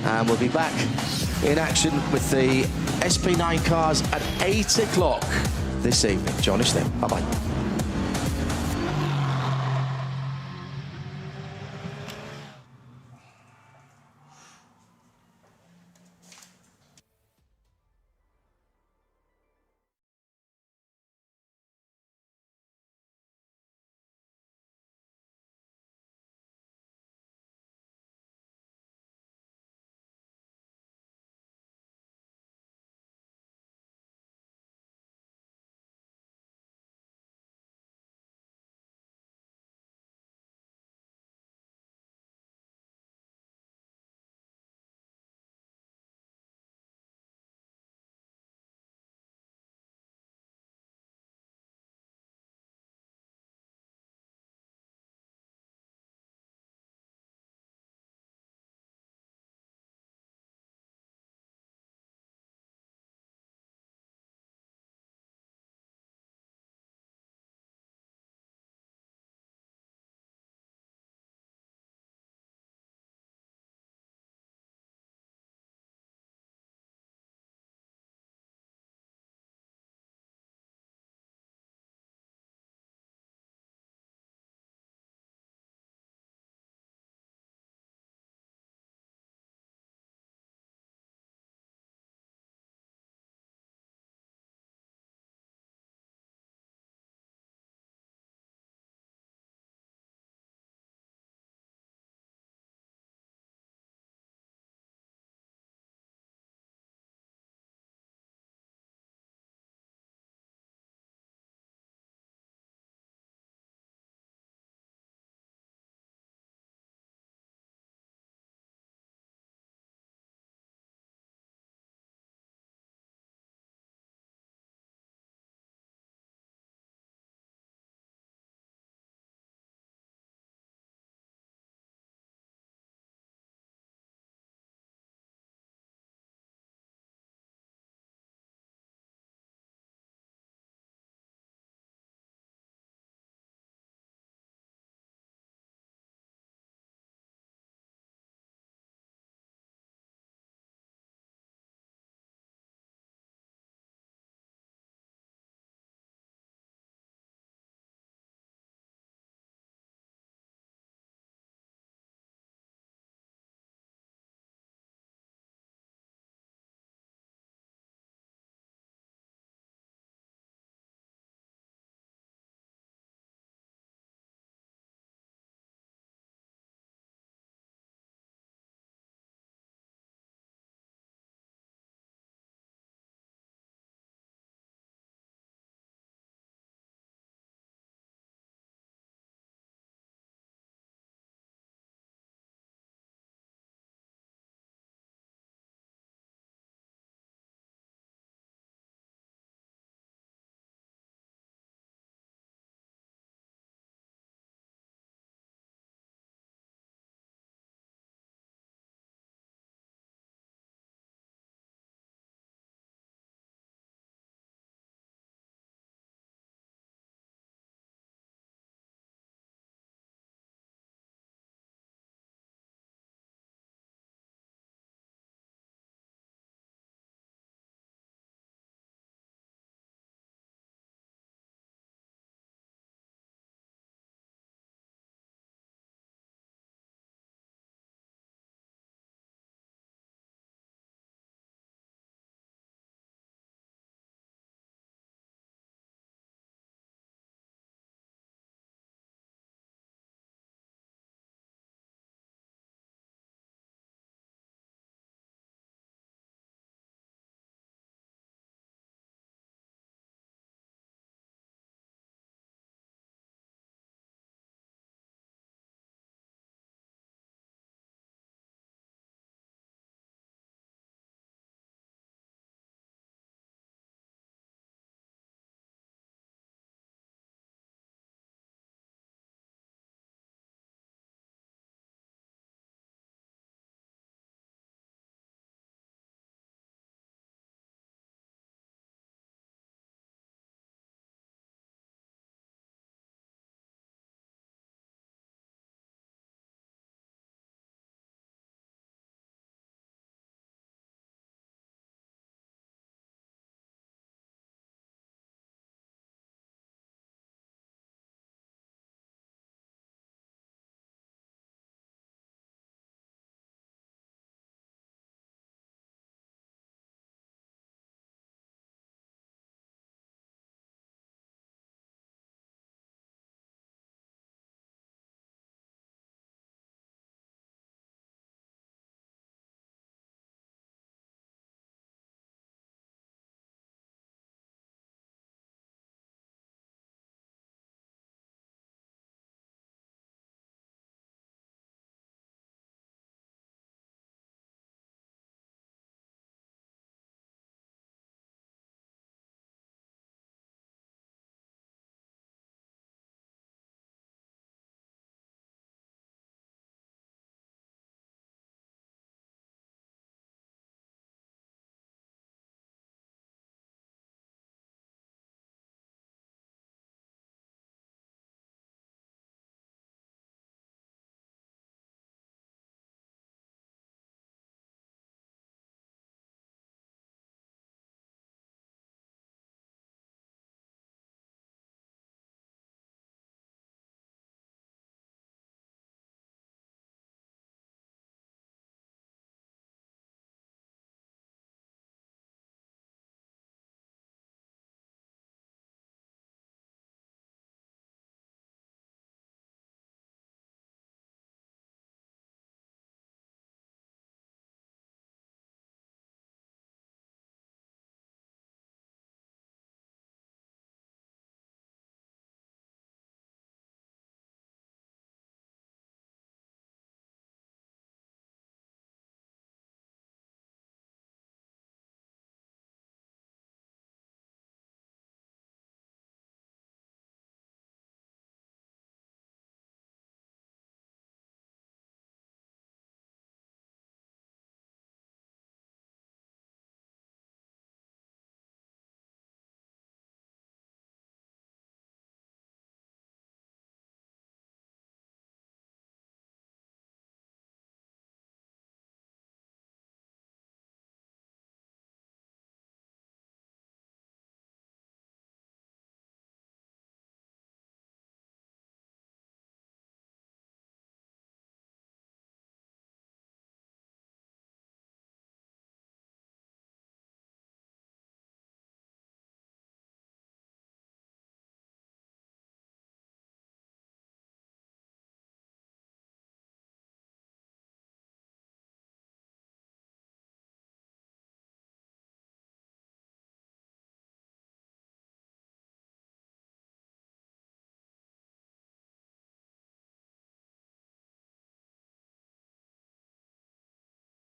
and we'll be back in action with the SP9 cars at 8 o'clock this evening. Join us then. Bye-bye.